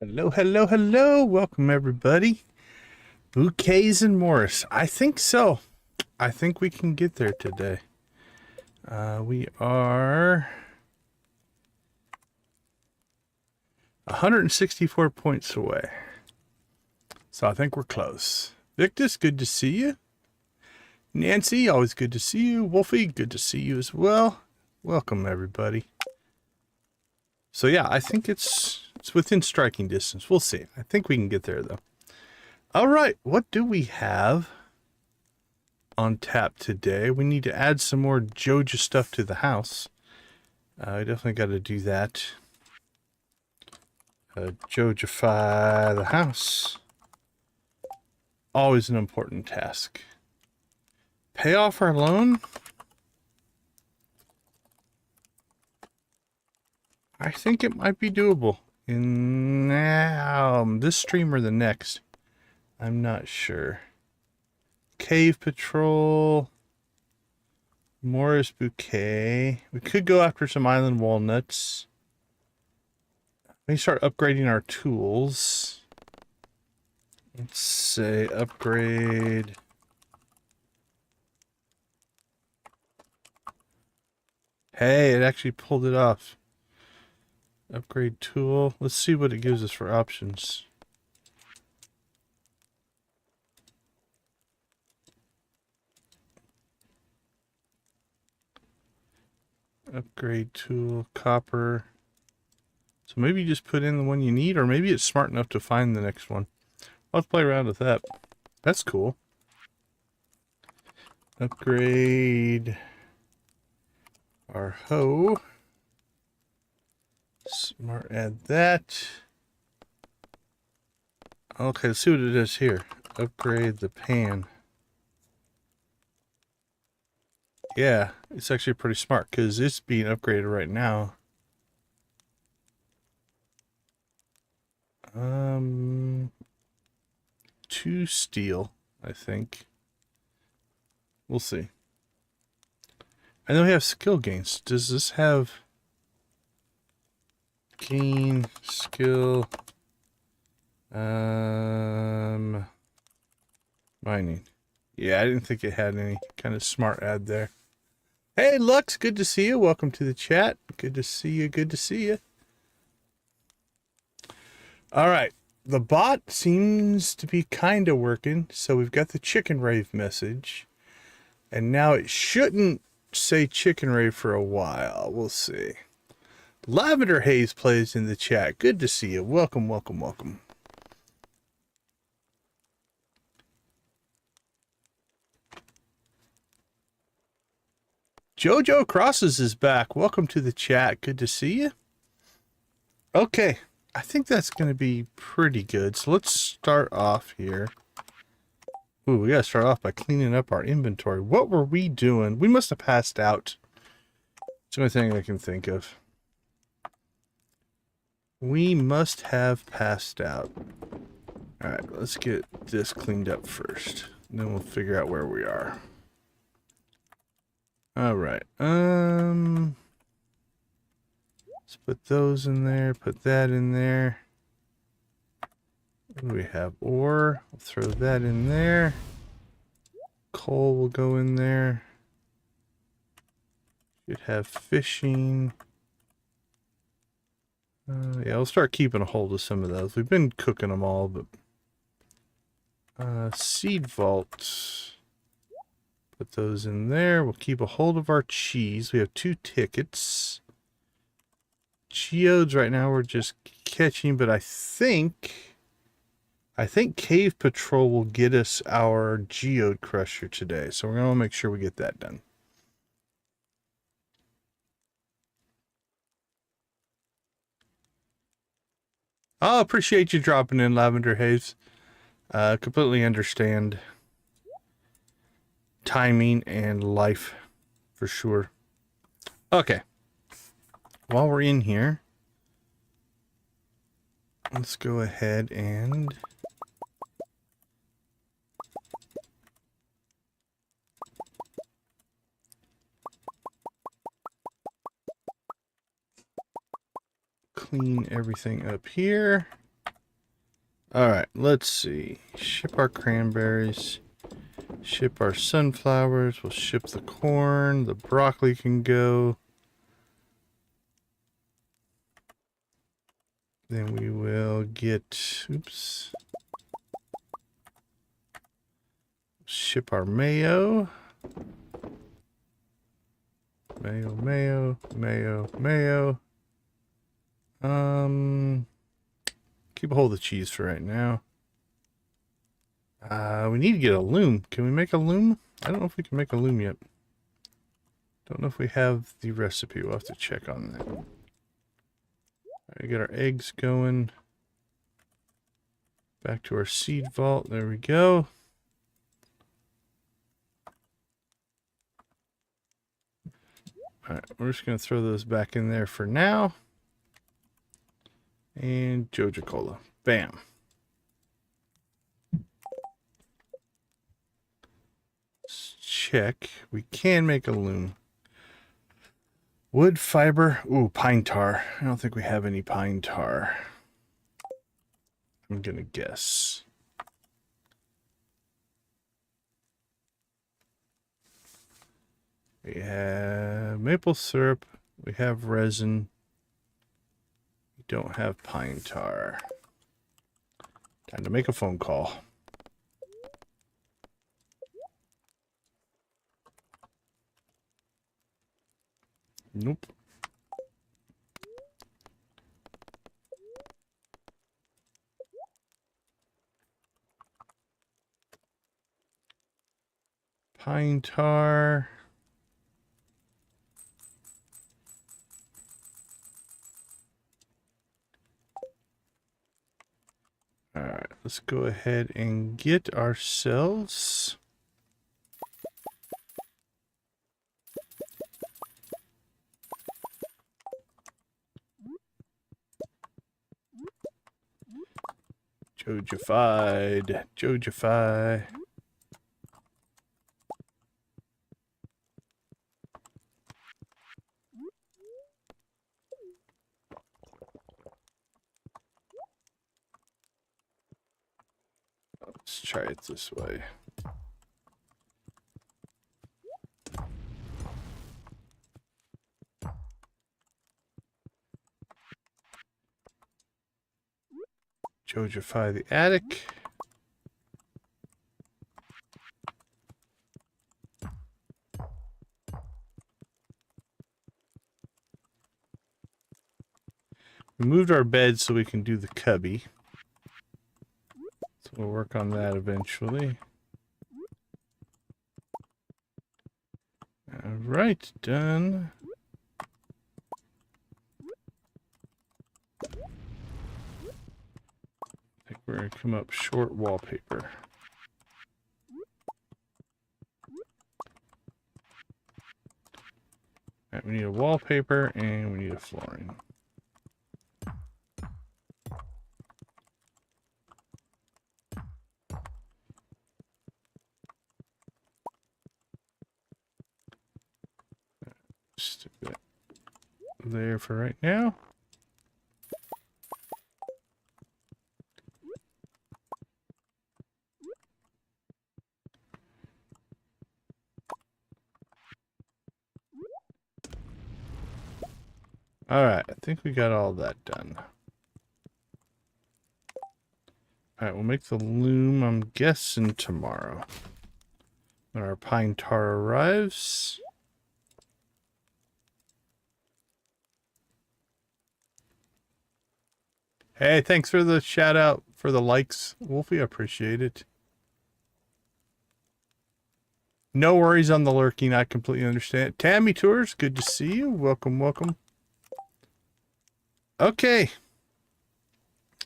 Hello, hello, hello. Welcome, everybody. Bouquets and Morris. I think so. I think we can get there today. We are 164 points away. So I think we're close. Victus, good to see you. Nancy, always good to see you. Wolfie, good to see you as well. Welcome, everybody. So yeah, I think it's within striking distance. We'll see. I think we can get there, though. All right, what do we have on tap today? We need to add some more Joja stuff to the house. I definitely got to do that. Jojify the house. Always an important task. Pay off our loan? I think it might be doable. In this stream or the next. I'm not sure. Cave Patrol. Morris Bouquet. We could go after some island walnuts. Let me start upgrading our tools. Let's say upgrade. Hey, it actually pulled it off. Upgrade tool. Let's see what it gives us for options. Upgrade tool, copper. So maybe you just put in the one you need, or maybe it's smart enough to find the next one. Let's play around with that. That's cool. Upgrade our hoe. Smart, add that. Okay, let's see what it is here. Upgrade the pan. Yeah, it's actually pretty smart because it's being upgraded right now. 2 steel, I think. We'll see. I know we have skill gains. Does this have gain skill? Mining. Yeah, I didn't think it had any kind of smart add there. Hey, Lux, good to see you. Welcome to the chat. Good to see you. Good to see you. All right. The bot seems to be kind of working. So we've got the chicken rave message. And now it shouldn't say chicken rave for a while. We'll see. Lavender Haze plays in the chat. Good to see you. Welcome, welcome, welcome. Jojo Crosses is back. Welcome to the chat. Good to see you. Okay. I think that's going to be pretty good. So let's start off here. Ooh, we got to start off by cleaning up our inventory. What were we doing? We must have passed out. It's the only thing I can think of. We must have passed out. Alright, let's get this cleaned up first. And then we'll figure out where we are. Alright, let's put those in there, put that in there. What do we have? Ore, we'll throw that in there. Coal will go in there. Should have fishing. Yeah, we'll start keeping a hold of some of those. We've been cooking them all, but... seed vault. Put those in there. We'll keep a hold of our cheese. We have 2 tickets. Geodes right now we're just catching, but I think Cave Patrol will get us our Geode Crusher today. So we're going to make sure we get that done. I appreciate you dropping in, Lavender Haze. Completely understand timing and life for sure. Okay. While we're in here, let's go ahead and clean everything up here. Alright, let's see. Ship our cranberries. Ship our sunflowers. We'll ship the corn. The broccoli can go. Then we will get... Oops. Ship our mayo. Mayo. Keep a hold of the cheese for right now. We need to get a loom. Can we make a loom? I don't know if we can make a loom yet. Don't know if we have the recipe. We'll have to check on that. All right, get our eggs going. Back to our seed vault. There we go. All right, we're just going to throw those back in there for now. And Joja Cola. Bam. Let's check. We can make a loom. Wood, fiber. Ooh, pine tar. I don't think we have any pine tar. I'm going to guess. We have maple syrup. We have resin. We don't have pine tar. Time to make a phone call. Nope. Pine tar. All right, let's go ahead and get ourselves Jojafy. Let's try it this way. Jojafy the attic. We moved our bed so we can do the cubby. So we'll work on that eventually. All right, done. I think we're going to come up short wallpaper. All right, we need a wallpaper and we need a flooring. Stick that there for right now. All right, I think we got all that done. All right, we'll make the loom, I'm guessing, tomorrow. When our pine tar arrives. Hey, thanks for the shout out for the likes, Wolfie. I appreciate it. No worries on the lurking. I completely understand. Tammy Tours, good to see you. Welcome, welcome. Okay.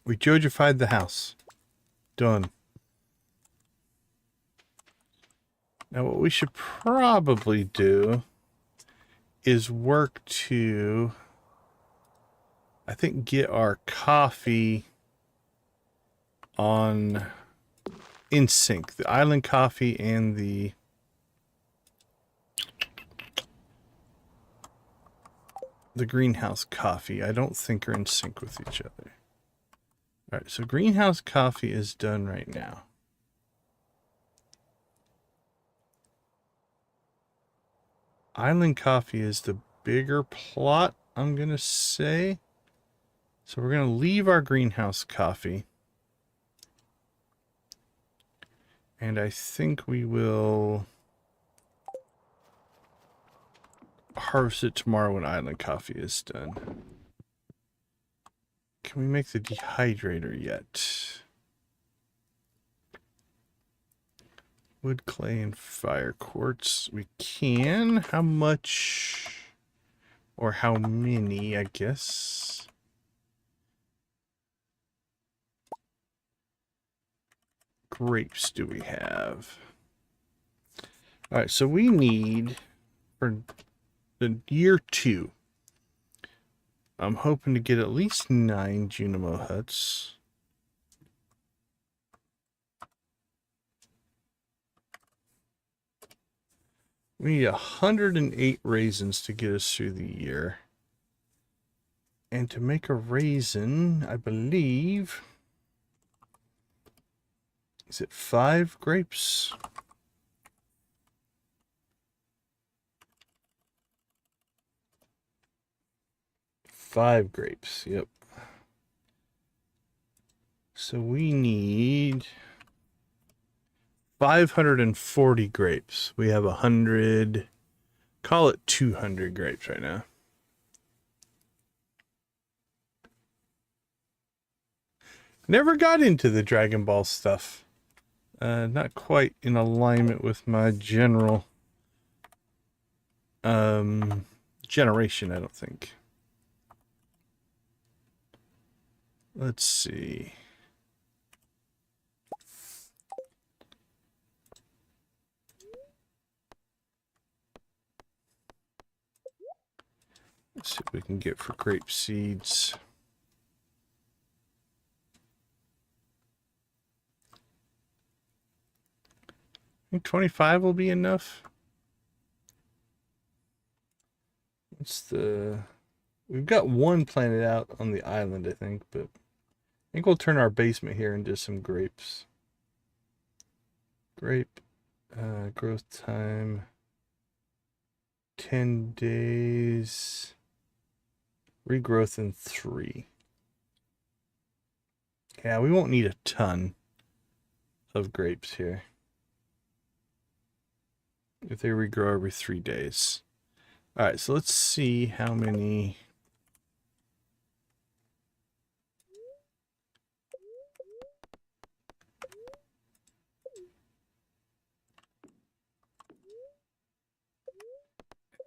We Jojified the house. Done. Now what we should probably do is work to, I think, get our coffee on in sync. The island coffee and the greenhouse coffee, I don't think are in sync with each other. All right, so greenhouse coffee is done right now. Island coffee is the bigger plot, I'm going to say. So we're going to leave our greenhouse coffee. And I think we will harvest it tomorrow when island coffee is done. Can we make the dehydrator yet? Wood, clay, and fire quartz. We can. How much? Or how many, I guess. Grapes do we have? Alright, so we need, for the year 2, I'm hoping to get at least 9 Junimo huts. We need 108 raisins to get us through the year. And to make a raisin, I believe... Is it 5 grapes? Five grapes, yep. So we need 540 grapes. We have 100, call it 200 grapes right now. Never got into the Dragon Ball stuff. Not quite in alignment with my general generation, I don't think. Let's see. Let's see what we can get for grape seeds. I think 25 will be enough. What's the... We've got one planted out on the island, I think, but I think we'll turn our basement here into some grapes. Grape growth time 10 days. Regrowth in 3. Yeah, we won't need a ton of grapes here if they regrow every 3 days. All right, so let's see how many.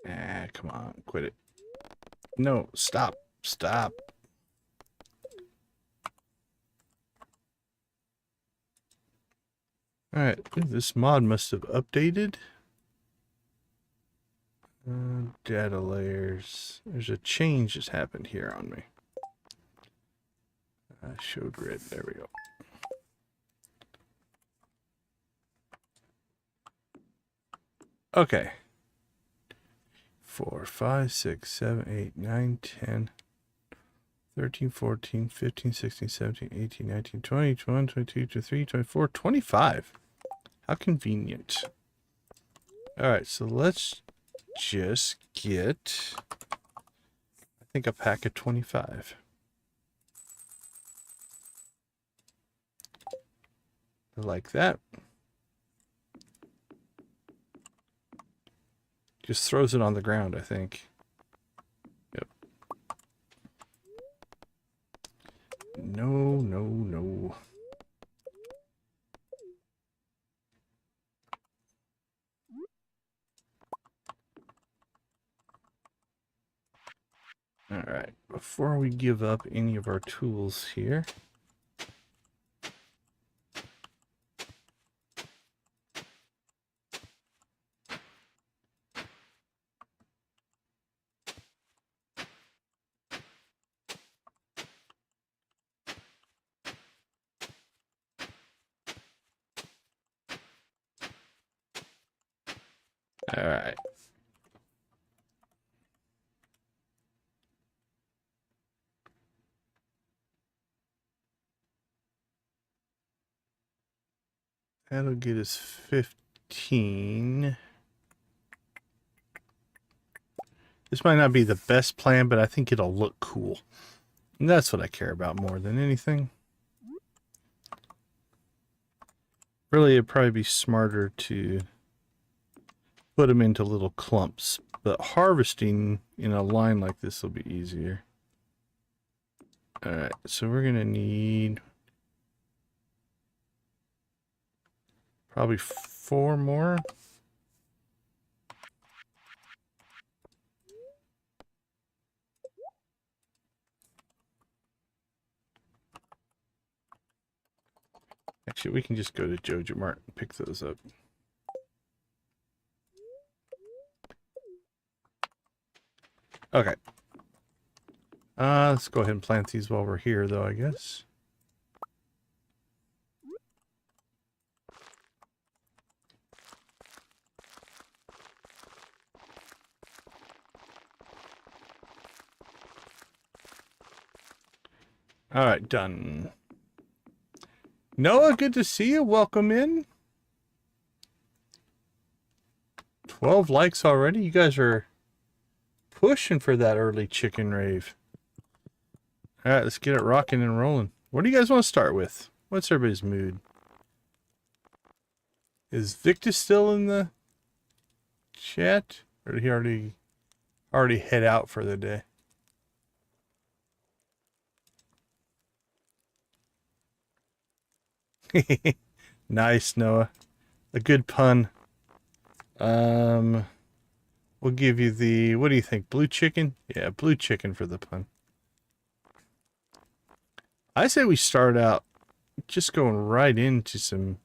Ah, come on, quit it. No, stop, stop. All right, this mod must have updated. Data layers. There's a change that's happened here on me. Show grid. There we go. Okay. 4, 5, 6, 7, 8, 9, 10, 13, 14, 15, 16, 17, 18, 19, 20, 21, 22, 23, 24, 25. How convenient. All right, so let's just get, I think, a pack of 25. Like that. Just throws it on the ground, I think. Yep. No, no, no. All right, before we give up any of our tools here, all right. That'll get us 15. This might not be the best plan, but I think it'll look cool. And that's what I care about more than anything. Really, it'd probably be smarter to put them into little clumps. But harvesting in a line like this will be easier. Alright, so we're going to need probably 4 more. Actually, we can just go to Joja Mart and pick those up. Okay. Let's go ahead and plant these while we're here, though, I guess. All right, done. Noah, good to see you. Welcome in. 12 likes already. You guys are pushing for that early chicken rave. All right, let's get it rocking and rolling. What do you guys want to start with? What's everybody's mood? Is Victus still in the chat? Or did he already head out for the day? Nice, Noah. A good pun. We'll give you the, what do you think? Blue chicken? Yeah, blue chicken for the pun. I say we start out just going right into some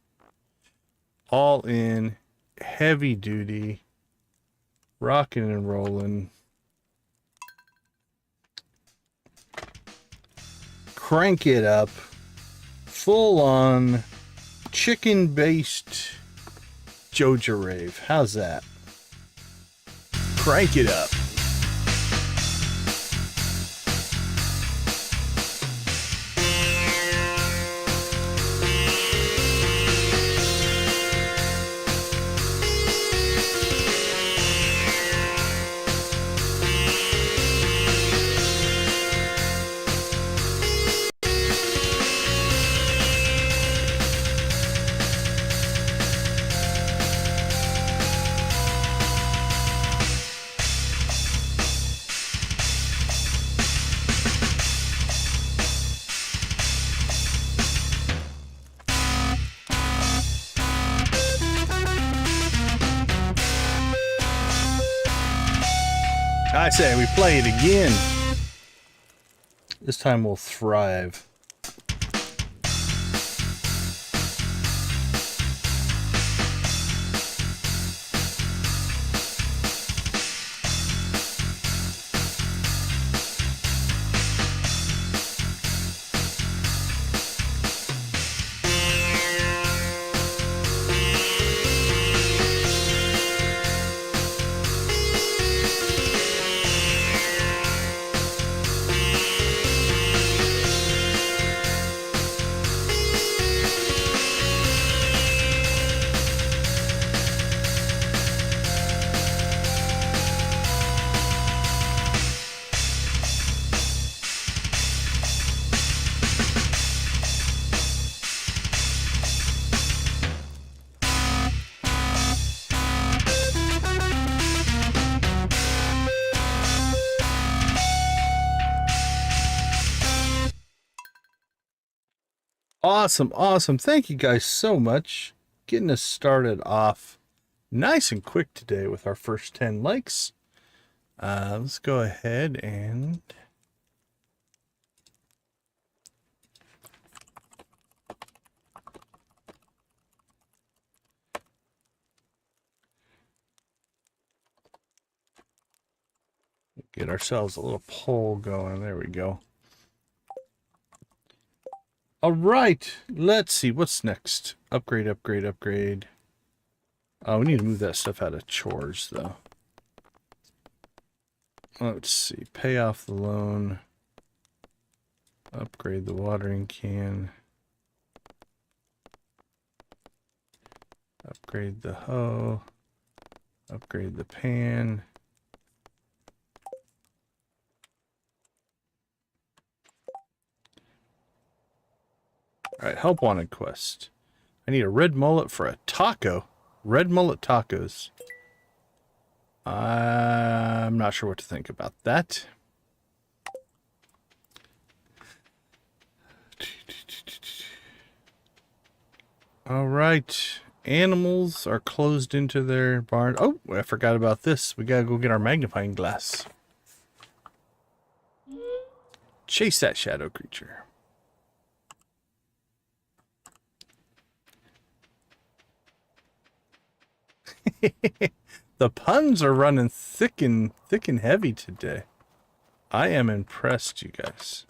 all-in, heavy-duty, rocking and rolling, crank it up, full-on, chicken-based Joja rave. How's that? Crank it up. I say we play it again. This time we'll thrive. Awesome, awesome. Thank you guys so much. Getting us started off nice and quick today with our first 10 likes. Let's go ahead and get ourselves a little poll going. There we go. All right, let's see what's next. Upgrade, upgrade, upgrade. We need to move that stuff out of chores, though. Let's see. Pay off the loan. Upgrade the watering can. Upgrade the hoe. Upgrade the pan. Alright, help wanted quest. I need a red mullet for a taco. Red mullet tacos. I'm not sure what to think about that. Alright. Animals are closed into their barn. Oh, I forgot about this. We gotta go get our magnifying glass. Chase that shadow creature. The puns are running thick and heavy today. I am impressed, you guys.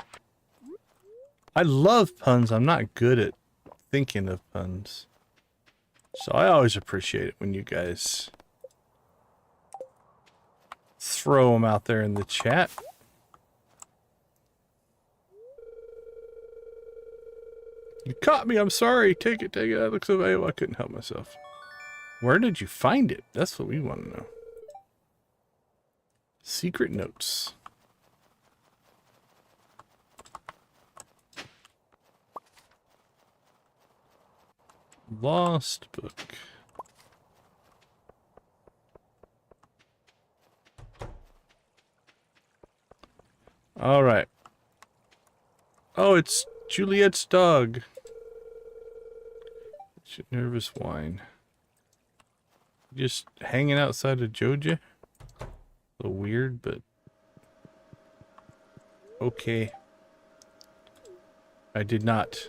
I love puns. I'm not good at thinking of puns. So I always appreciate it when you guys throw them out there in the chat. You caught me. I'm sorry. Take it. Take it. That looks available. I couldn't help myself. Where did you find it? That's what we want to know. Secret notes. Lost book. All right. Oh, it's Juliet's dog. Nervous whine. Just hanging outside of Joja. A little weird, but okay. I did not.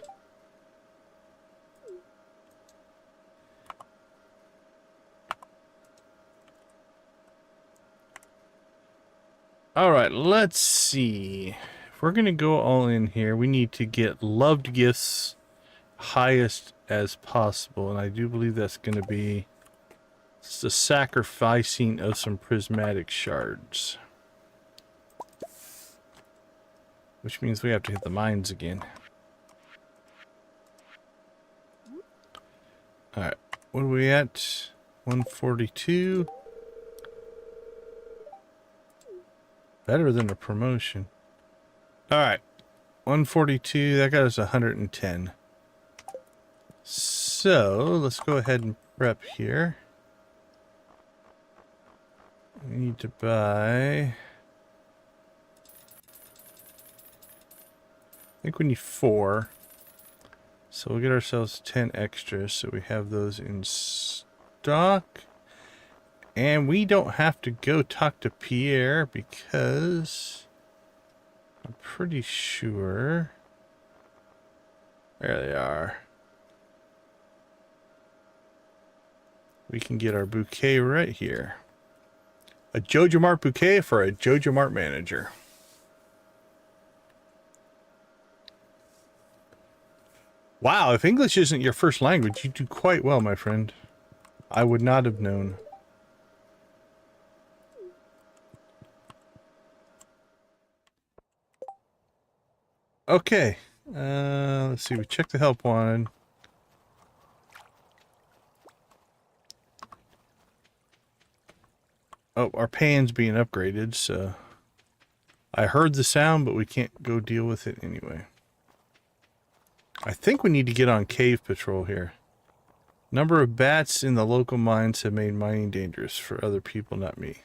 All right, let's see. If we're gonna go all in here, we need to get loved gifts highest as possible, and I do believe that's gonna be the sacrificing of some prismatic shards, which means we have to hit the mines again. All right, what are we at? 142. Better than a promotion. All right, 142. That got us 110. So let's go ahead and prep here. We need to buy. I think we need 4. So we'll get ourselves 10 extras so we have those in stock. And we don't have to go talk to Pierre because I'm pretty sure. There they are. We can get our bouquet right here. A Joja Mart bouquet for a Joja Mart manager. Wow, if English isn't your first language, you do quite well, my friend. I would not have known. Okay, let's see, we checked the help wanted. Oh, our pan's being upgraded, so I heard the sound, but we can't go deal with it anyway. I think we need to get on cave patrol here. Number of bats in the local mines have made mining dangerous for other people, not me.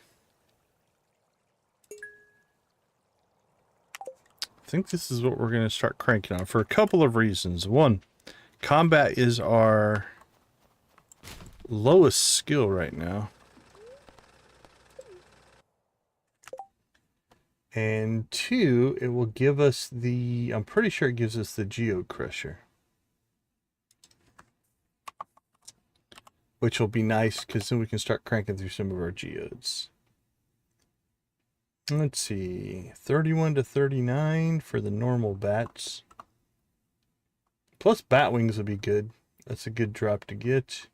I think this is what we're going to start cranking on for a couple of reasons. One, combat is our lowest skill right now. And 2, it will give us the, I'm pretty sure it gives us the geode crusher. Which will be nice because then we can start cranking through some of our geodes. Let's see, 31 to 39 for the normal bats. Plus bat wings would be good. That's a good drop to get.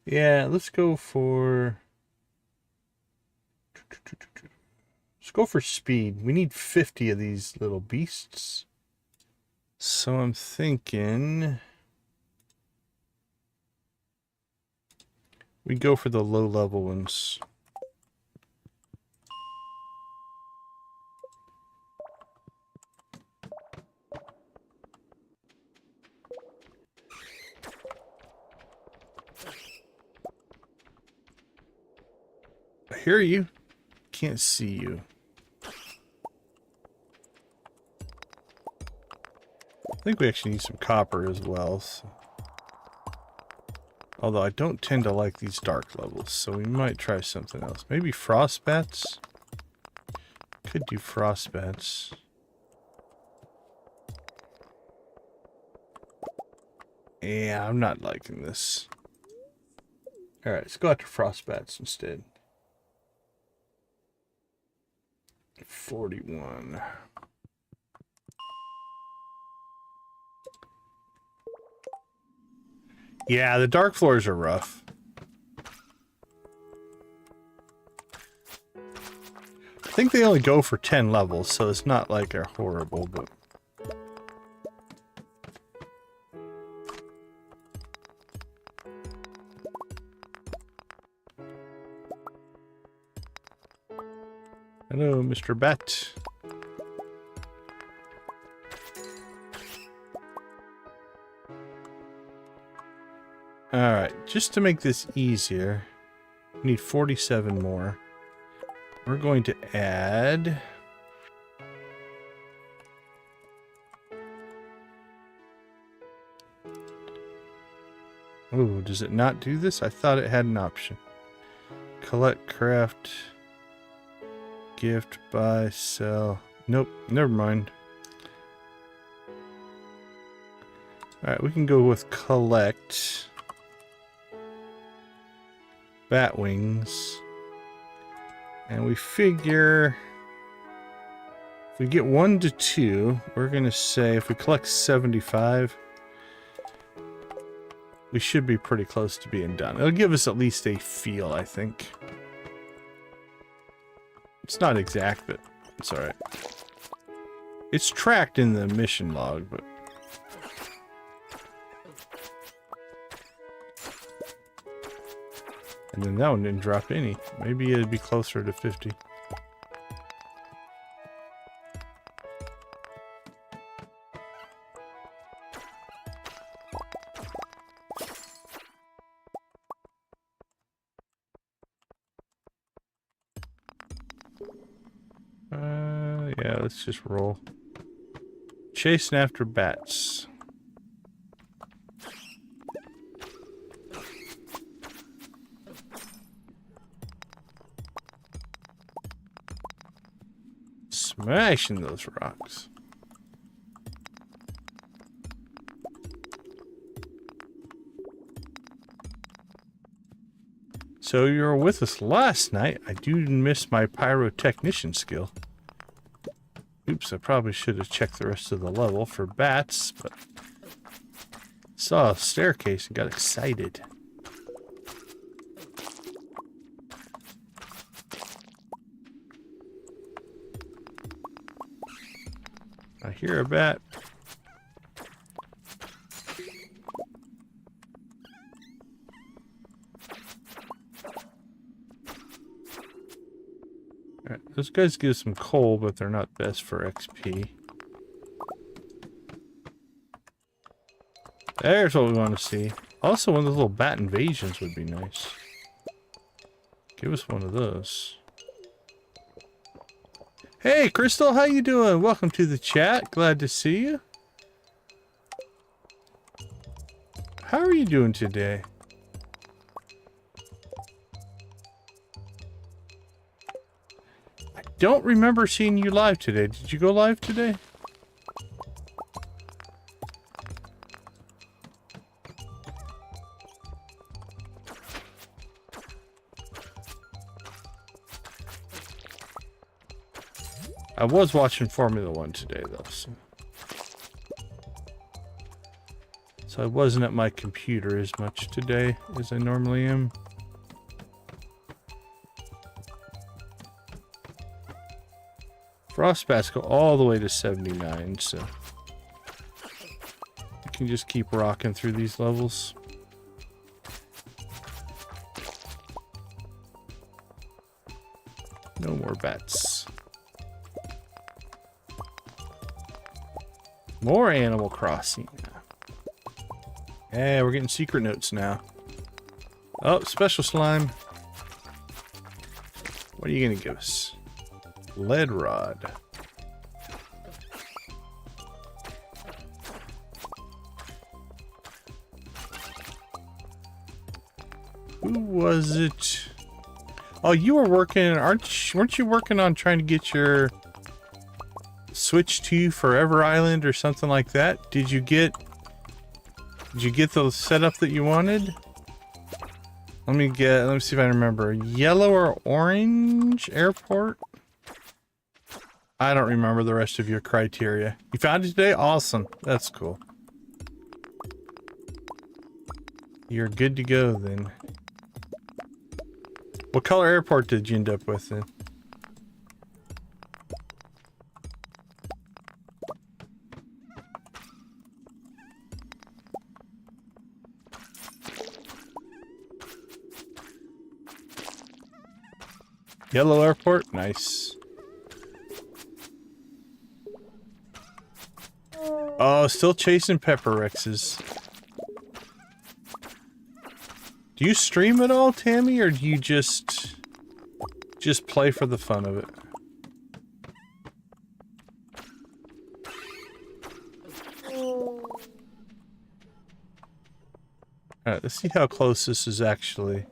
Yeah, let's go for... Let's go for speed. We need 50 of these little beasts. So I'm thinking we go for the low level ones. I hear you. Can't see you. I think we actually need some copper as well. So. Although I don't tend to like these dark levels, so we might try something else. Maybe frost bats? Could do frost bats. Yeah, I'm not liking this. Alright, let's go after frost bats instead. 41. Yeah, the dark floors are rough. I think they only go for 10 levels, so it's not like they're horrible, but... Hello, Mr. Bat. Alright, just to make this easier, we need 47 more. We're going to add... Oh, does it not do this? I thought it had an option. Collect, craft, gift, buy, sell. Nope, never mind. Alright, we can go with collect. Bat wings. And we figure if we get 1 to 2, we're going to say if we collect 75, we should be pretty close to being done. It'll give us at least a feel, I think. It's not exact, but it's alright. It's tracked in the mission log, but... And then that one didn't drop any. Maybe it'd be closer to 50. Yeah, let's just roll. Chasing after bats. Smashing those rocks. So you were with us last night. I do miss my pyrotechnician skill. Oops, I probably should have checked the rest of the level for bats, but saw a staircase and got excited. I hear a bat. Alright, those guys give some coal, but they're not best for XP. There's what we want to see. Also, one of those little bat invasions would be nice. Give us one of those. Hey, Crystal, how you doing? Welcome to the chat. Glad to see you. How are you doing today? I don't remember seeing you live today. Did you go live today? I was watching Formula 1 today, though, so I wasn't at my computer as much today as I normally am. Frost bats go all the way to 79, so... can just keep rocking through these levels. No more bats. More Animal Crossing. Yeah, we're getting secret notes now. Oh, special slime. What are you gonna give us? Lead rod. Who was it? Oh, you were working, weren't you working on trying to get your Switch to Forever Island or something like that? Did you get the setup that you wanted? Let me see if I remember. Yellow or orange airport? I don't remember the rest of your criteria. You found it today? Awesome. That's cool. You're good to go then. What color airport did you end up with then? Yellow airport? Nice. Oh, still chasing Pepper Rexes. Do you stream at all, Tammy, or do you just play for the fun of it? Alright, let's see how close this is actually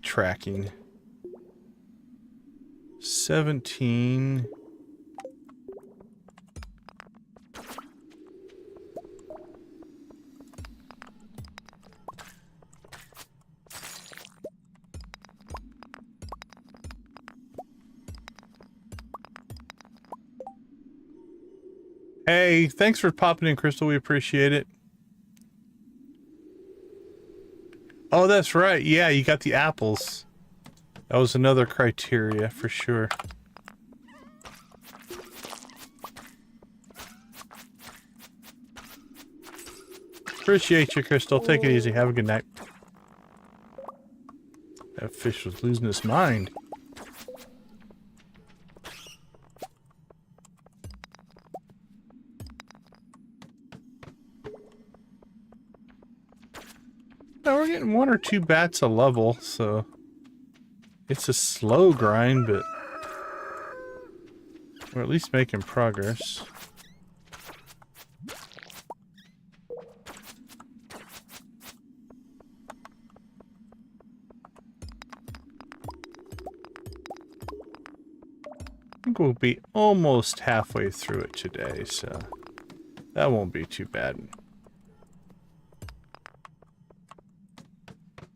tracking. 17. Hey, thanks for popping in, Crystal. We appreciate it. Oh, that's right. Yeah, you got the apples. That was another criteria for sure. Appreciate you, Crystal. Take it easy. Have a good night. That fish was losing his mind. No, we're getting 1 or 2 bats a level, so it's a slow grind, but we're at least making progress. I think we'll be almost halfway through it today, so that won't be too bad.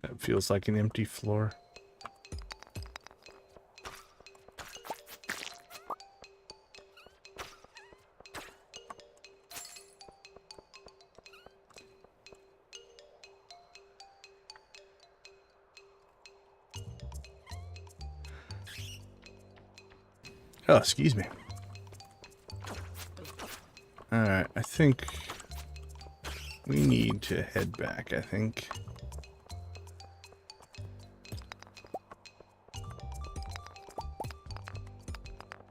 That feels like an empty floor. Oh, excuse me. Alright, I think we need to head back, I think.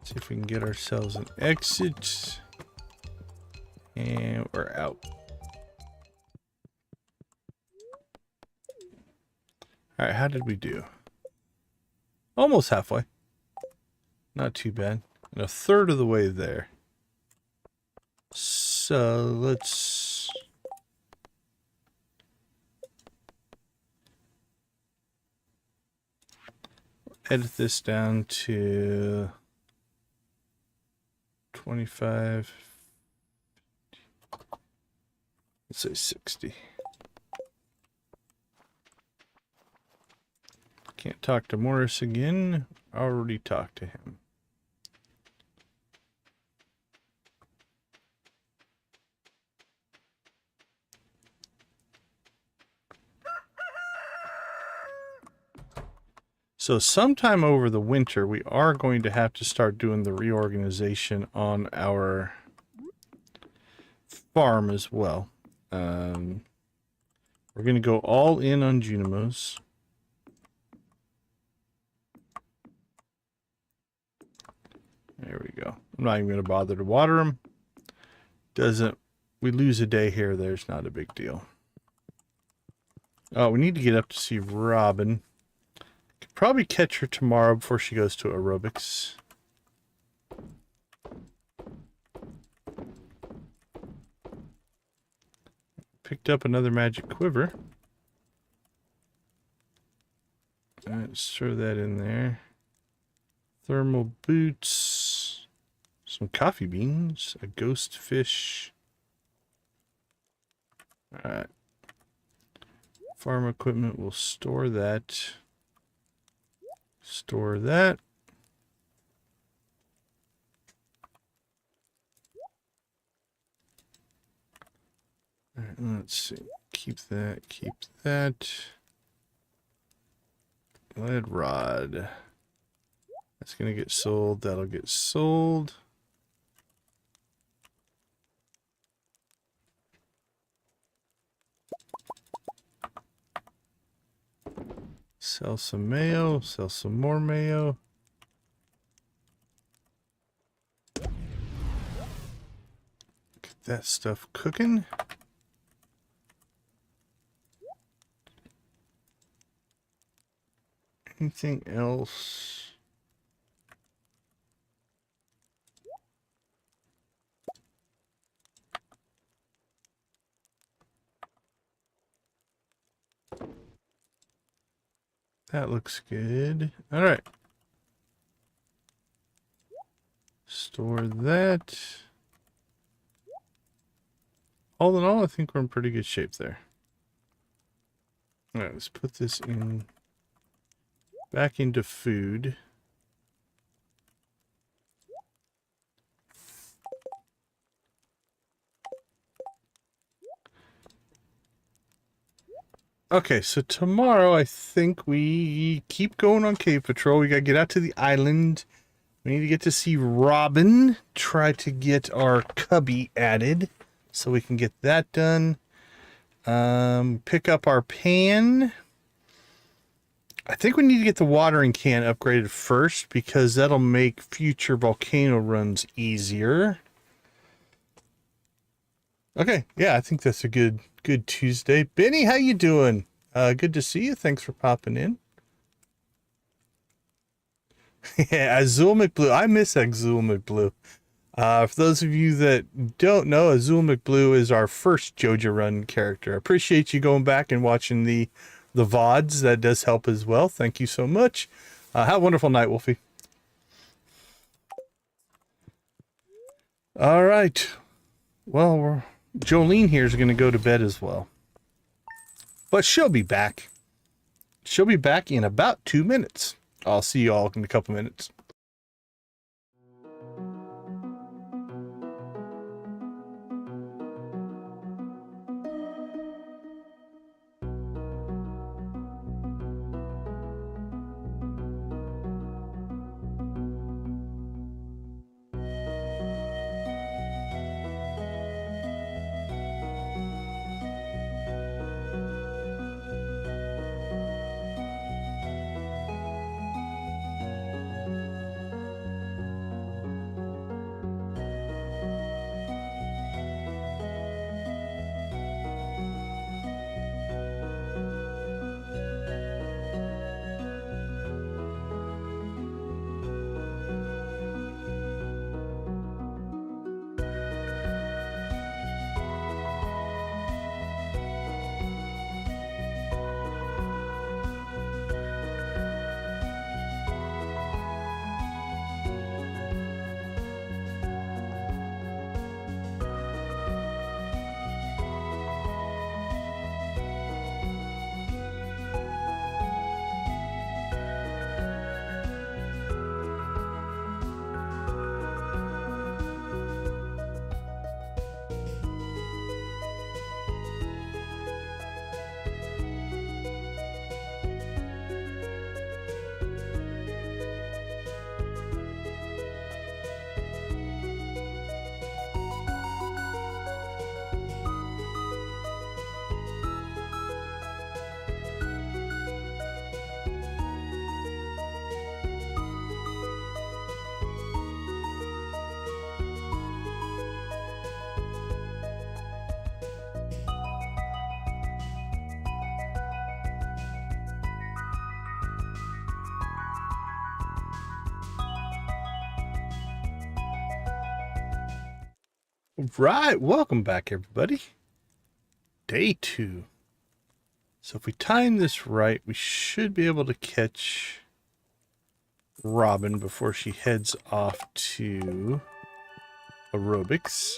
See if we can get ourselves an exit. And we're out. Alright, how did we do? Almost halfway. Not too bad. And a third of the way there. So let's edit this down to 25. Let's say 60. Can't talk to Morris again. Already talked to him. So sometime over the winter, we are going to have to start doing the reorganization on our farm as well. We're going to go all in on Junimos. There we go. I'm not even going to bother to water them. We lose a day here, there's not a big deal. Oh, we need to get up to see Robin. Could probably catch her tomorrow before she goes to aerobics. Picked up another magic quiver. Let's throw that in there. Thermal boots. Some coffee beans. A ghost fish. Alright. Farm equipment, we'll store that. Store that. Alright, let's see. Keep that, keep that. Lead rod. That's gonna get sold, that'll get sold. Sell some mayo, sell some more mayo. Get that stuff cooking. Anything else? That looks good. All right. Store that. All in all, I think we're in pretty good shape there. All right, let's put this in back into food. Okay, so tomorrow I think we keep going on cave patrol. We gotta get out to the island. We need to get to see Robin. Try to get our cubby added so we can get that done. Pick up our pan. I think we need to get the watering can upgraded first because that'll make future volcano runs easier. Okay, yeah, I think that's a good Tuesday. Benny, how you doing? Good to see you. Thanks for popping in. Yeah, Azul McBlue. I miss Azul McBlue. For those of you that don't know, Azul McBlue is our first Joja run character. I appreciate you going back and watching the VODs. That does help as well. Thank you so much. Have a wonderful night, Wolfie. All right. Well, Jolene here is going to go to bed as well. But she'll be back. She'll be back in about 2 minutes. I'll see you all in a couple minutes. Right, welcome back everybody. Day 2. So if we time this right, we should be able to catch Robin before she heads off to aerobics.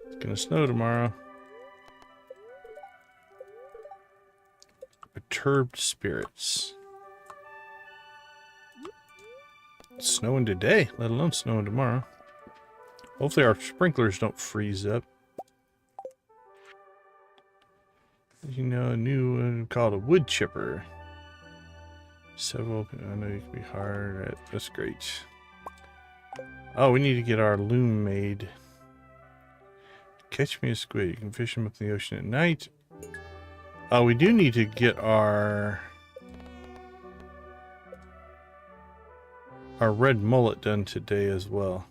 It's gonna snow tomorrow. Perturbed spirits. It's snowing today, let alone snowing tomorrow. Hopefully our sprinklers don't freeze up. You know, a new one called a wood chipper. Several, I know you can be hard at, that's great. Oh, we need to get our loom made. Catch me a squid. You can fish them up in the ocean at night. Oh, we do need to get our red mullet done today as well.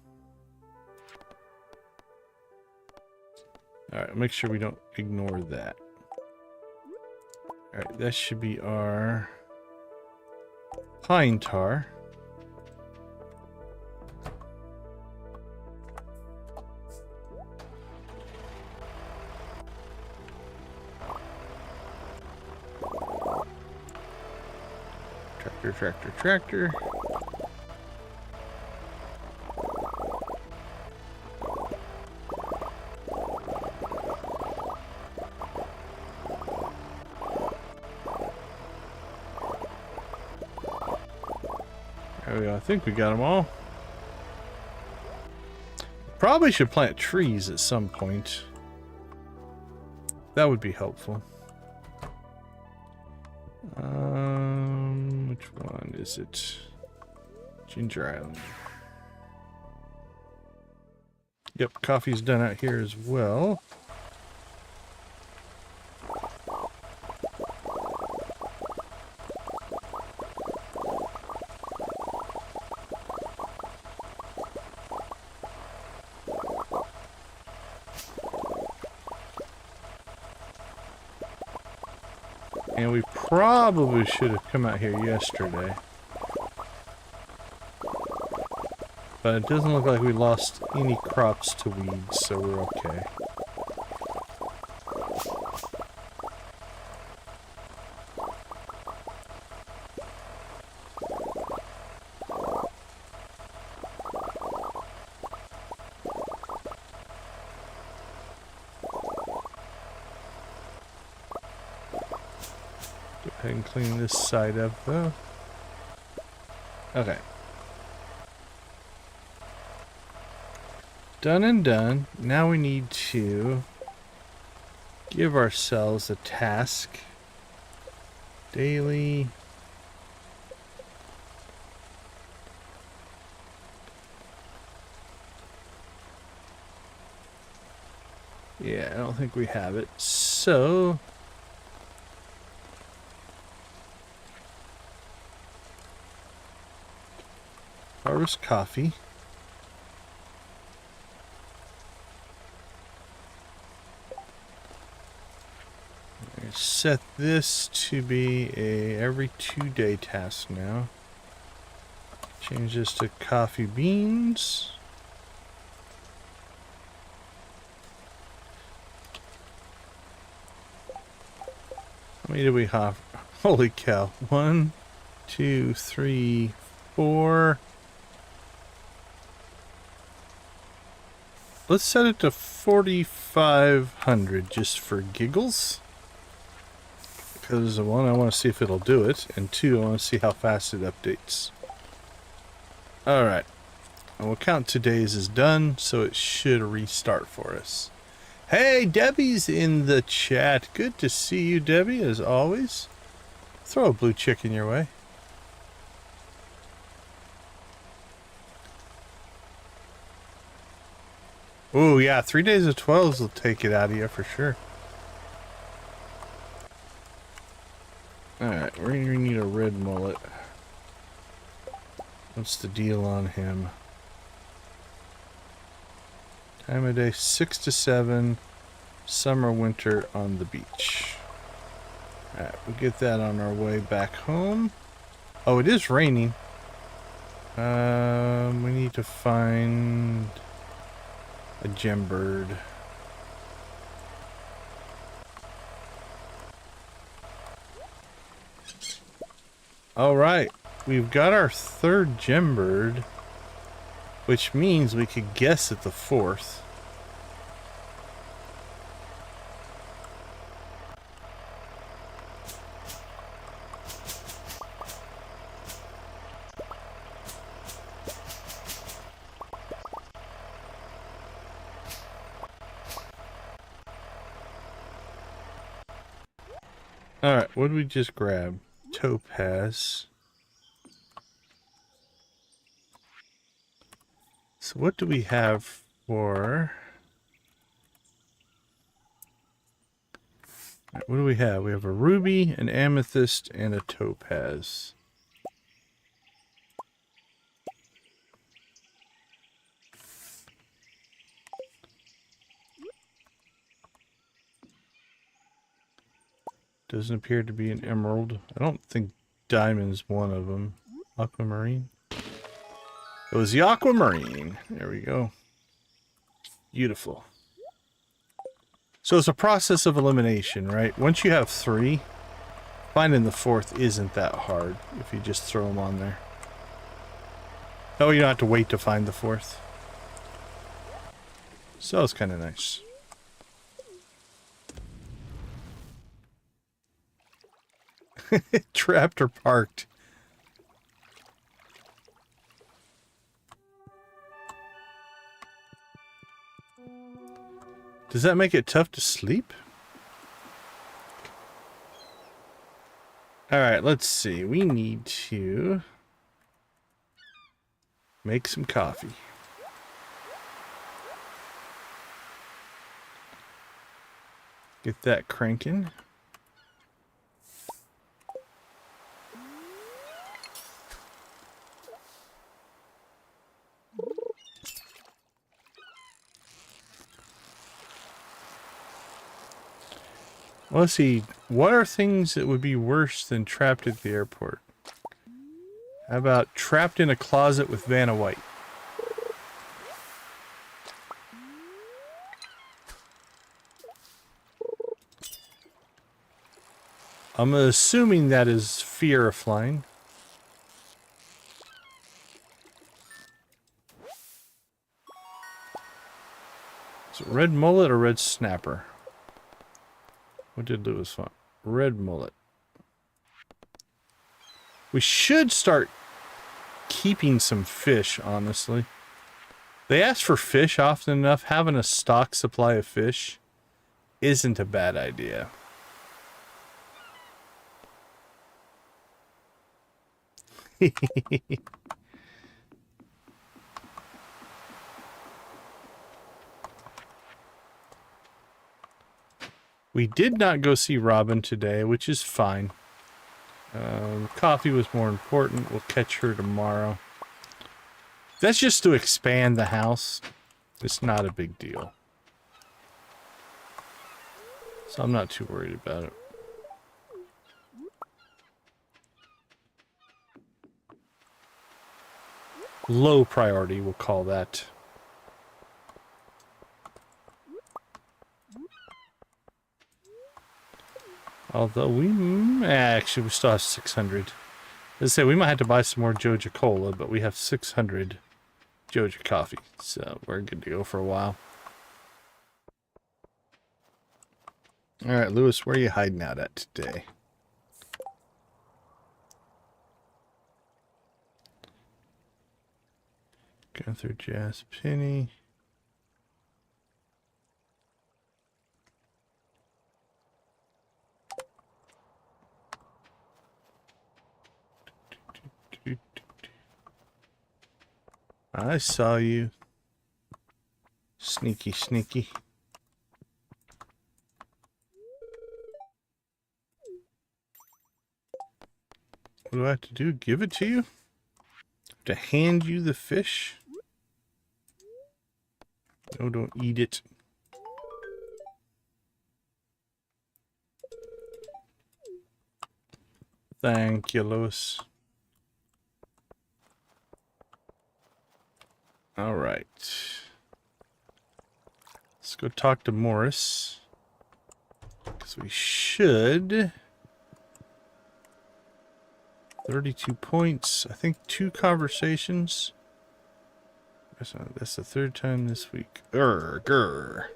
Alright, make sure we don't ignore that. Alright, that should be our pine tar. Tractor, tractor, tractor. There we go. I think we got them all. Probably should plant trees at some point. That would be helpful. Which one is it? Ginger Island. Yep, coffee's done out here as well. And we probably should have come out here yesterday. But it doesn't look like we lost any crops to weeds, so we're okay. Go ahead and clean this side up though. Okay. Done and done. Now we need to give ourselves a task. Daily. Yeah, I don't think we have it. So harvest coffee. Set this to be a every 2-day task now. Change this to coffee beans. How many do we have? Holy cow. 1, 2, 3, 4. Let's set it to 4,500 just for giggles. Because one, I want to see if it'll do it, and two, I want to see how fast it updates. Alright. And we'll count 2 days as done, so it should restart for us. Hey, Debbie's in the chat. Good to see you, Debbie, as always. Throw a blue chicken your way. Ooh, yeah, 3 days of 12s will take it out of you for sure. Alright, we're gonna need a red mullet. What's the deal on him? Time of day 6 to 7. Summer, winter on the beach. Alright, we'll get that on our way back home. Oh, it is raining. We need to find a gem bird. All right, we've got our third gem bird, which means we could guess at the fourth. Alright, what did we just grab? Topaz. So what do we have for... Right, what do we have? We have a ruby, an amethyst, and a topaz. Doesn't appear to be an emerald. I don't think diamond's one of them. Aquamarine? It was the aquamarine. There we go. Beautiful. So it's a process of elimination, right? Once you have 3, finding the 4th isn't that hard if you just throw them on there. Oh, you don't have to wait to find the 4th. So it's kind of nice. Trapped or parked. Does that make it tough to sleep? Alright, let's see. We need to make some coffee. Get that cranking. Well, let's see. What are things that would be worse than trapped at the airport? How about trapped in a closet with Vanna White? I'm assuming that is fear of flying. Is it red mullet or red snapper? What did Lewis want? Red mullet. We should start keeping some fish, honestly. They ask for fish often enough. Having a stock supply of fish isn't a bad idea. We did not go see Robin today, which is fine. Coffee was more important. We'll catch her tomorrow. That's just to expand the house. It's not a big deal. So I'm not too worried about it. Low priority, we'll call that. Although we... actually, we still have 600. Let's say we might have to buy some more Joja Cola, but we have 600 Joja Coffee. So we're good to go for a while. Alright, Lewis, where are you hiding out at today? Going through Jazz Penny. I saw you. Sneaky, sneaky. What do I have to do? Give it to you? To hand you the fish? No, don't eat it. Thank you, Lois. All right. Let's go talk to Morris. Because we should. 32 points. I think 2 conversations. That's the 3rd time this week. Grr.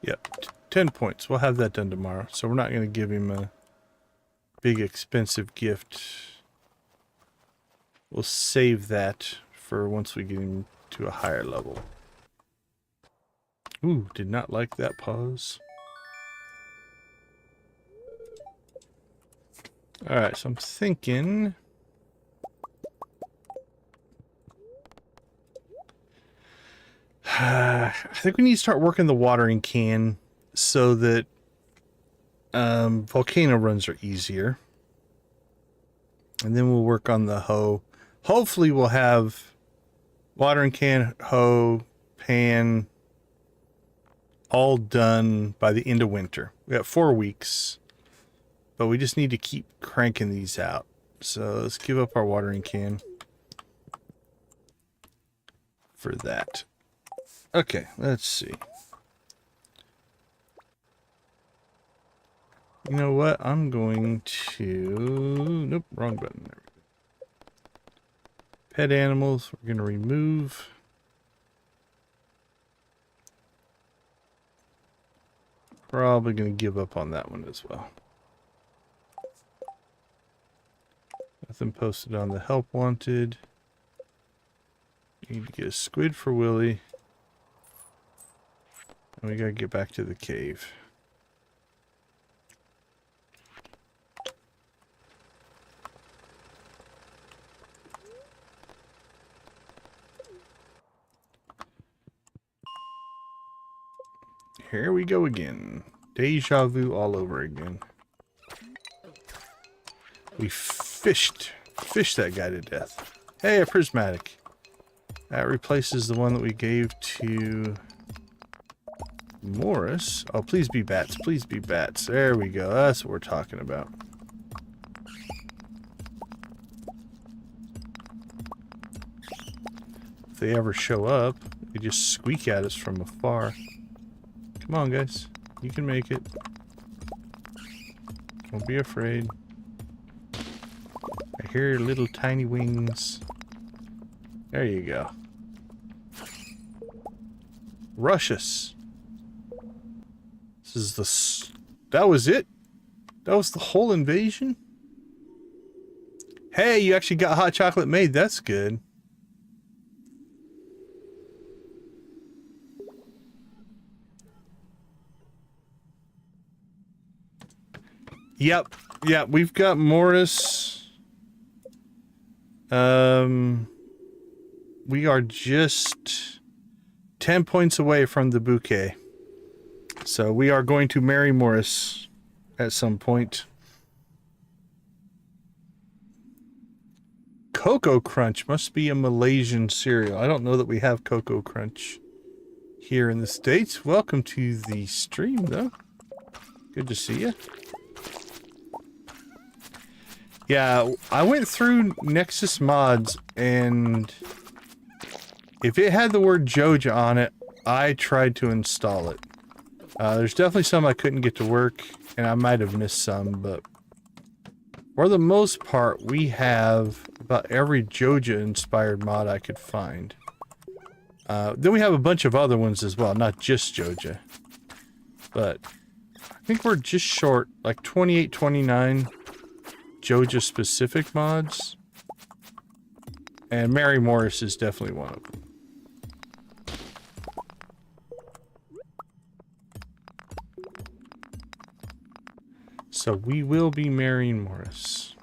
Yep, 10 points. We'll have that done tomorrow. So we're not going to give him a big expensive gift. We'll save that for once we get him to a higher level. Ooh, did not like that pause. Alright, so I'm thinking... I think we need to start working the watering can so that volcano runs are easier. And then we'll work on the hoe. Hopefully we'll have watering can, hoe, pan all done by the end of winter. We got 4 weeks, but we just need to keep cranking these out. So let's give up our watering can for that. Okay, let's see. You know what? I'm going to... Nope, wrong button. There we go. Pet animals, we're going to remove. Probably going to give up on that one as well. Nothing posted on the help wanted. Need to get a squid for Willie. And we got to get back to the cave. Here we go again. Deja vu all over again. We fished that guy to death. Hey, a prismatic. That replaces the one that we gave to Morris. Oh, please be bats. Please be bats. There we go. That's what we're talking about. If they ever show up, they just squeak at us from afar. Come on, guys. You can make it. Don't be afraid. I hear your little tiny wings. There you go. Rush us. This is the... That was it? That was the whole invasion? Hey, you actually got hot chocolate made. That's good. Yep, we've got Morris. We are just 10 points away from the bouquet. So we are going to marry Morris at some point. Cocoa Crunch must be a Malaysian cereal. I don't know that we have Cocoa Crunch here in the States. Welcome to the stream, though. Good to see you. Yeah, I went through Nexus mods, and if it had the word Joja on it, I tried to install it. There's definitely some I couldn't get to work, and I might have missed some, but for the most part, we have about every Joja-inspired mod I could find. Then we have a bunch of other ones as well, not just Joja. But I think we're just short, like 28, 29 Joja-specific mods. And Mary Morris is definitely one of them. So we will be marrying Morris.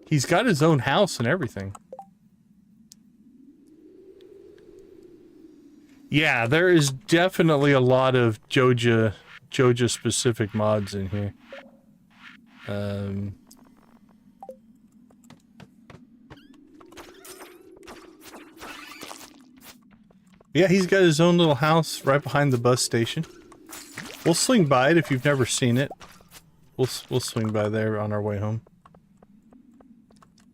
He's got his own house and everything. Yeah, there is definitely a lot of Joja specific mods in here. Yeah, he's got his own little house right behind the bus station. We'll swing by it if you've never seen it. we'll swing by there on our way home.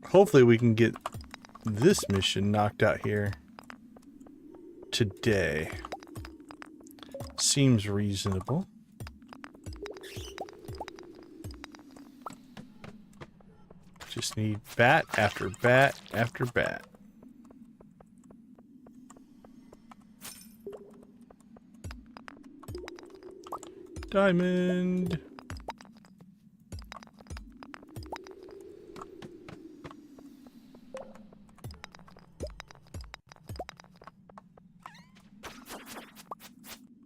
Hopefully we can get this mission knocked out here today. Seems reasonable. Just need bat after bat after bat. Diamond.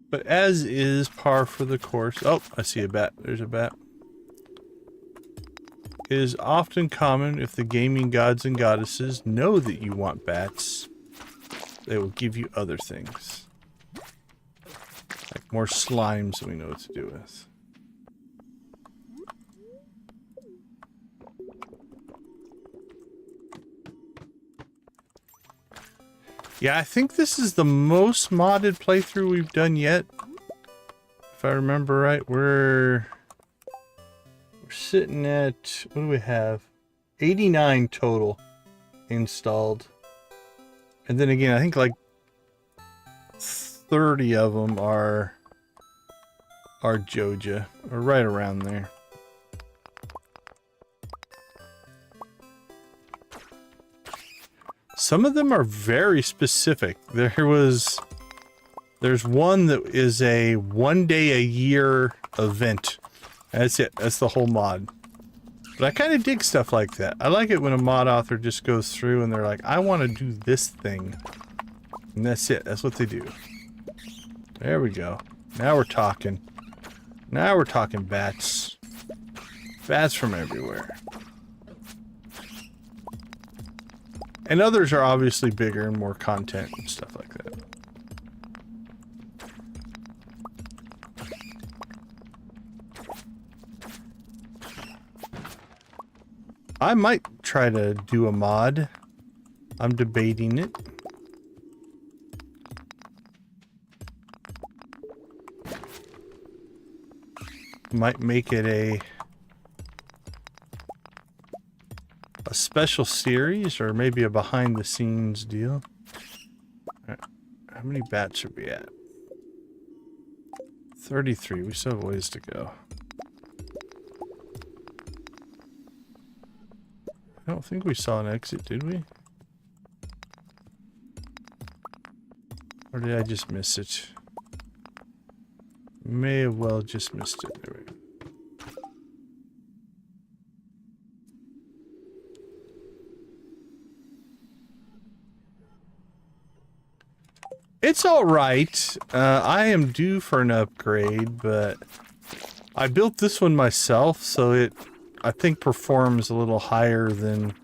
But as is par for the course. Oh, I see a bat. There's a bat. It is often common if the gaming gods and goddesses know that you want bats, they will give you other things. Like more slimes that we know what to do with. Yeah, I think this is the most modded playthrough we've done yet. If I remember right, we're sitting at, what do we have? 89 total installed. And then again, I think like 30 of them are Joja, or right around there. Some of them are very specific. There's one that is a 1 day a year event. That's it. That's the whole mod. But I kind of dig stuff like that. I like it when a mod author just goes through and they're like, I want to do this thing. And that's it. That's what they do. There we go. Now we're talking. Now we're talking bats. Bats from everywhere. And others are obviously bigger and more content and stuff like that. I might try to do a mod. I'm debating it. Might make it a special series or maybe a behind the scenes deal. Right. How many bats are we at? 33. We still have ways to go. I don't think we saw an exit, did we? Or did I just miss it? May have well just missed it. There we go. It's alright. I am due for an upgrade, but I built this one myself, so it, I think, performs a little higher than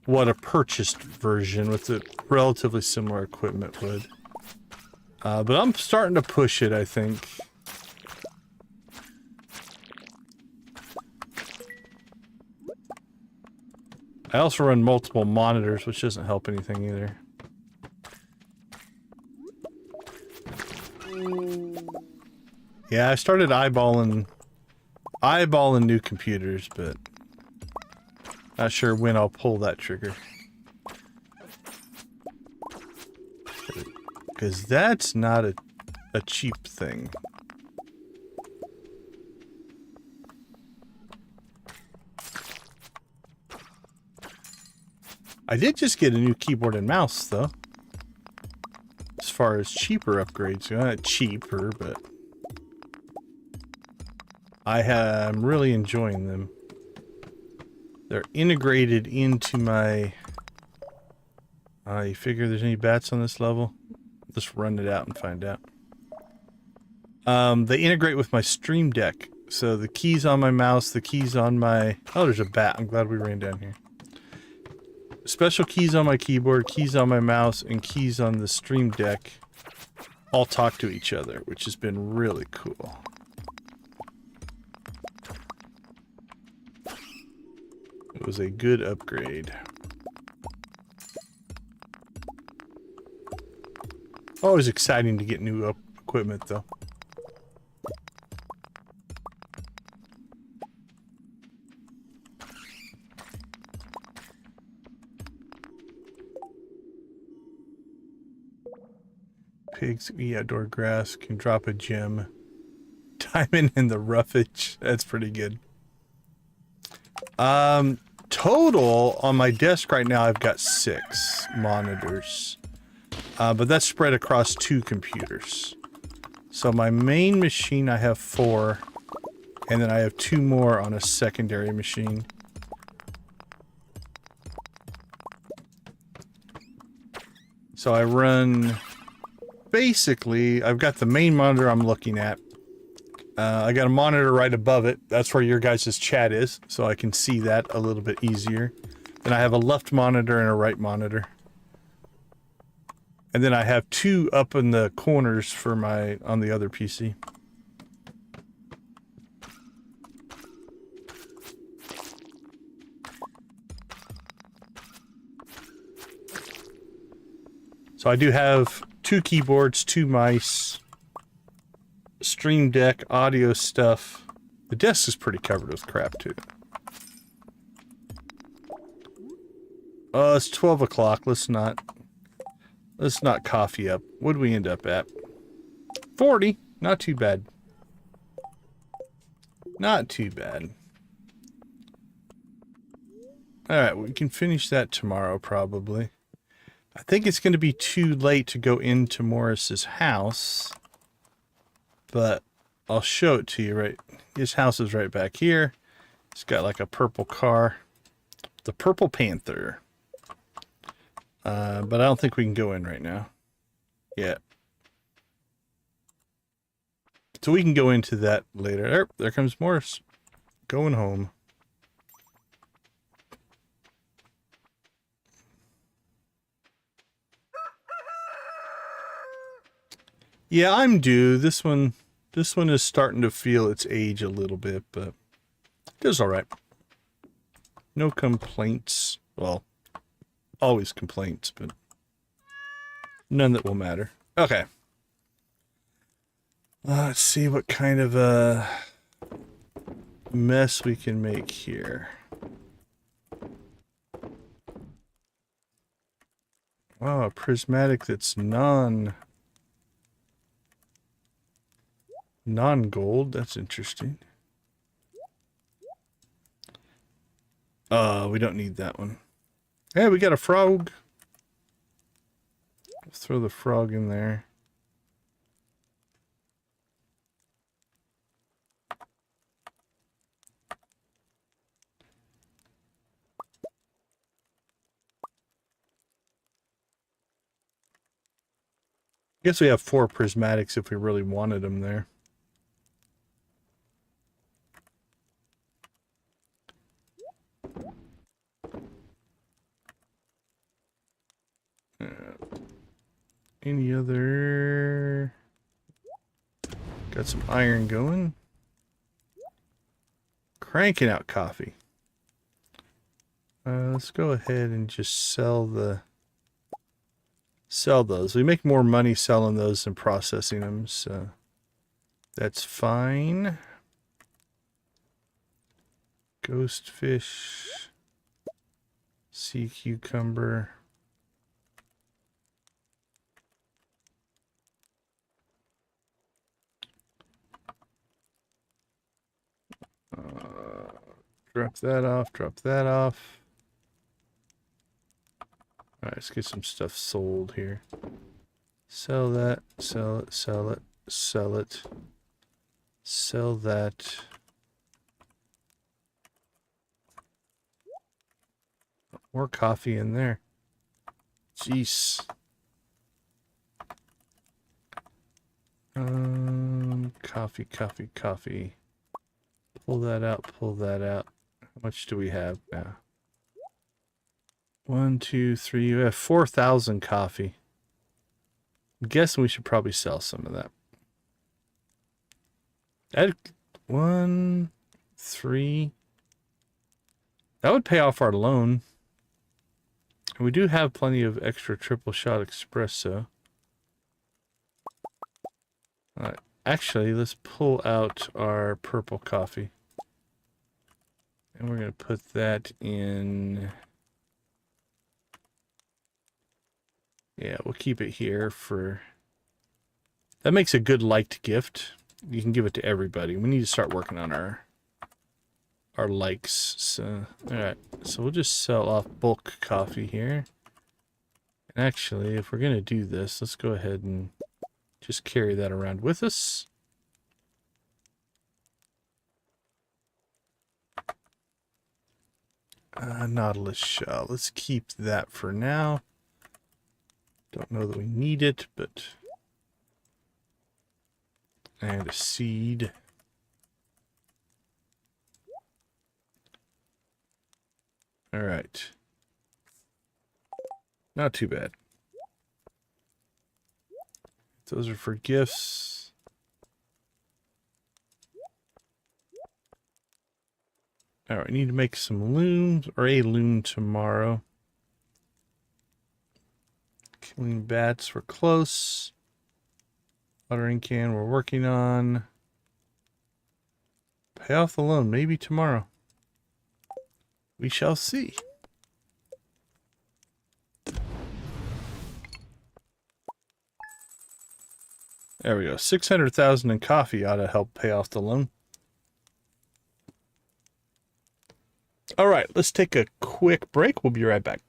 what a purchased version with the relatively similar equipment would. But I'm starting to push it, I think. I also run multiple monitors, which doesn't help anything either. Yeah, I started eyeballing new computers, but not sure when I'll pull that trigger. Because that's not a cheap thing. I did just get a new keyboard and mouse, though. As far as cheaper upgrades go, not cheaper, but I am really enjoying them. They're integrated into my... you figure there's any bats on this level? Just run it out and find out. They integrate with my Stream Deck. So the keys on my mouse, the keys on my... Oh, there's a bat. I'm glad we ran down here. Special keys on my keyboard, keys on my mouse, and keys on the Stream Deck all talk to each other, which has been really cool. It was a good upgrade. Always exciting to get new equipment, though. Pigs eat outdoor grass, can drop a gem. Diamond in the roughage. That's pretty good. Total on my desk right now, I've got 6 monitors. But that's spread across 2 computers. So my main machine, I have 4. And then I have 2 more on a secondary machine. So I run... Basically, I've got the main monitor I'm looking at. I got a monitor right above it. That's where your guys' chat is, so I can see that a little bit easier. Then I have a left monitor and a right monitor. And then I have 2 up in the corners for my on the other PC. So I do have 2 keyboards, 2 mice, Stream Deck, audio stuff. The desk is pretty covered with crap too. Oh, it's 12 o'clock. Let's not coffee up. What did we end up at? 40. Not too bad. Not too bad. Alright, we can finish that tomorrow probably. I think it's going to be too late to go into Morris's house. But I'll show it to you, right? His house is right back here. It's got like a purple car. The Purple Panther. But I don't think we can go in right now. Yeah. So we can go into that later. There comes Morris. Going home. Yeah, I'm due. This one is starting to feel its age a little bit, but it does all right. No complaints. Well, always complaints, but none that will matter. Okay. Let's see what kind of a mess we can make here. Wow, a prismatic that's non-gold. That's interesting. We don't need that one. Hey, we got a frog. Let's throw the frog in there. I guess we have 4 prismatics if we really wanted them there. Any other... Got some iron going. Cranking out coffee. Let's go ahead and just sell those. We make more money selling those than processing them, so that's fine. Ghost fish. Sea cucumber. Drop that off, drop that off. Alright, let's get some stuff sold here. Sell that, sell it, sell it, sell it. Sell that. More coffee in there. Jeez. Coffee. Pull that out, pull that out. How much do we have now? 1, 2, 3. You have 4,000 coffee. I'm guessing we should probably sell some of that. Add 1, 3. That would pay off our loan. And we do have plenty of extra triple shot espresso. Alright, actually, let's pull out our purple coffee. And we're going to put that in Yeah, we'll keep it here for... That makes a good liked gift. You can give it to everybody. We need to start working on our likes. So, alright. So we'll just sell off bulk coffee here. And actually, if we're going to do this, let's go ahead and just carry that around with us. Nautilus shell. Let's keep that for now. Don't know that we need it, but... And a seed. Alright. Not too bad. Those are for gifts. Alright, I need to make some looms, or a loom tomorrow. Killing bats, we're close. Watering can, we're working on. Pay off the loan, maybe tomorrow. We shall see. There we go. 600,000 in coffee ought to help pay off the loan. All right, let's take a quick break. We'll be right back.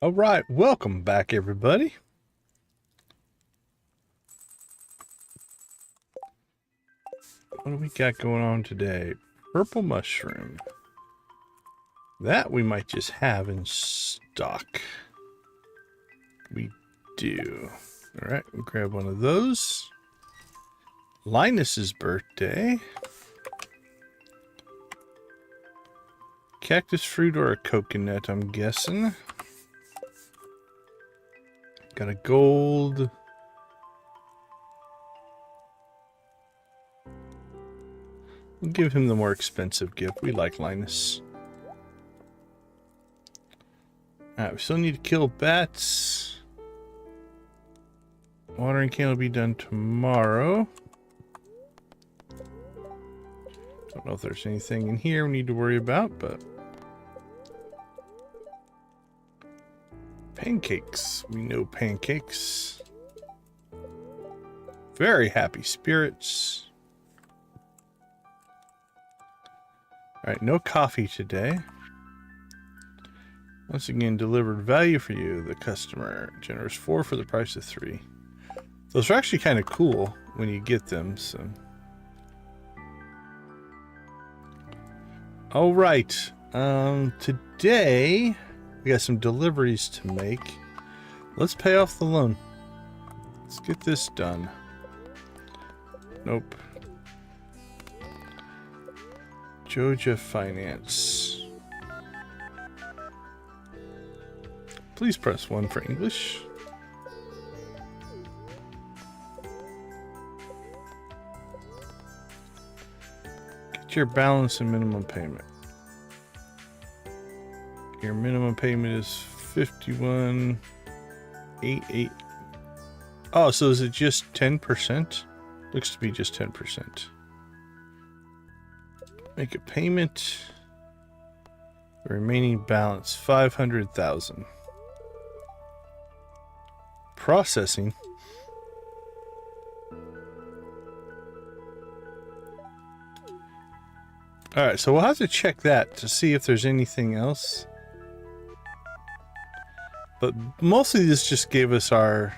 All right, welcome back, everybody. What do we got going on today? Purple mushroom. That we might just have in stock. We do. All right, we'll grab one of those. Linus's birthday. Cactus fruit or a coconut, I'm guessing. Got a gold. We'll give him the more expensive gift. We like Linus. Alright, we still need to kill bats. Watering can will be done tomorrow. Don't know if there's anything in here we need to worry about, but... Pancakes. We know pancakes. Very happy spirits. Alright, no coffee today. Once again, delivered value for you, the customer. Generous 4 for the price of 3. Those are actually kind of cool when you get them, so... Alright, Today we got some deliveries to make. Let's pay off the loan. Let's get this done. Nope. Joja Finance. Please press 1 for English. Get your balance and minimum payment. Your minimum payment is 51.88. Oh, so is it just 10%? Looks to be just 10%. Make a payment. The remaining balance 500,000. Processing. All right, so we'll have to check that to see if there's anything else. But mostly this just gave us all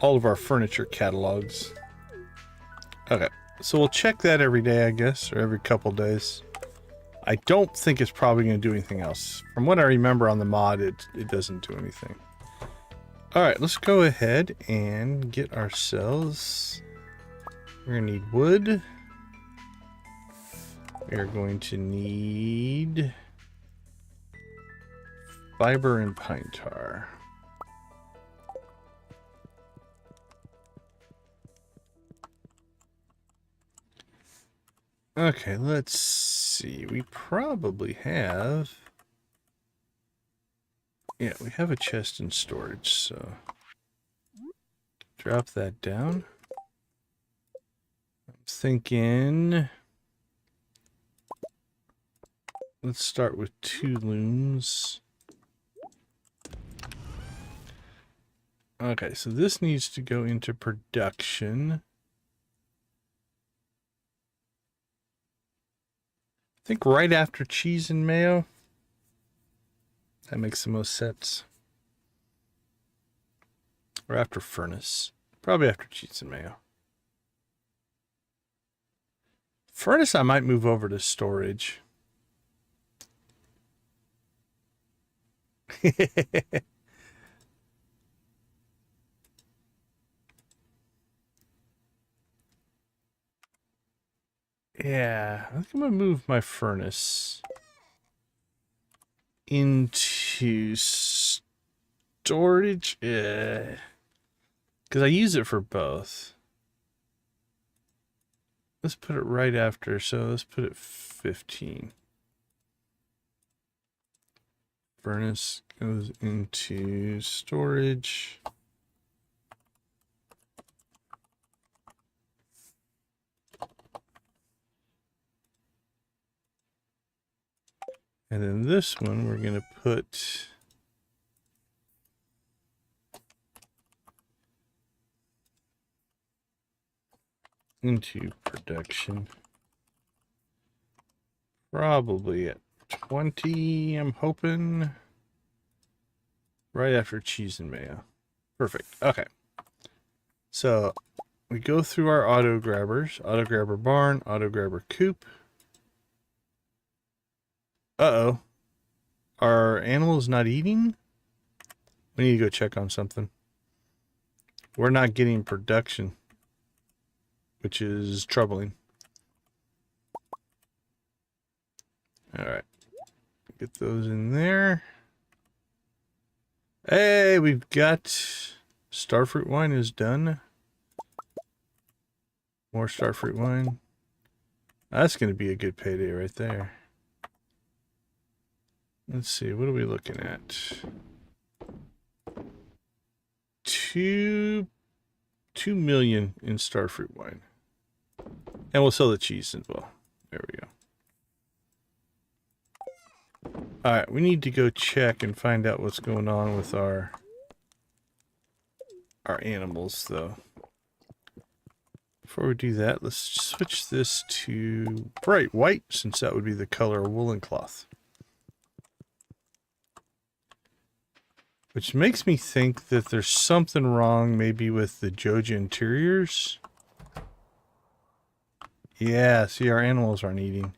of our furniture catalogs. Okay, so we'll check that every day, I guess, or every couple days. I don't think it's probably going to do anything else. From what I remember on the mod, it doesn't do anything. All right, let's go ahead and get ourselves... We're going to need wood. We're going to need... fiber and pine tar. Okay, let's see. We probably have... Yeah, we have a chest in storage, so... Drop that down. I'm thinking... Let's start with 2 looms. Okay, so this needs to go into production. I think right after cheese and mayo. That makes the most sense. Or after furnace. Probably after cheese and mayo. Furnace I might move over to storage. Yeah, I think I'm gonna move my furnace into storage. Because I use it for both. Let's put it right after, so let's put it 15. Furnace goes into storage. And then this one we're going to put into production. Probably at 20, I'm hoping. Right after cheese and mayo. Perfect. Okay. So we go through our auto grabbers. Auto grabber barn, auto grabber coop. Uh-oh. Are animals not eating? We need to go check on something. We're not getting production, which is troubling. All right. Get those in there. Hey, we've got Starfruit wine is done. More Starfruit wine. That's going to be a good payday right there. Let's see, what are we looking at? 2 million in Starfruit wine. And we'll sell the cheese as well. There we go. Alright, we need to go check and find out what's going on with our animals, though. Before we do that, let's switch this to bright white, since that would be the color of woolen cloth. Which makes me think that there's something wrong maybe with the Joja interiors. Yeah, see, our animals aren't eating.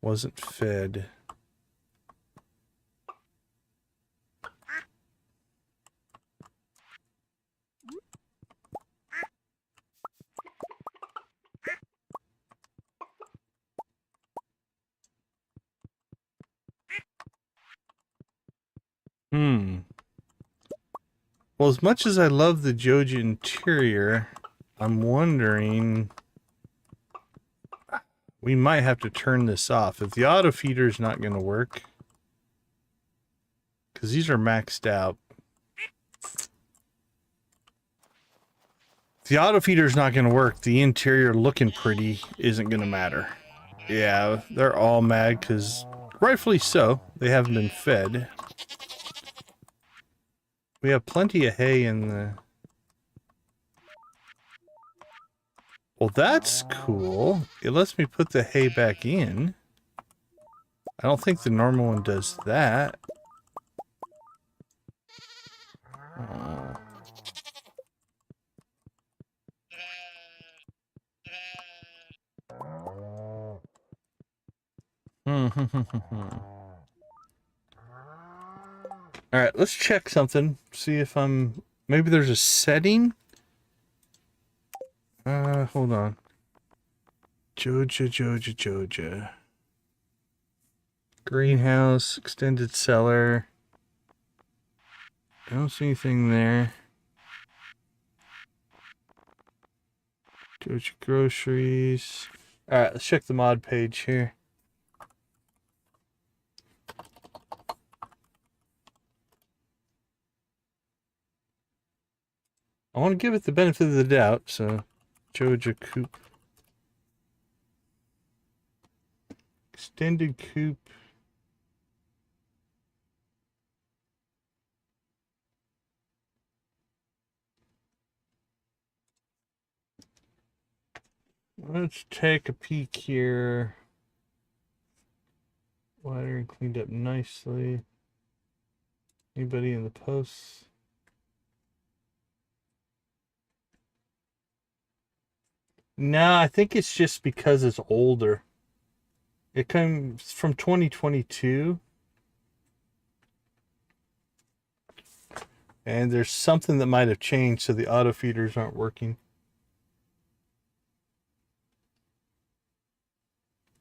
Wasn't fed. Well, as much as I love the Joja interior, I'm wondering... we might have to turn this off. If the auto feeder is not going to work... because these are maxed out. If the auto feeder is not going to work, the interior looking pretty isn't going to matter. Yeah, they're all mad because, rightfully so, they haven't been fed. We have plenty of hay in the... well, that's cool. It lets me put the hay back in. I don't think the normal one does that. Alright, let's check something. See if I'm... maybe there's a setting? Hold on. Joja. Greenhouse, extended cellar. I don't see anything there. Joja groceries. Alright, let's check the mod page here. I want to give it the benefit of the doubt, so Joja coop. Extended coop. Let's take a peek here. Wider and cleaned up nicely. Anybody in the posts? No, I think it's just because it's older. It comes from 2022. And there's something that might have changed, so the auto feeders aren't working.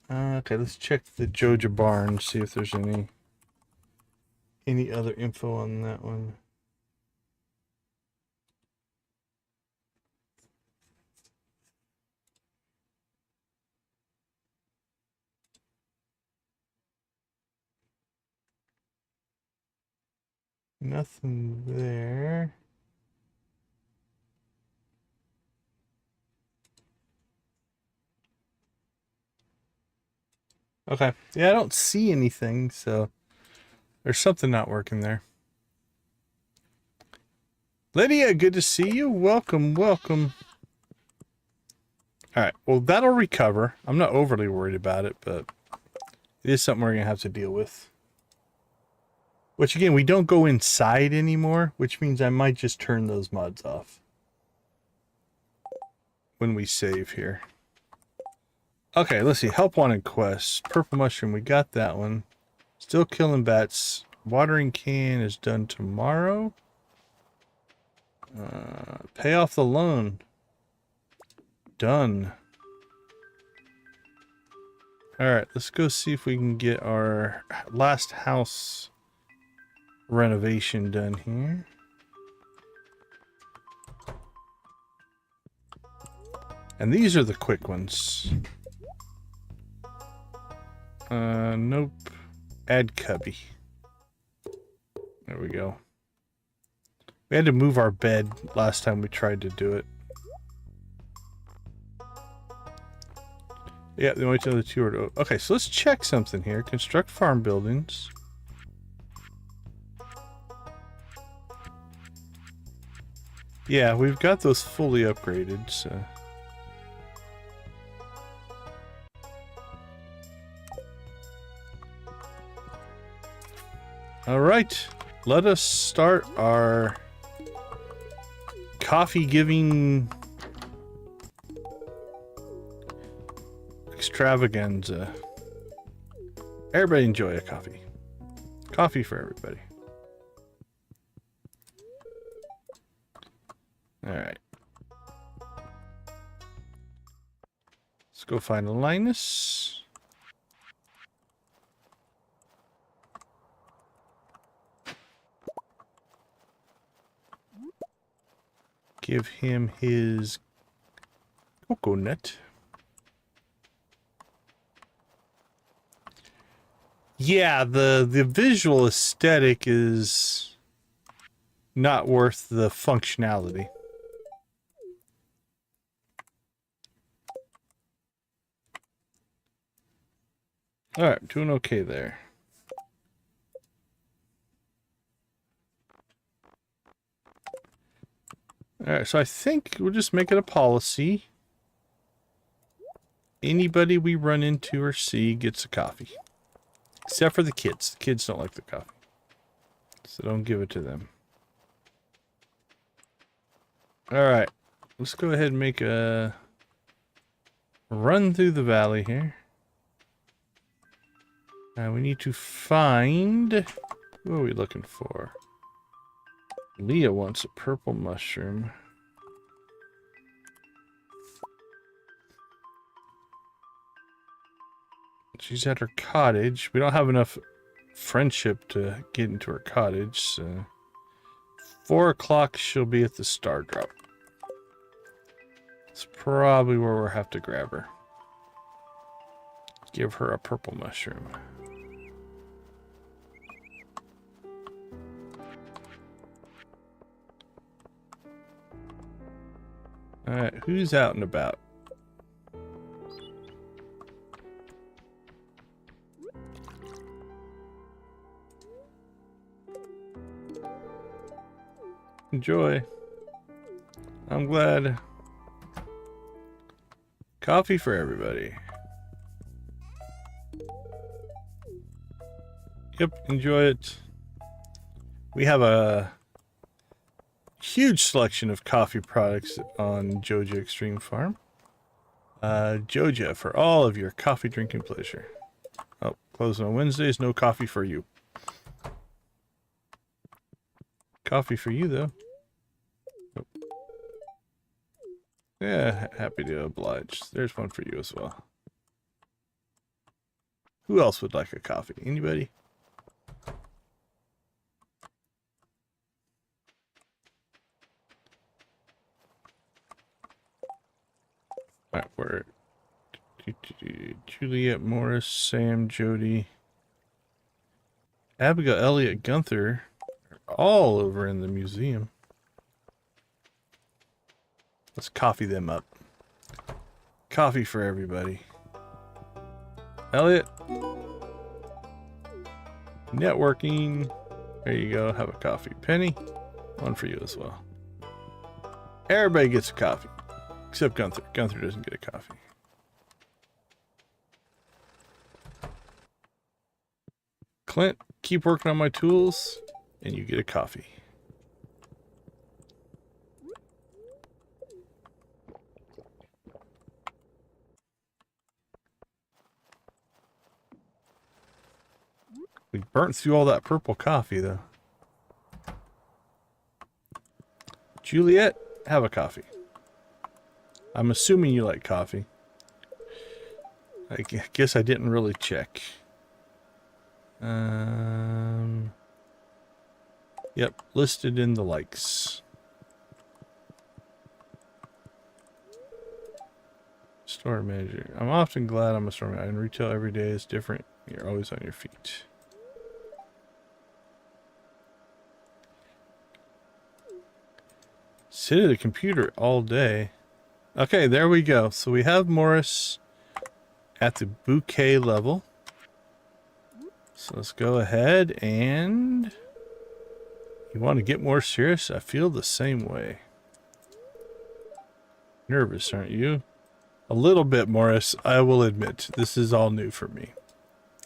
Okay, let's check the Joja barn, see if there's any other info on that one. Nothing there. Okay. Yeah, I don't see anything, so there's something not working there. Lydia, good to see you. Welcome, welcome. Alright, well, that'll recover. I'm not overly worried about it, but it is something we're going to have to deal with. Which, again, we don't go inside anymore, which means I might just turn those mods off when we save here. Okay, let's see. Help wanted quests. Purple mushroom, we got that one. Still killing bats. Watering can is done tomorrow. Pay off the loan. Done. Alright, let's go see if we can get our last house renovation done here. And these are the quick ones. Nope. Add cubby. There we go. We had to move our bed last time we tried to do it. Yeah, the only other two are... okay, so let's check something here. Construct farm buildings. Yeah, we've got those fully upgraded, so... Alright, let us start our coffee giving extravaganza. Everybody enjoy a coffee. Coffee for everybody. Alright. Let's go find Linus. Give him his coconut. Yeah, the visual aesthetic is not worth the functionality. Alright, doing okay there. Alright, so I think we'll just make it a policy. Anybody we run into or see gets a coffee. Except for the kids. The kids don't like the coffee. So don't give it to them. Alright, let's go ahead and make a run through the valley here. We need to find... What are we looking for? Leah wants a purple mushroom. She's at her cottage. We don't have enough friendship to get into her cottage, so... 4 o'clock she'll be at the star drop. That's probably where we'll have to grab her. Give her a purple mushroom. Alright, who's out and about? Enjoy. I'm glad. Coffee for everybody. Yep, enjoy it. We have a huge selection of coffee products on Joja Extreme Farm. Joja for all of your coffee drinking pleasure. Oh, closed on Wednesdays, no coffee for you. Coffee for you, though. Oh. Yeah, happy to oblige. There's one for you as well. Who else would like a coffee? Anybody? Alright, we're... Juliet, Morris, Sam, Jody, Abigail, Elliot, Gunther are all over in the museum. Let's coffee them up. Coffee for everybody. Elliot. Networking. There you go. Have a coffee. Penny. One for you as well. Everybody gets a coffee. Except Gunther. Gunther doesn't get a coffee. Clint, keep working on my tools, and you get a coffee. We burnt through all that purple coffee, though. Juliet, have a coffee. I'm assuming you like coffee. I guess I didn't really check. Yep, listed in the likes. Store manager. I'm often glad I'm a store manager. In retail, every day is different. You're always on your feet. Sit at a computer all day. Okay, there we go. So we have Morris at the bouquet level. So let's go ahead and... You want to get more serious? I feel the same way. Nervous, aren't you? A little bit, Morris. I will admit, this is all new for me.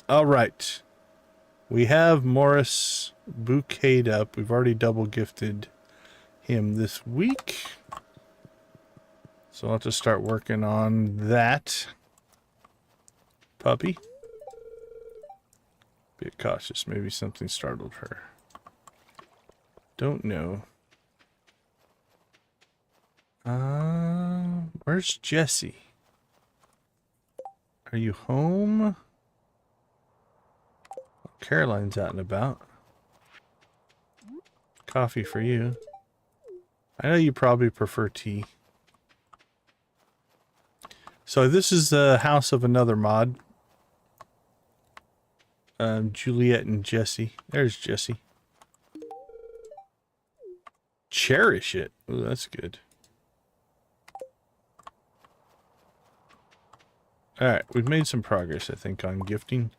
All right. We have Morris bouqueted up. We've already double gifted him this week. So I'll have to start working on that puppy. Bit cautious. Maybe something startled her. Don't know. Where's Jessie? Are you home? Caroline's out and about. Coffee for you. I know you probably prefer tea. So this is the house of another mod. Juliet and Jessie. There's Jessie. Cherish it. Ooh, that's good. Alright, we've made some progress, I think, on gifting.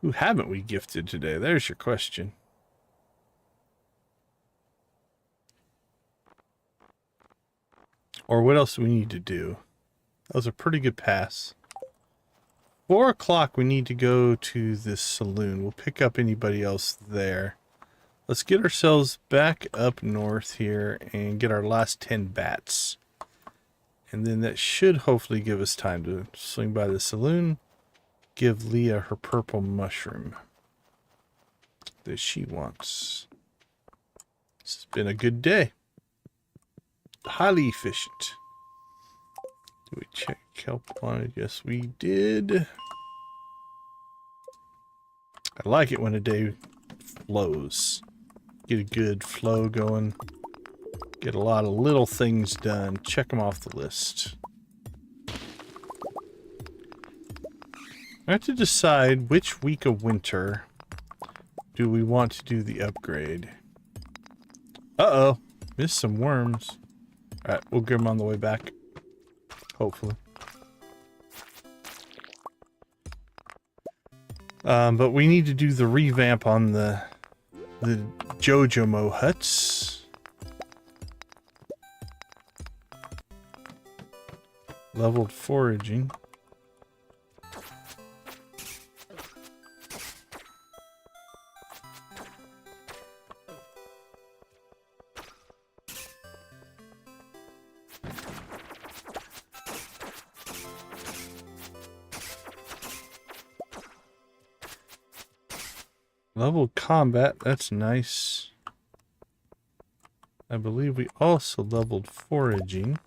Who haven't we gifted today? There's your question. Or what else do we need to do? That was a pretty good pass. 4 o'clock, we need to go to this saloon. We'll pick up anybody else there. Let's get ourselves back up north here and get our last 10 bats. And then that should hopefully give us time to swing by the saloon. Give Leah her purple mushroom that she wants. This has been a good day. Highly efficient. Did we check kelp on it? Yes, we did. I like it when a day flows. Get a good flow going. Get a lot of little things done. Check them off the list. I have to decide which week of winter do we want to do the upgrade. Uh-oh. Missed some worms. Alright, we'll get them on the way back. Hopefully. But we need to do the revamp on the Joja huts. Leveled foraging. Leveled combat, that's nice. I believe we also leveled foraging.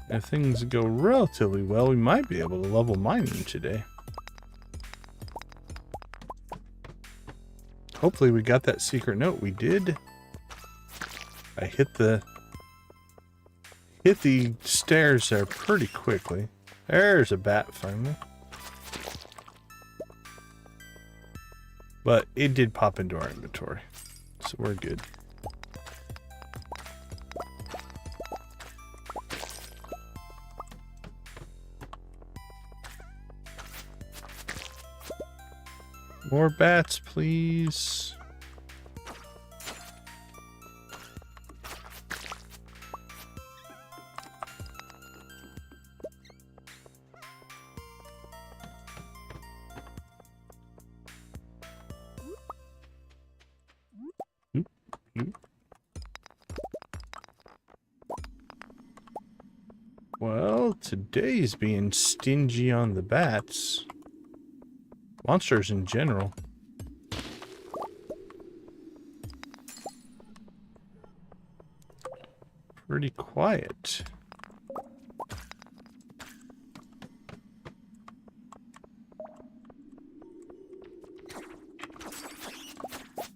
If things go relatively well, we might be able to level mining today. Hopefully we got that secret note. We did. I hit the stairs there pretty quickly. There's a bat finally. But it did pop into our inventory, so we're good. More bats, please. Well, today's being stingy on the bats. Monsters in general. Pretty quiet.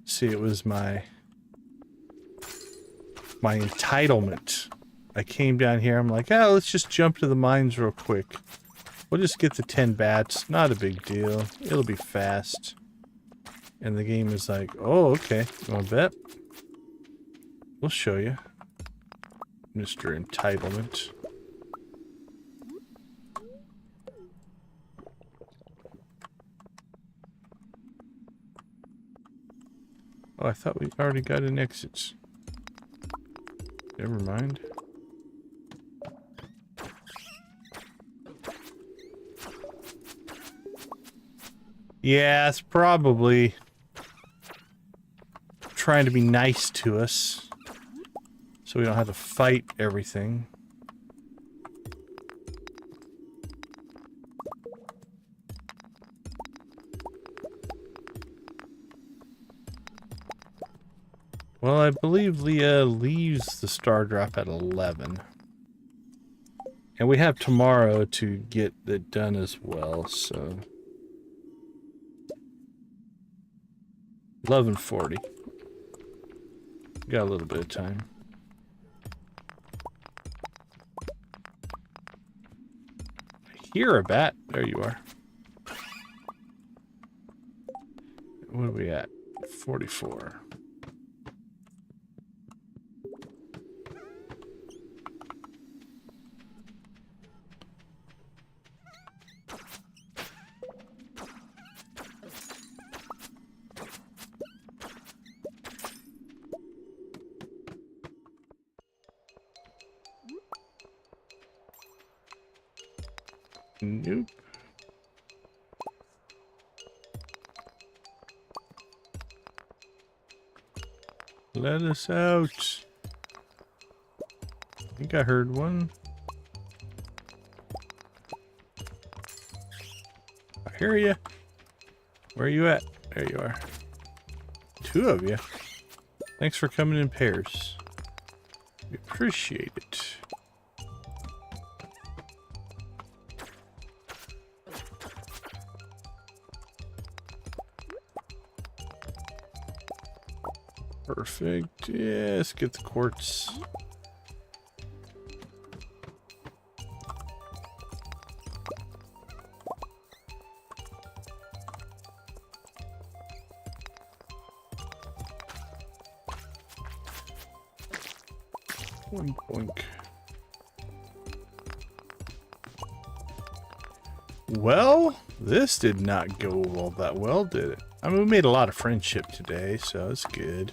See, it was my entitlement. I came down here, I'm like, oh, let's just jump to the mines real quick. We'll just get the 10 bats, not a big deal. It'll be fast. And the game is like, oh, okay, you want to bet? We'll show you, Mr. Entitlement. Oh, I thought we already got an exit. Never mind. Yeah, it's probably trying to be nice to us so we don't have to fight everything. Well, I believe Leah leaves the star drop at 11. And we have tomorrow to get it done as well, so... 11:40. Got a little bit of time. I hear a bat. There you are. What are we at? 44. Nope. Let us out. I think I heard one. I hear you. Where are you at? There you are. Two of you. Thanks for coming in pairs. We appreciate it. Perfect. Yeah, let's get the quartz. Boink, boink. Well, this did not go all that well, did it? I mean, we made a lot of friendship today, so it's good.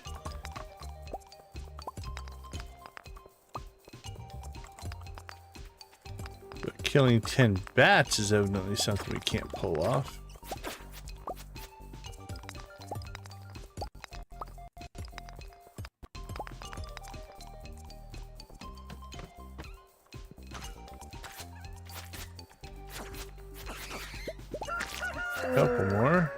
But killing 10 bats is evidently something we can't pull off. Couple more.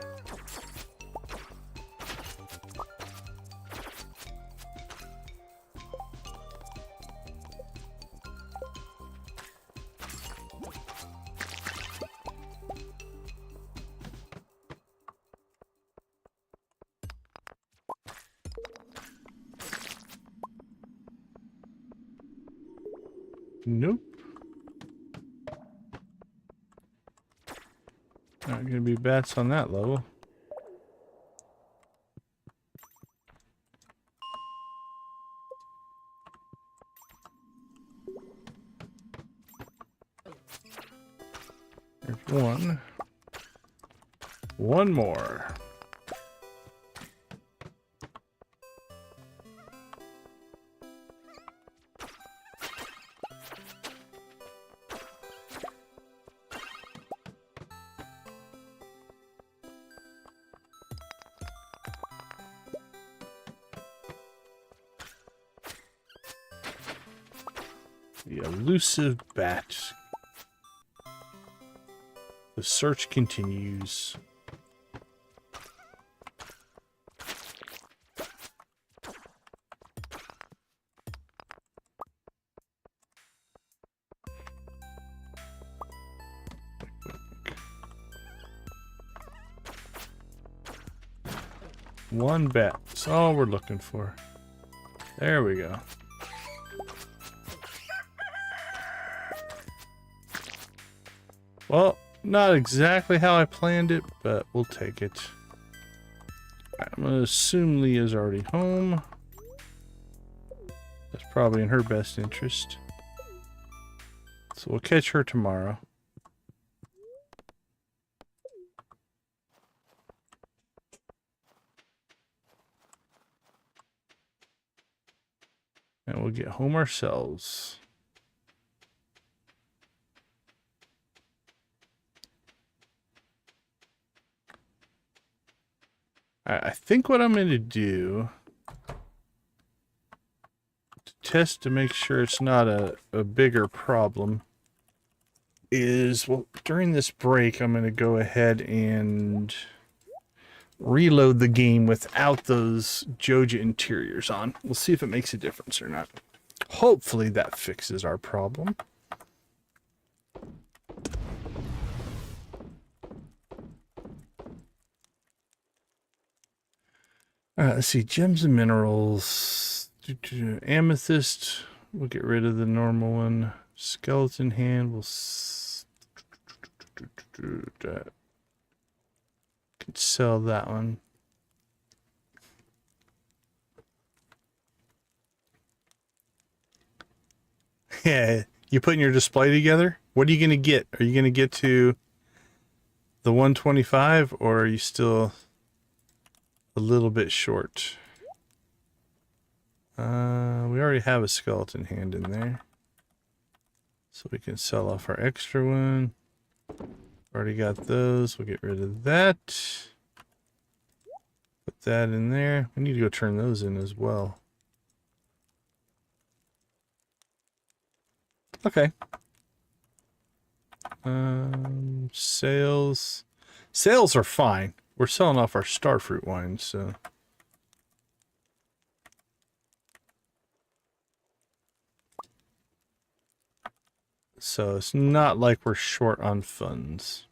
Nope. Not gonna be bats on that level. There's one. One more. The elusive bat. The search continues. One bat. That's all we're looking for. There we go. Well, not exactly how I planned it, but we'll take it. I'm going to assume Leah's already home. That's probably in her best interest. So we'll catch her tomorrow. And we'll get home ourselves. I think what I'm going to do to test to make sure it's not a bigger problem is, well, during this break, I'm going to go ahead and reload the game without those Joja interiors on. We'll see if it makes a difference or not. Hopefully that fixes our problem. Alright, let's see. Gems and minerals. Amethyst. We'll get rid of the normal one. Skeleton hand. We'll... Could sell that one. Yeah, you putting your display together? What are you going to get? Are you going to get to the 125 or are you still a little bit short? We already have a skeleton hand in there. So we can sell off our extra one. Already got those. We'll get rid of that. Put that in there. We need to go turn those in as well. Okay. Sales. Sales are fine. We're selling off our Starfruit wines, so. So it's not like we're short on funds.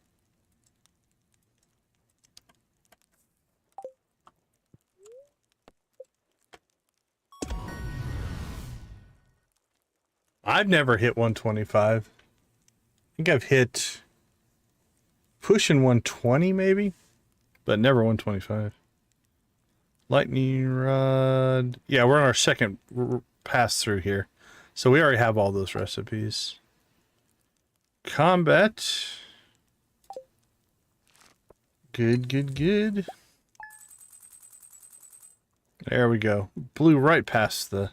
I've never hit 125. I think I've hit pushing 120 maybe, but never 125. Lightning rod. Yeah, we're on our second pass through here. So we already have all those recipes. Combat. Good, good, good. There we go. Blew right past the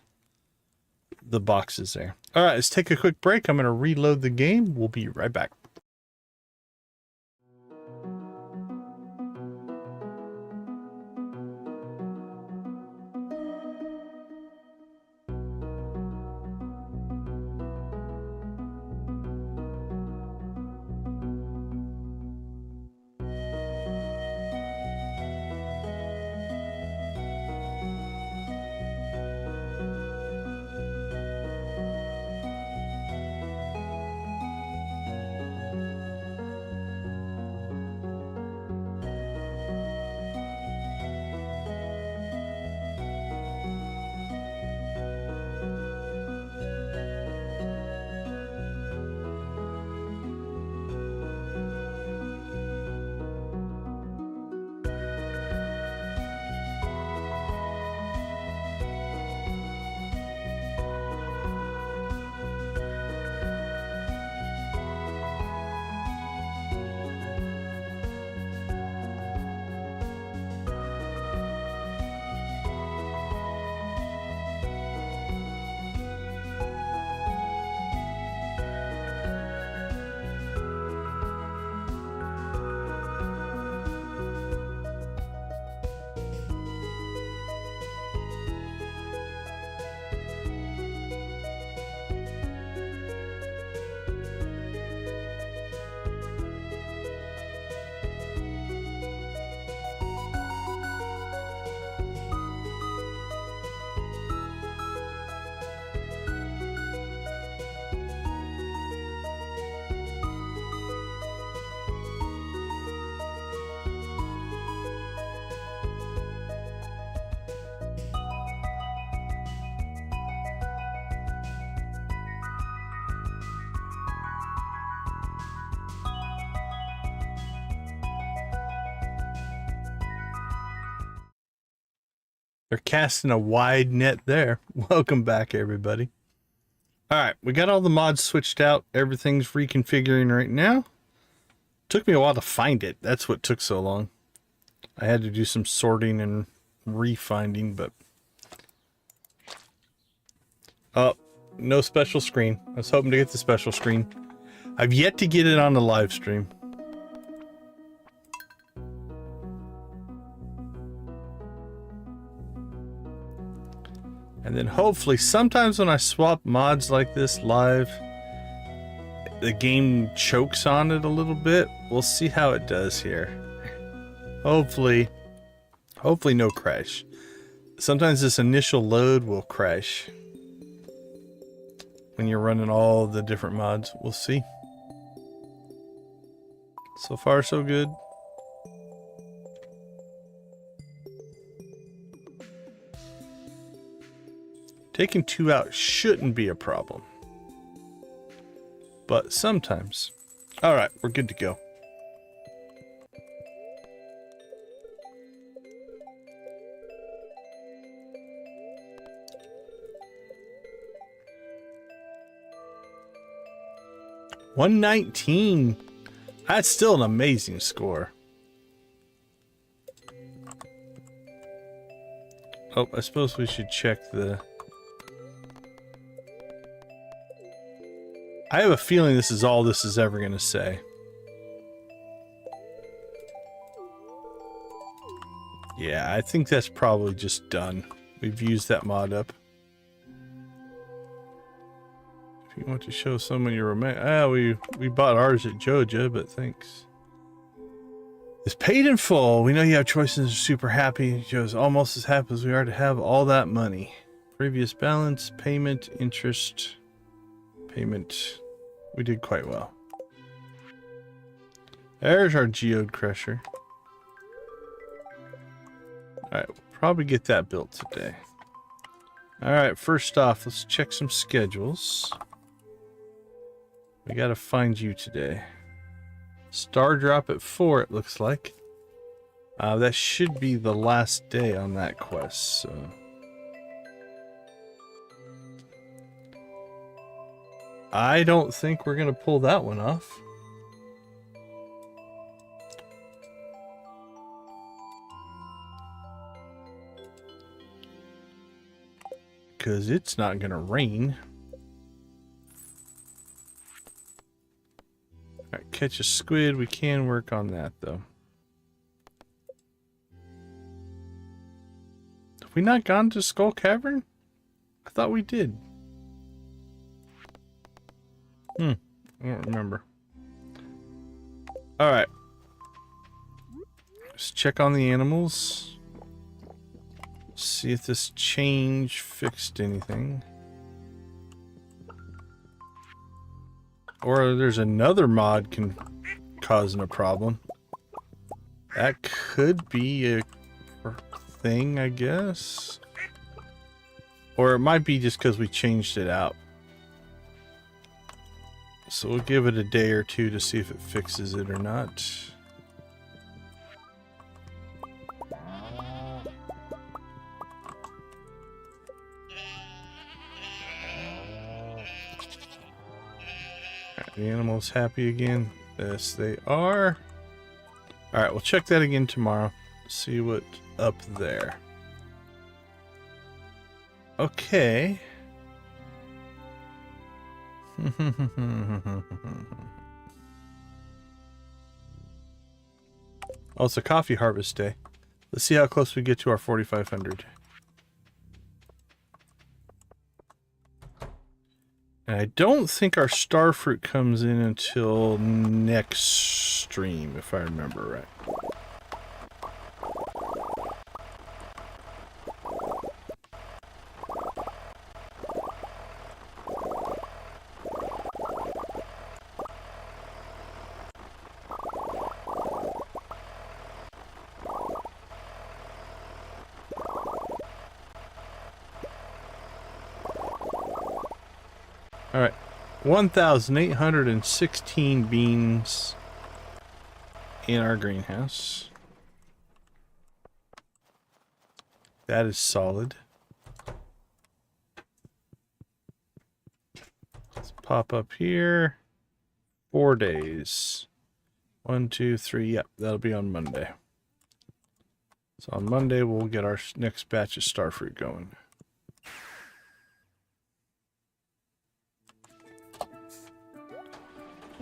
boxes there. All right, let's take a quick break. I'm going to reload the game. We'll be right back. They're casting a wide net there. Welcome back, everybody. All right, we got all the mods switched out. Everything's reconfiguring right now. Took me a while to find it. That's what took so long. I had to do some sorting and refinding, but... Oh, no special screen. I was hoping to get the special screen. I've yet to get it on the live stream. And then hopefully, sometimes when I swap mods like this live, the game chokes on it a little bit. We'll see how it does here. Hopefully, Hopefully no crash. Sometimes this initial load will crash when you're running all the different mods. We'll see. So far, so good. Taking 2 out shouldn't be a problem. But sometimes. Alright, we're good to go. $119. That's still an amazing score. Oh, I suppose we should check the... I have a feeling this is all this is ever going to say. Yeah, I think that's probably just done. We've used that mod up. If you want to show someone your romantic... Ah, we bought ours at Joja, but thanks. It's paid in full. We know you have choices and are super happy. Joe's almost as happy as we are to have all that money. Previous balance, payment, interest, payment... We did quite well. There's our geode crusher. Alright, we'll probably get that built today. Alright, first off, let's check some schedules. We gotta find you today. Star drop at 4, it looks like. That should be the last day on that quest, so... I don't think we're going to pull that one off. Because it's not going to rain. Alright, catch a squid. We can work on that, though. Have we not gone to Skull Cavern? I thought we did. I don't remember. Alright. Let's check on the animals. See if this change fixed anything. Or there's another mod causing a problem. That could be a thing, I guess. Or it might be just because we changed it out. So we'll give it a day or two to see if it fixes it or not. Alright, the animal's happy again. Yes, they are. Alright, we'll check that again tomorrow. See what's up there. Okay. Oh, it's a coffee harvest day. Let's see how close we get to our 4,500. And I don't think our starfruit comes in until next stream, if I remember right. Alright, 1,816 beans in our greenhouse. That is solid. Let's pop up here. 4 days. 1, 2, 3. Yep, that'll be on Monday. So on Monday, we'll get our next batch of starfruit going.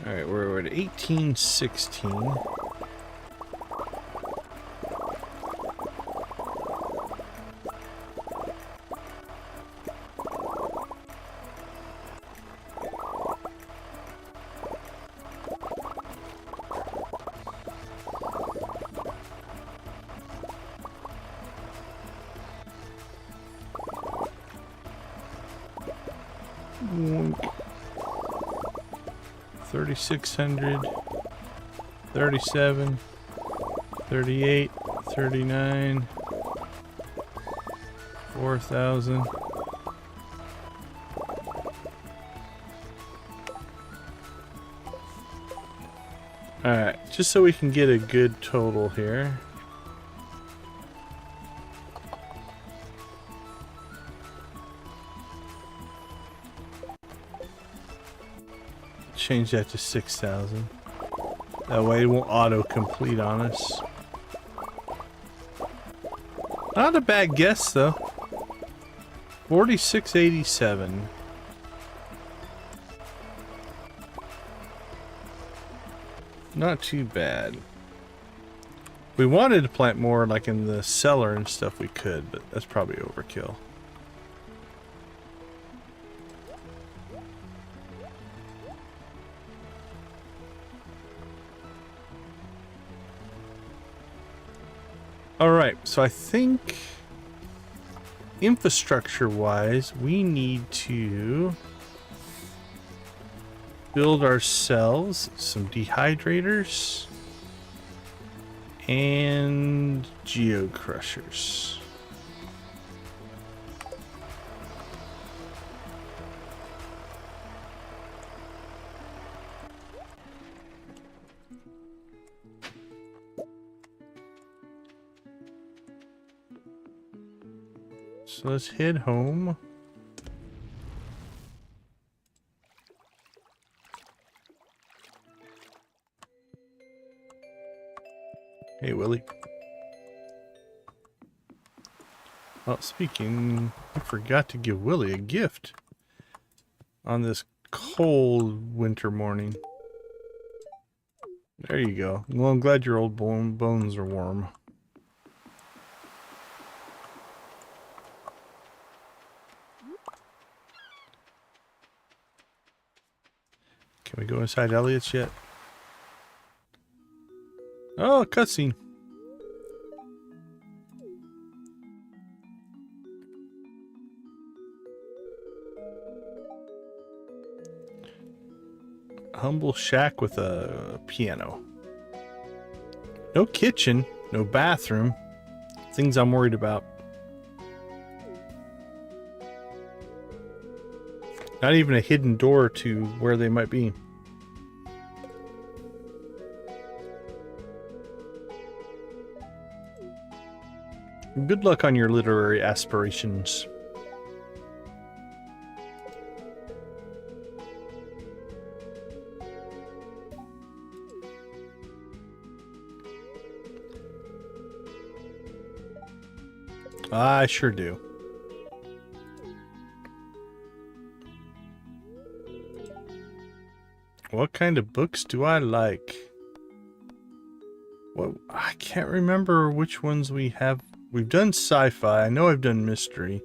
Alright, we're at 1816. 3,600, 37, 38, 39, 4,000. Alright, just so we can get a good total here. Change that to 6,000. That way it won't auto-complete on us. Not a bad guess though. 4687. Not too bad. If we wanted to plant more like in the cellar and stuff we could, but that's probably overkill. Alright, so I think infrastructure-wise, we need to build ourselves some dehydrators and geocrushers. So let's head home. Hey, Willie. Well, speaking, I forgot to give Willie a gift on this cold winter morning. There you go. Well, I'm glad your old bones are warm. Can we go inside Elliot's yet? Oh, cutscene. Humble shack with a piano. No kitchen, no bathroom. Things I'm worried about. Not even a hidden door to where they might be. Good luck on your literary aspirations. I sure do. What kind of books do I like? What, I can't remember which ones we have. We've done sci-fi. I know I've done mystery.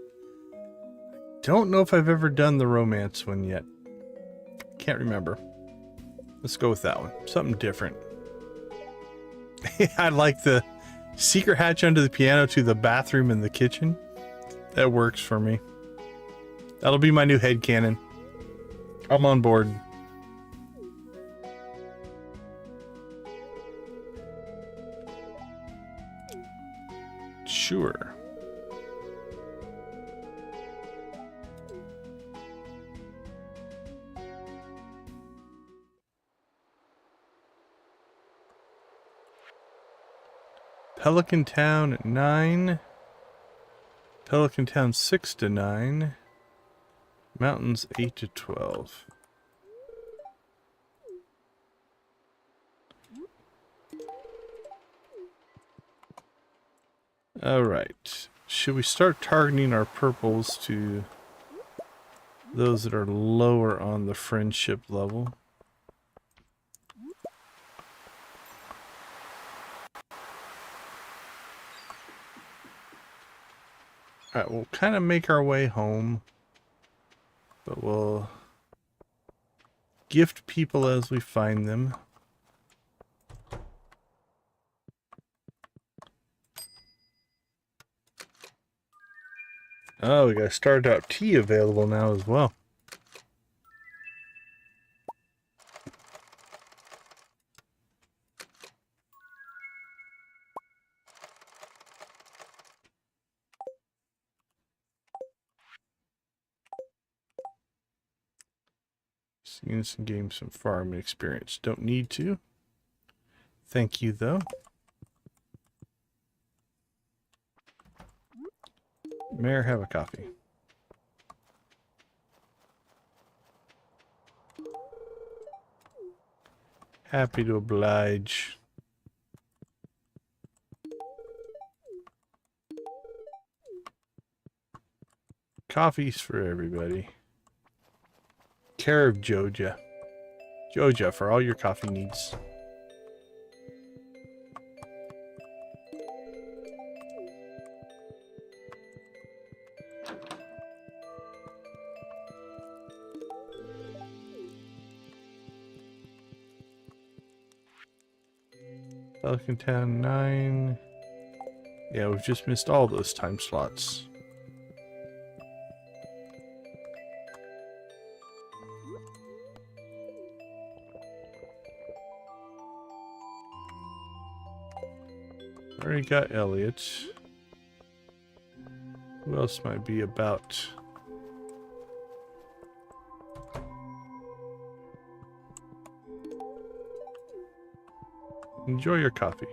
Don't know if I've ever done the romance one yet. Can't remember. Let's go with that one. Something different. I like the secret hatch under the piano to the bathroom and the kitchen. That works for me. That'll be my new headcanon. I'm on board. Sure. Pelican Town at 9. Pelican Town 6 to 9. Mountains 8 to 12. Alright. Should we start targeting our purples to those that are lower on the friendship level? Alright, we'll kind of make our way home, but we'll gift people as we find them. Oh, we got Stardew tea available now as well. units and gain some farming experience. Don't need to. Thank you, though. Mayor, have a coffee. Happy to oblige. Coffees for everybody. Care of Joja. Joja for all your coffee needs. Pelican Town 9. Yeah, we've just missed all those time slots. Already got Elliot. Who else might be about? Enjoy your coffee.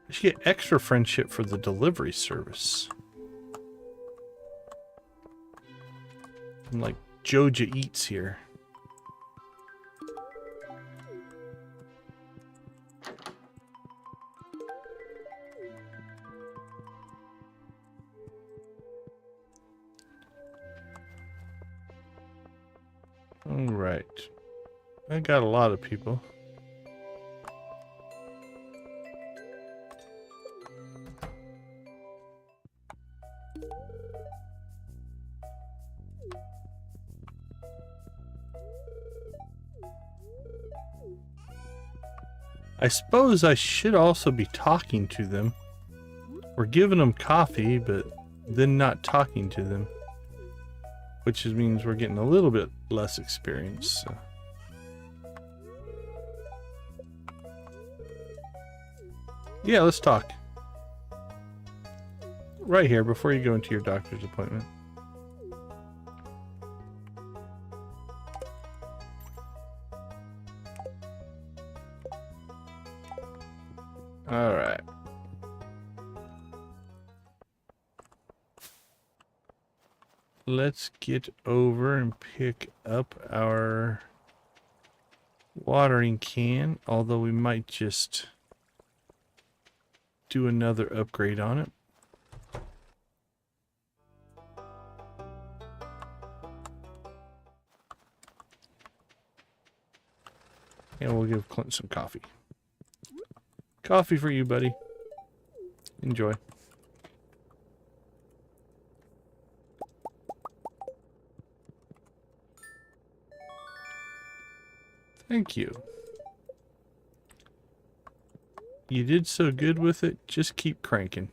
I should get extra friendship for the delivery service. I'm like Joja Eats here. All right. I got a lot of people. I suppose I should also be talking to them. We're giving them coffee, but then not talking to them. Which means we're getting a little bit less experience. So. Yeah, let's talk. Right here, before you go into your doctor's appointment. Alright. Let's get over and pick up our watering can, although we might just do another upgrade on it. And we'll give Clint some coffee. Coffee for you, buddy. Enjoy. Thank you. You did so good with it, just keep cranking.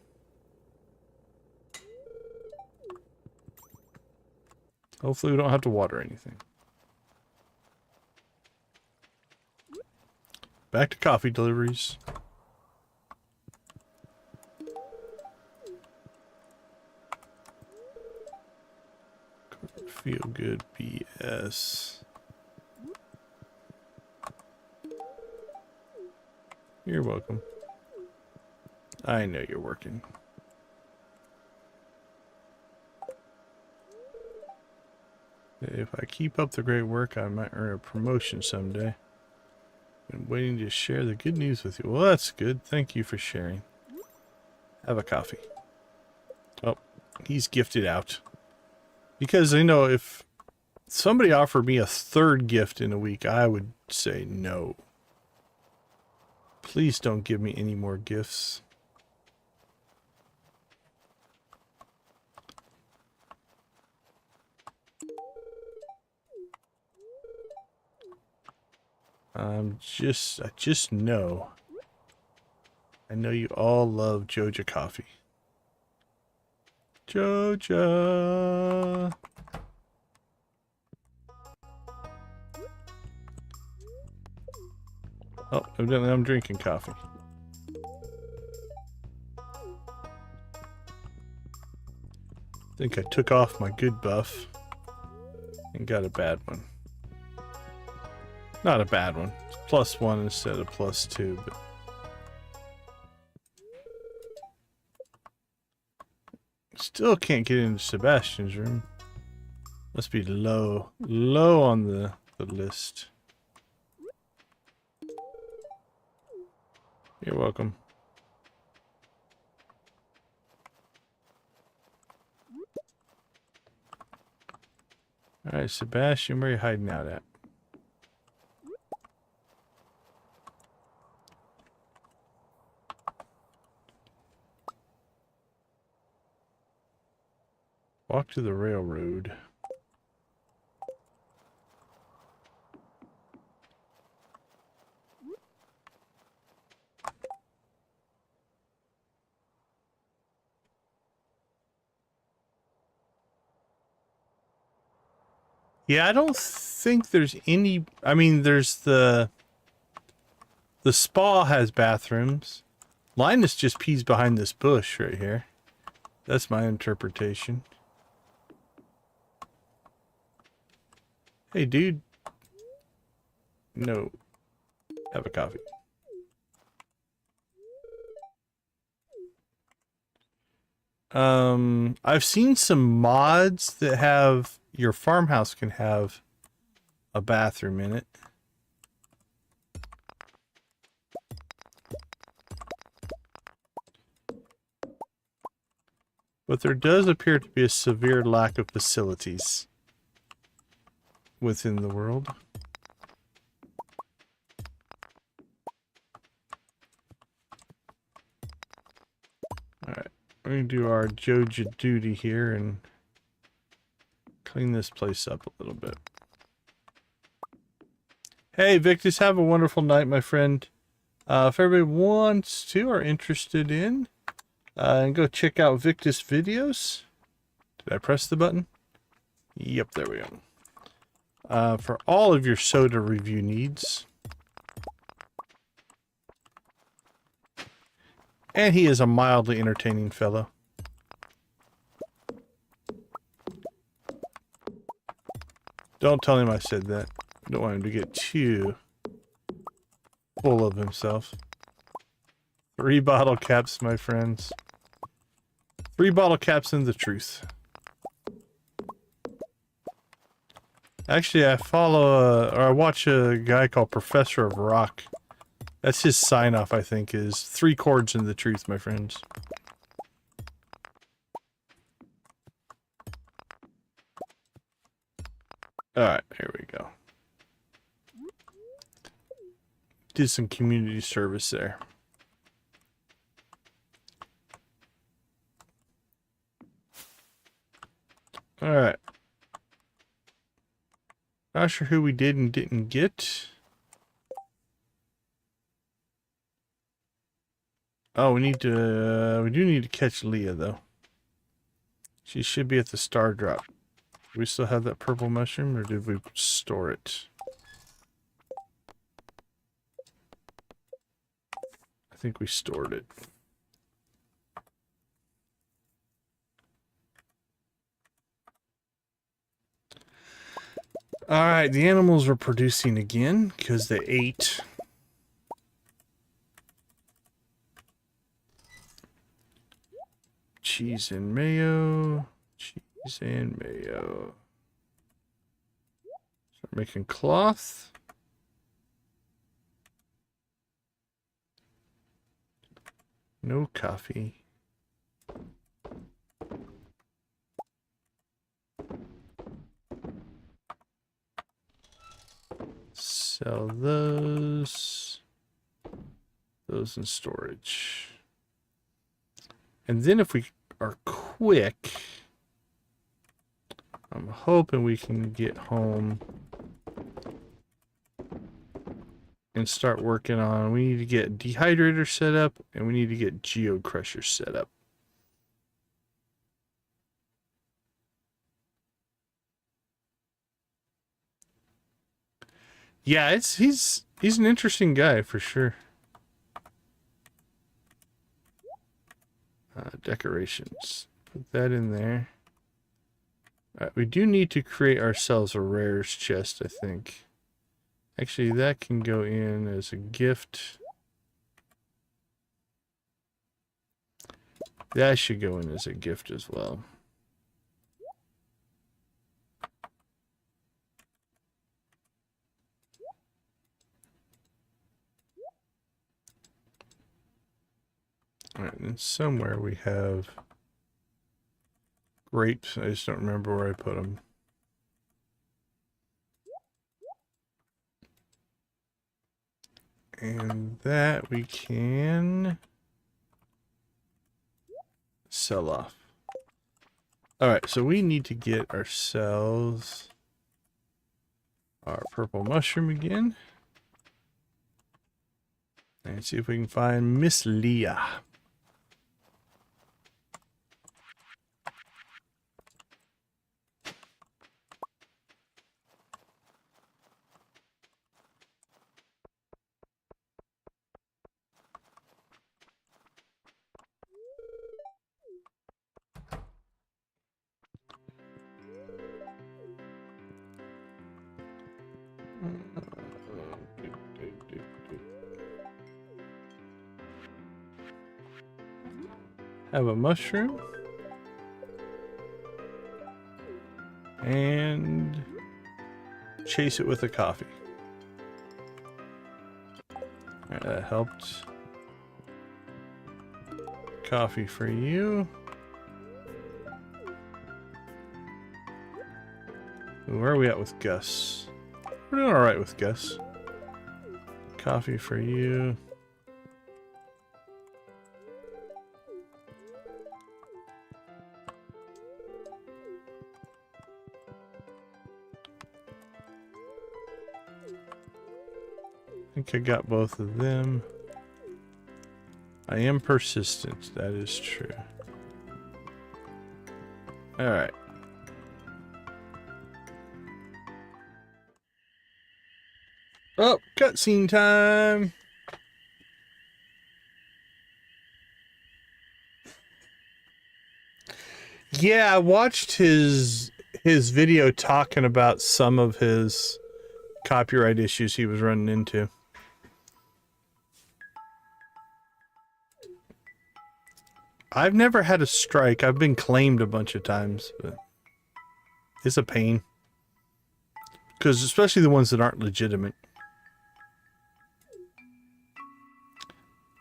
Hopefully we don't have to water anything. Back to coffee deliveries. Feel good BS. You're welcome. I know you're working. If I keep up the great work, I might earn a promotion someday. Been waiting to share the good news with you. Well, that's good. Thank you for sharing. Have a coffee. Oh, he's gifted out. Because, you know, if somebody offered me a third gift in a week, I would say no. Please don't give me any more gifts. I just know. I know you all love Joja coffee. Joja. Oh, evidently I'm drinking coffee. I think I took off my good buff. and got a bad one. Not a bad one. It's +1 instead of +2, but still can't get into Sebastian's room. Must be low on the list. You're welcome. Alright, Sebastian, where are you hiding out at? Walk to the railroad. Yeah, I don't think there's any... I mean, there's the spa has bathrooms. Linus just pees behind this bush right here. That's my interpretation. Hey, dude. No. Have a coffee. I've seen some mods that have... Your farmhouse can have a bathroom in it. But there does appear to be a severe lack of facilities within the world. Alright, we're going to do our Joja duty here and clean this place up a little bit. Hey, Victus, have a wonderful night, my friend. If everybody wants to or interested in, and go check out Victus videos. Did I press the button? Yep, there we go. For all of your soda review needs. And he is a mildly entertaining fellow. Don't tell him I said that. I don't want him to get too full of himself. 3 bottle caps, my friends. 3 bottle caps and the truth. Actually, I follow or I watch a guy called Professor of Rock. That's his sign-off, I think, is 3 chords and the truth, my friends. Alright, here we go. Did some community service there. Alright. Not sure who we did and didn't get. Oh, we do need to catch Leah, though. She should be at the star drop. Do we still have that purple mushroom, or did we store it? I think we stored it. Alright, the animals are producing again, because they ate. Cheese and mayo. Cheese and mayo. Start making cloth. No coffee. Sell those. Those in storage. And then if we are quick, I'm hoping we can get home and start working on, we need to get dehydrator set up and we need to get geocrusher set up. Yeah, he's an interesting guy for sure. Decorations. Put that in there. We do need to create ourselves a rares chest, I think. Actually, that can go in as a gift. That should go in as a gift as well. Alright, and somewhere we have grapes. I just don't remember where I put them. And that we can sell off. Alright, so we need to get ourselves our purple mushroom again. And see if we can find Miss Leah. Have a mushroom. And chase it with a coffee. Alright, that helped. Coffee for you. Where are we at with Gus? We're doing alright with Gus. Coffee for you. I think I got both of them. I am persistent, that is true. Alright. Oh, cutscene time! Yeah, I watched his video talking about some of his copyright issues he was running into. I've never had a strike. I've been claimed a bunch of times, but it's a pain. Because especially the ones that aren't legitimate.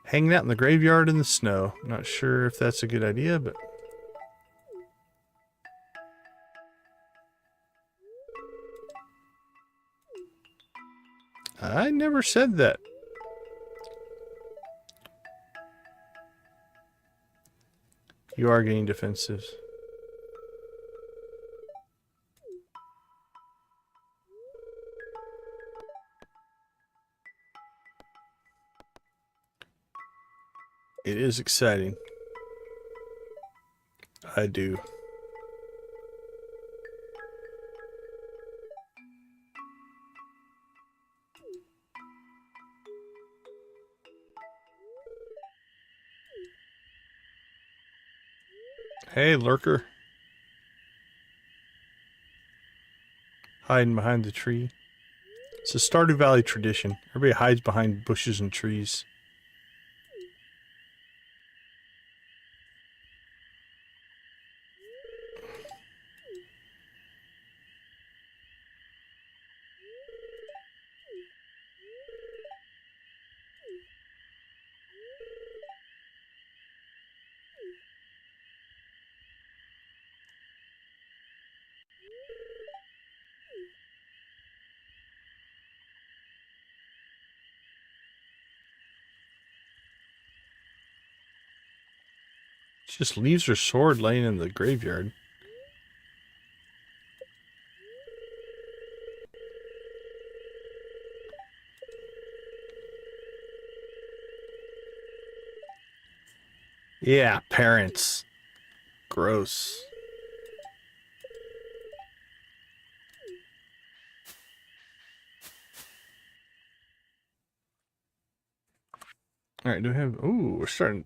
Hanging out in the graveyard in the snow. Not sure if that's a good idea, but... I never said that. You are getting defensive. It is exciting. I do. Hey, lurker. Hiding behind the tree. It's a Stardew Valley tradition. Everybody hides behind bushes and trees. She just leaves her sword laying in the graveyard. Yeah, parents. Gross. Alright, do we have... Ooh, we're starting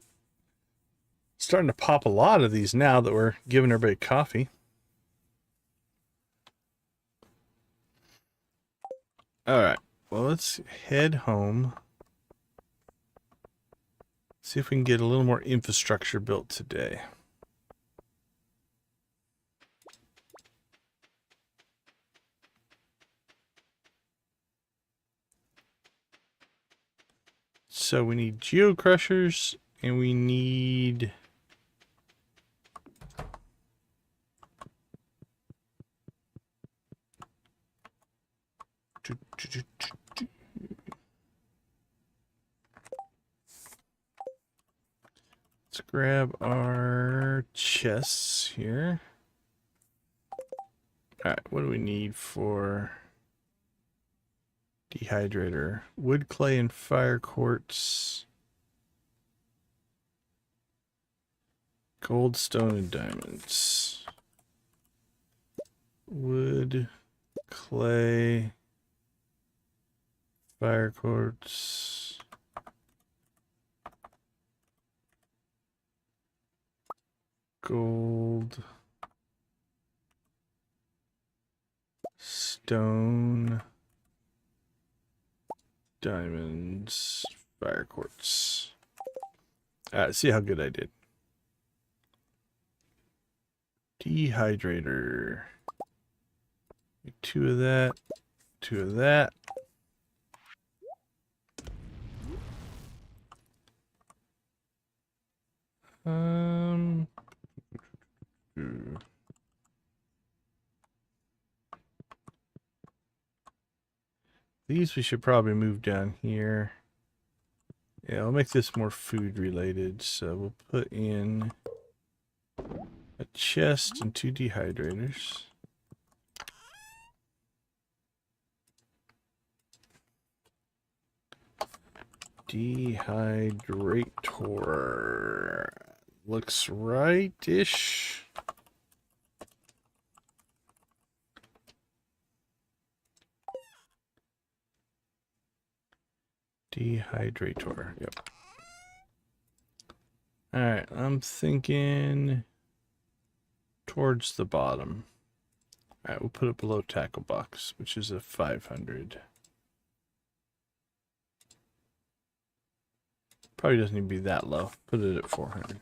to pop a lot of these now that we're giving everybody coffee. Alright, well, let's head home. See if we can get a little more infrastructure built today. So we need geocrushers, and we need... Let's grab our chests here. Alright, what do we need for dehydrator? Wood, clay, and fire quartz. Gold, stone, and diamonds. Wood, clay, fire quartz. Gold, stone, diamonds, fire quartz. Alright, see how good I did. Dehydrator. 2 of that, 2 of that. These we should probably move down here. Yeah, I'll make this more food related. So we'll put in a chest and 2 dehydrators. Dehydrator. Looks right-ish. Dehydrator. Yep. Alright, I'm thinking towards the bottom. Alright, we'll put it below tackle box, which is a 500. Probably doesn't need to be that low. Put it at 400.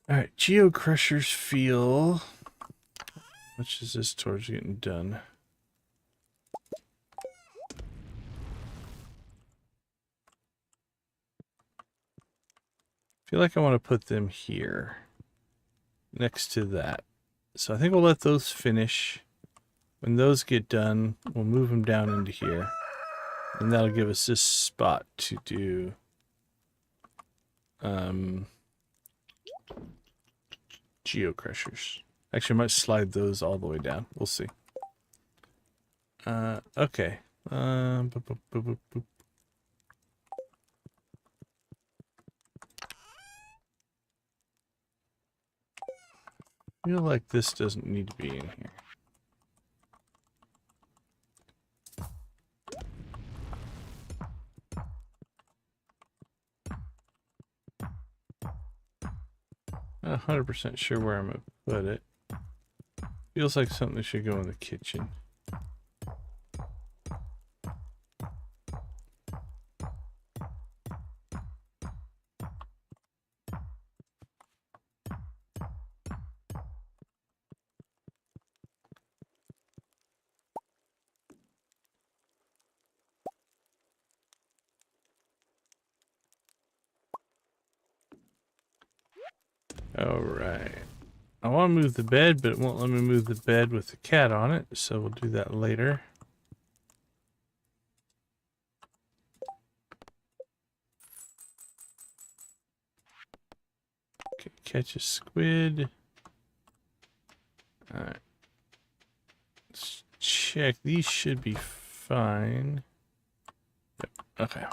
Alright, geocrushers feel... How much is this towards getting done? I feel like I want to put them here next to that. So I think we'll let those finish. When those get done, we'll move them down into here. And that'll give us this spot to do geocrushers. Actually, I might slide those all the way down. We'll see. Okay. Boop, boop, boop, boop, boop. I feel like this doesn't need to be in here. Not 100% sure where I'm going to put it. Feels like something that should go in the kitchen. Alright. I want to move the bed, but it won't let me move the bed with the cat on it, so we'll do that later. Okay, catch a squid. Alright. Let's check. These should be fine. Yep. Okay.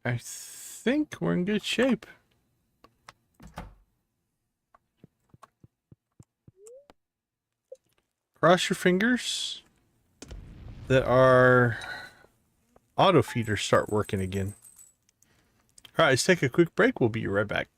I think we're in good shape. Cross your fingers that our auto feeders start working again. All right, let's take a quick break. We'll be right back.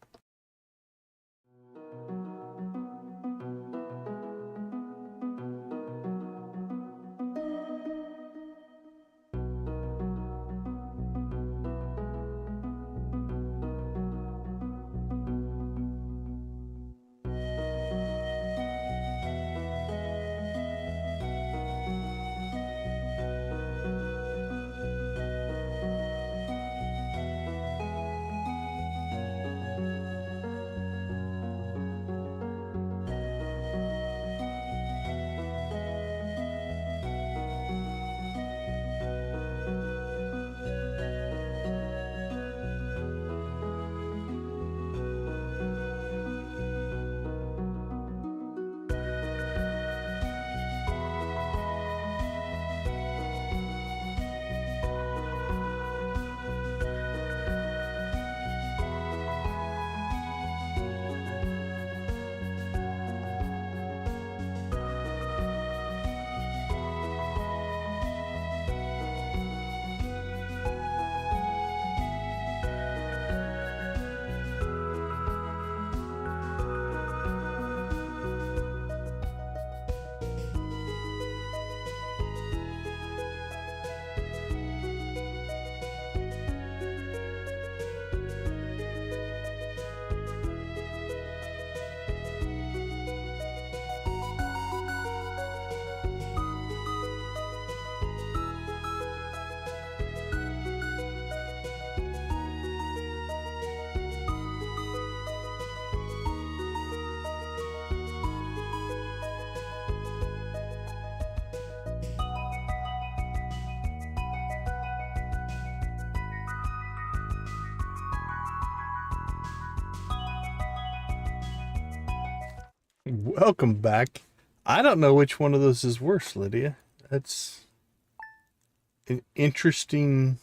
Welcome back. I don't know which one of those is worse, Lydia. That's an interesting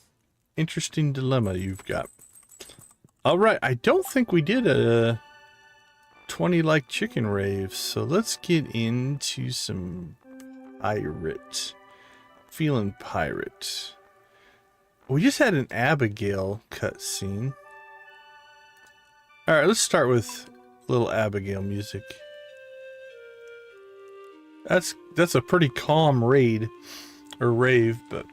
dilemma you've got. All right, I don't think we did a 20 like chicken raves, so let's get into some pirate. Feeling pirate. We just had an Abigail cutscene. All right, let's start with little Abigail music. That's a pretty calm raid or rave, but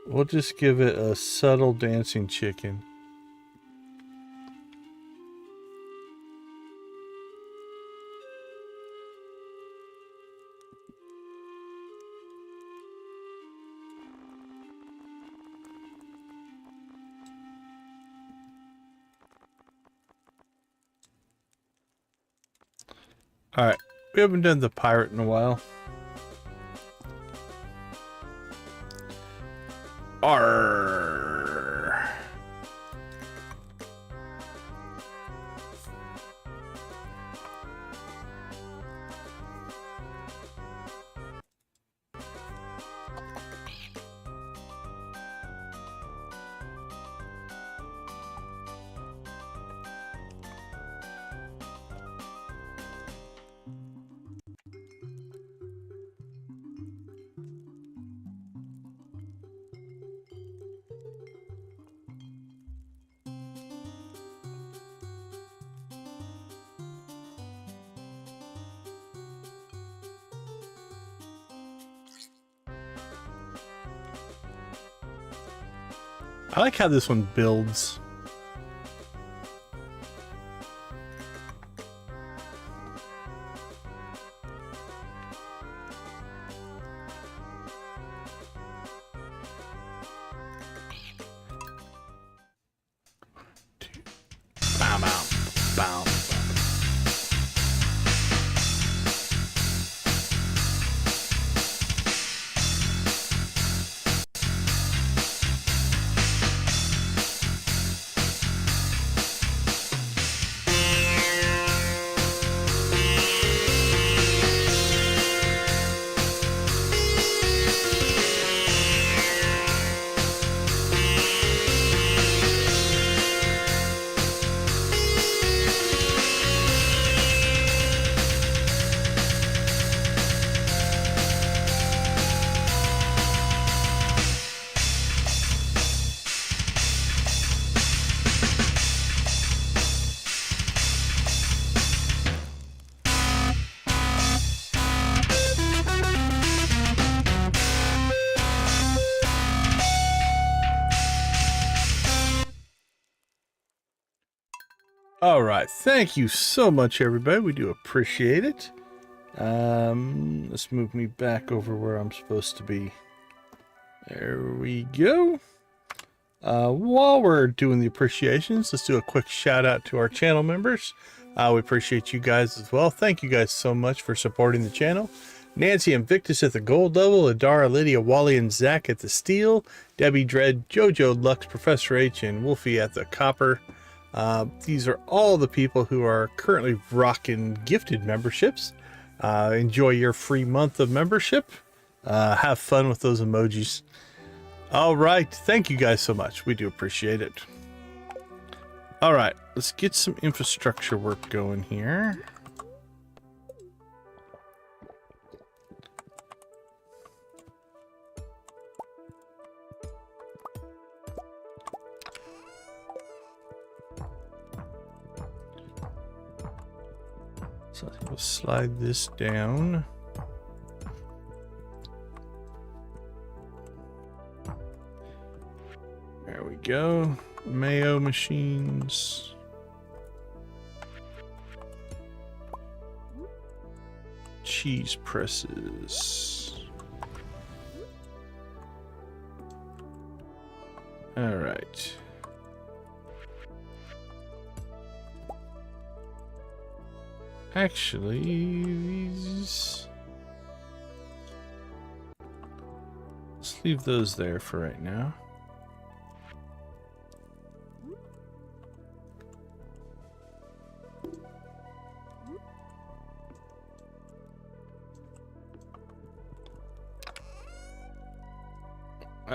we'll just give it a subtle dancing chicken. Alright, we haven't done the pirate in a while. Arr. I like how this one builds. Bow, bow, bow. All right, thank you so much, everybody. We do appreciate it. Let's move me back over where I'm supposed to be. There we go. While we're doing the appreciations, let's do a quick shout out to our channel members. We appreciate you guys as well. Thank you guys so much for supporting the channel. Nancy and Victus at the gold level, Adara, Lydia, Wally, and Zach at the steel, Debbie Dread, Jojo, Lux, Professor H, and Wolfie at the copper. These are all the people who are currently rocking gifted memberships. Enjoy your free month of membership. Have fun with those emojis. All right. Thank you guys so much. We do appreciate it. All right. Let's get some infrastructure work going here. So we'll slide this down. There we go. Mayo machines. Cheese presses. All right. Actually, these... let's leave those there for right now.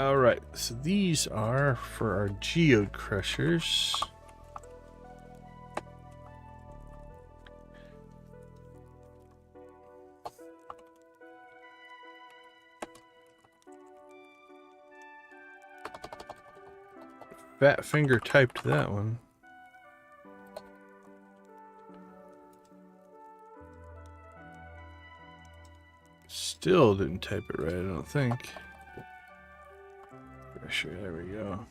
Alright, so these are for our geode crushers. Fat finger typed that one. Still didn't type it right, I don't think. Pressure, there we go.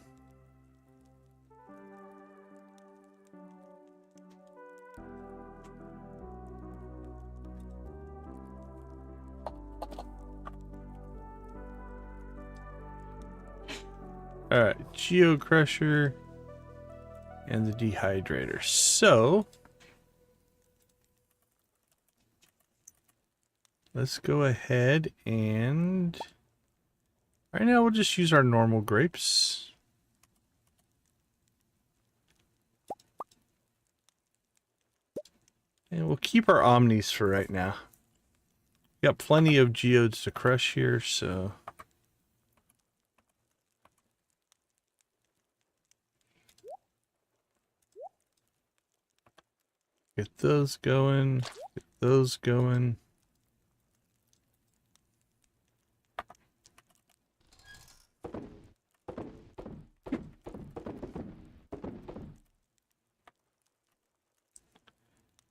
Alright, Geo Crusher and the dehydrator. So let's go ahead and right now we'll just use our normal grapes. And we'll keep our omnis for right now. Got plenty of geodes to crush here, so get those going, get those going.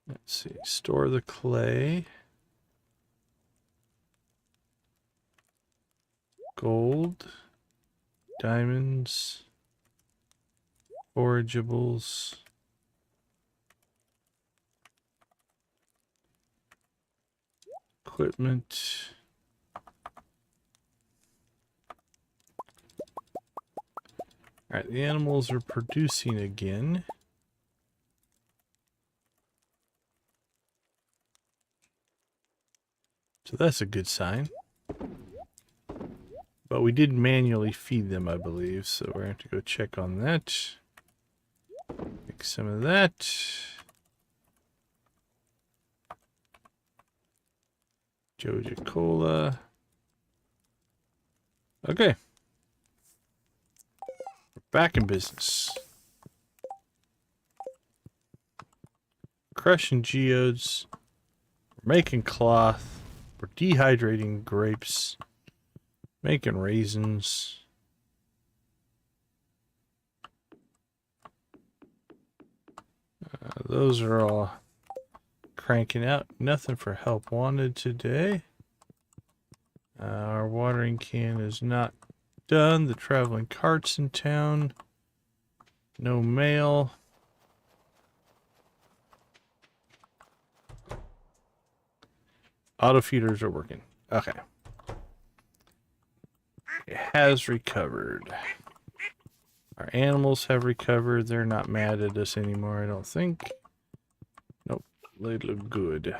Let's see, store the clay. Gold, diamonds, forageables. Equipment. Alright, the animals are producing again. So that's a good sign. But we did manually feed them, I believe, so we're going to have to go check on that. Make some of that. Joja Cola. Okay. We're back in business. Crushing geodes. We're making cloth. We're dehydrating grapes. Making raisins. Those are all cranking out. Nothing for help wanted today. Our watering can is not done. The traveling cart's in town. No mail. Auto feeders are working. Okay. It has recovered. Our animals have recovered. They're not mad at us anymore, I don't think. Nope. They look good.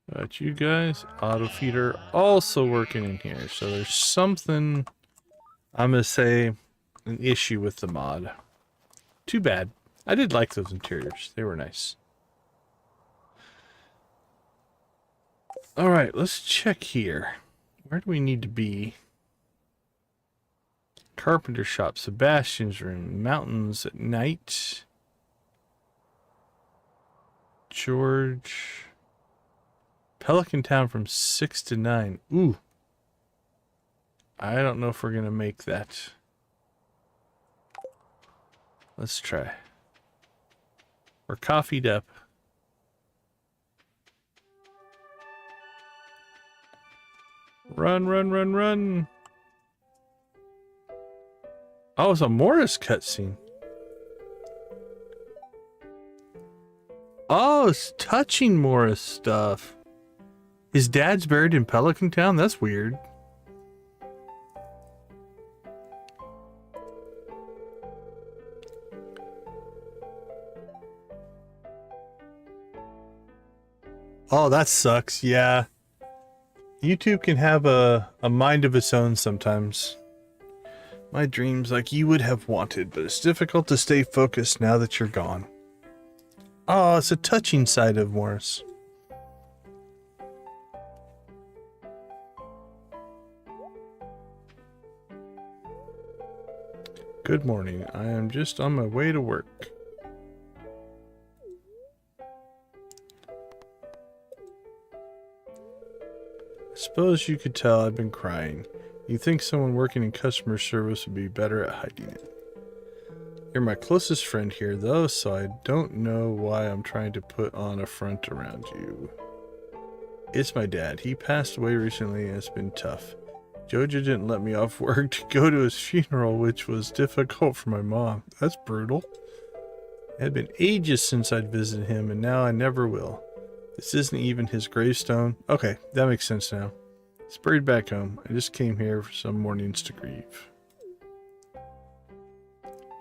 But you guys, auto feeder also working in here. So there's something, I'm going to say, an issue with the mod. Too bad. I did like those interiors. They were nice. Alright, let's check here. Where do we need to be? Carpenter shop, Sebastian's room, mountains at night. George. Pelican Town from 6 to 9. Ooh. I don't know if we're going to make that. Let's try. We're coffeeed up. Run, run, run, run. Oh, it's a Morris cutscene. Oh, it's touching Morris stuff. His dad's buried in Pelican Town? That's weird. Oh, that sucks. Yeah. YouTube can have a mind of its own sometimes. My dreams like you would have wanted, but it's difficult to stay focused now that you're gone. Oh, it's a touching side of Morris. Good morning. I am just on my way to work. I suppose you could tell I've been crying. You'd think someone working in customer service would be better at hiding it. You're my closest friend here, though, so I don't know why I'm trying to put on a front around you. It's my dad. He passed away recently and it's been tough. Joja didn't let me off work to go to his funeral, which was difficult for my mom. That's brutal. It had been ages since I'd visited him, and now I never will. This isn't even his gravestone. Okay, that makes sense now. He's buried back home. I just came here for some mornings to grieve.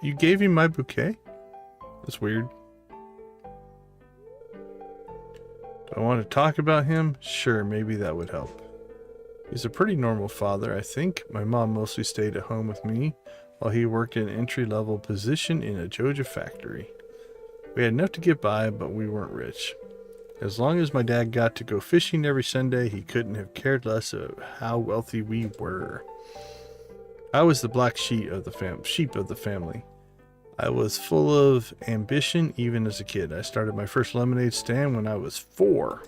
You gave him my bouquet? That's weird. Do I want to talk about him? Sure, maybe that would help. He's a pretty normal father, I think. My mom mostly stayed at home with me while he worked in an entry-level position in a Joja factory. We had enough to get by, but we weren't rich. As long as my dad got to go fishing every Sunday, he couldn't have cared less of how wealthy we were. I was the black sheep of the family. I was full of ambition even as a kid. I started my first lemonade stand when I was 4.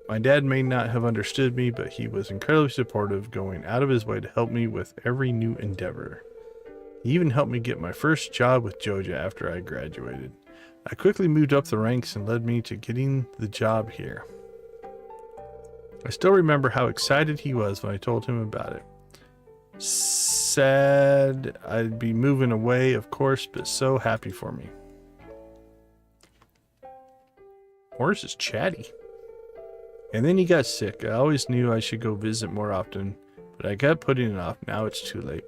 My dad may not have understood me, but he was incredibly supportive, going out of his way to help me with every new endeavor. He even helped me get my first job with Joja after I graduated. I quickly moved up the ranks and led me to getting the job here. I still remember how excited he was when I told him about it. Sad I'd be moving away, of course, but so happy for me. Horse is chatty. And then he got sick. I always knew I should go visit more often, but I kept putting it off. Now it's too late.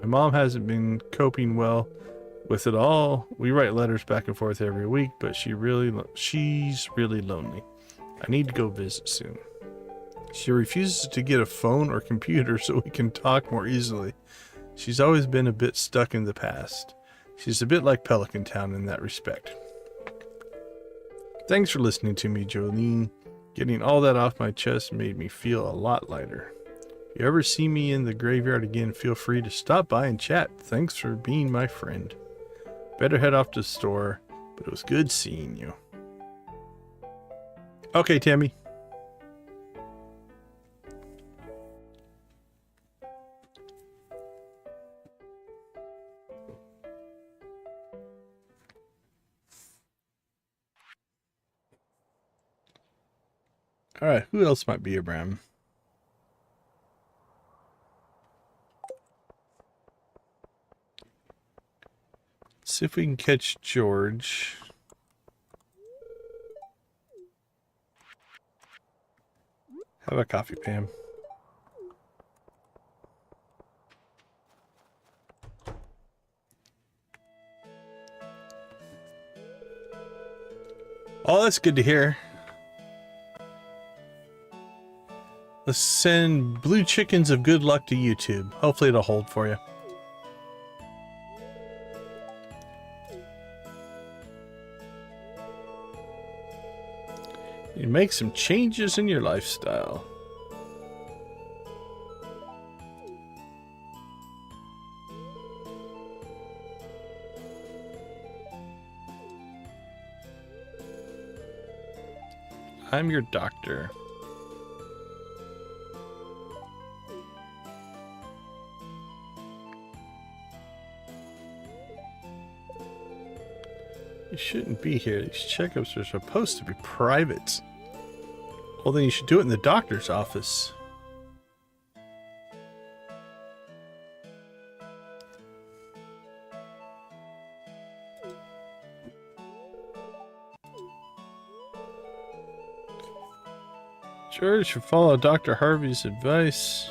My mom hasn't been coping well with it all. We write letters back and forth every week, but she's really lonely. I need to go visit soon. She refuses to get a phone or computer so we can talk more easily. She's always been a bit stuck in the past. She's a bit like Pelican Town in that respect. Thanks for listening to me, Jolene. Getting all that off my chest made me feel a lot lighter. If you ever see me in the graveyard again, feel free to stop by and chat. Thanks for being my friend. Better head off to the store, but it was good seeing you. Okay, Tammy. Alright, who else might be around? See if we can catch George. Have a coffee, Pam. Oh, that's good to hear. Let's send blue chickens of good luck to YouTube. Hopefully it'll hold for you. You make some changes in your lifestyle. I'm your doctor. You shouldn't be here. These checkups are supposed to be private. Well, then you should do it in the doctor's office. George should follow Dr. Harvey's advice.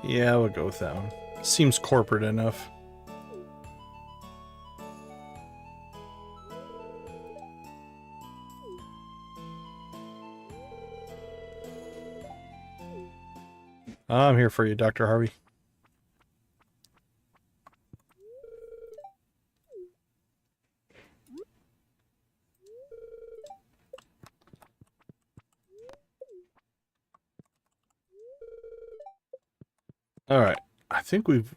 Yeah, we'll go with that one. Seems corporate enough. I'm here for you, Dr. Harvey. Alright. I think we've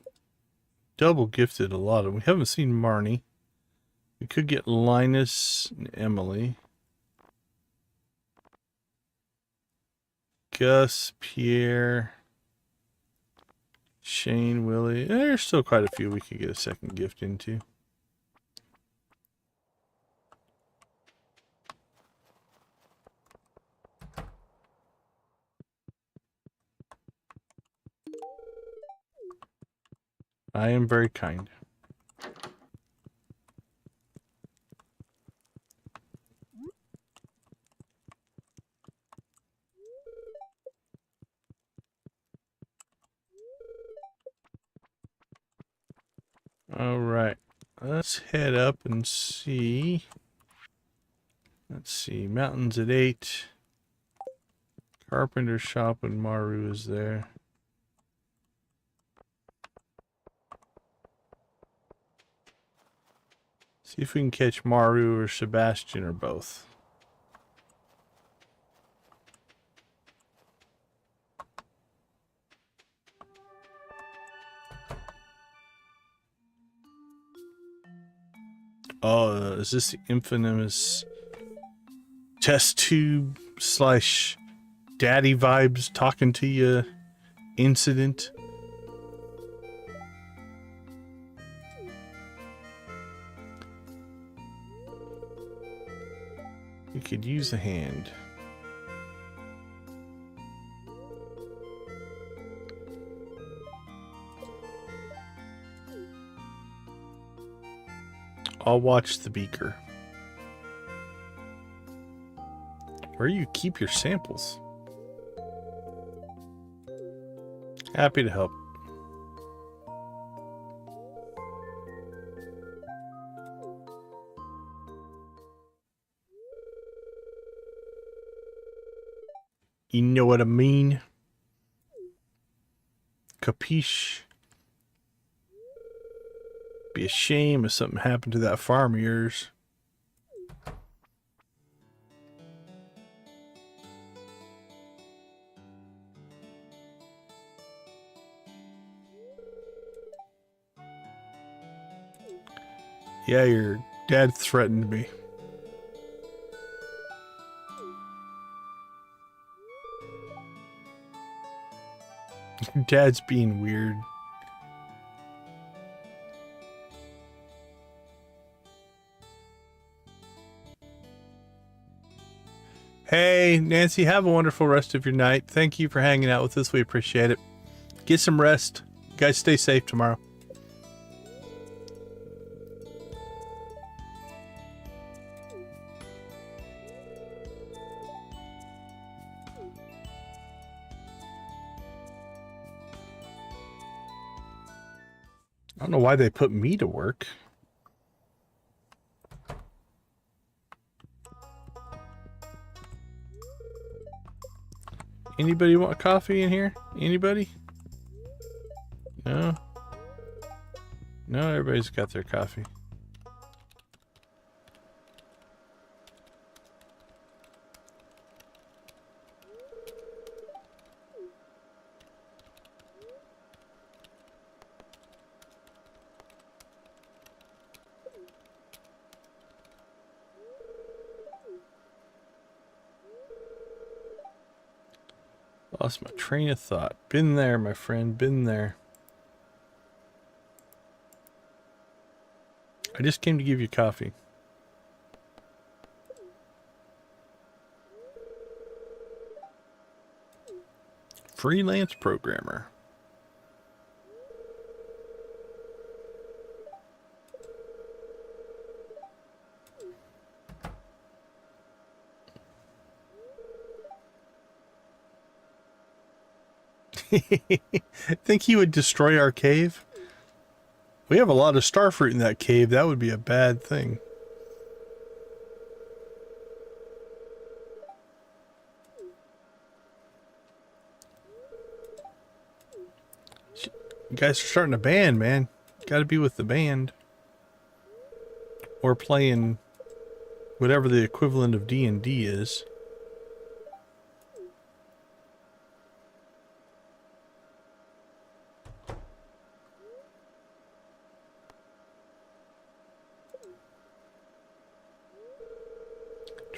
double gifted a lot of... We haven't seen Marnie. We could get Linus and Emily. Gus, Pierre, Shane, Willie. There's still quite a few we could get a second gift into. I am very kind. All right, let's head up and see. Let's see, mountains at 8. Carpenter shop when Maru is there. See if we can catch Maru or Sebastian or both. Oh, is this the infamous test tube / daddy vibes talking to you incident? You could use a hand. I'll watch the beaker. Where you keep your samples? Happy to help. You know what I mean? Capiche? Be a shame if something happened to that farm of yours. Yeah, your dad threatened me. Your dad's being weird. Hey, Nancy, have a wonderful rest of your night. Thank you for hanging out with us. We appreciate it. Get some rest. You guys stay safe tomorrow. I don't know why they put me to work. Anybody want coffee in here? Anybody? No? No, everybody's got their coffee. Lost my train of thought. Been there, my friend. Been there. I just came to give you coffee. Freelance programmer. Think he would destroy our cave? We have a lot of starfruit in that cave. That would be a bad thing. You guys are starting a band, man. Gotta be with the band. Or playing whatever the equivalent of D&D is.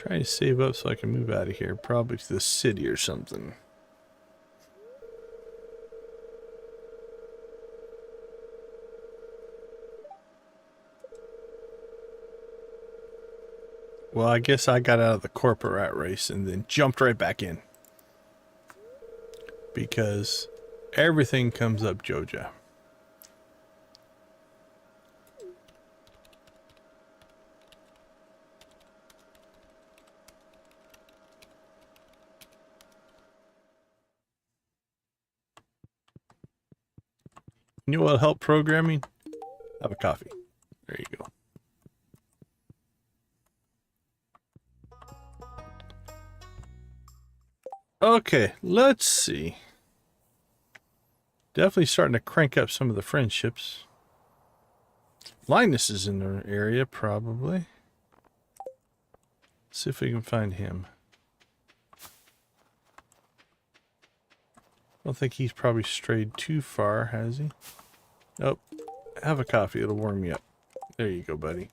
Trying to save up so I can move out of here. Probably to the city or something. Well, I guess I got out of the corporate rat race and then jumped right back in. Because everything comes up Joja. You know what'll help programming? Have a coffee. There you go. Okay, let's see. Definitely starting to crank up some of the friendships. Linus is in the area, probably. See if we can find him. I don't think he's probably strayed too far, has he? Nope. Have a coffee, it'll warm you up. There you go, buddy.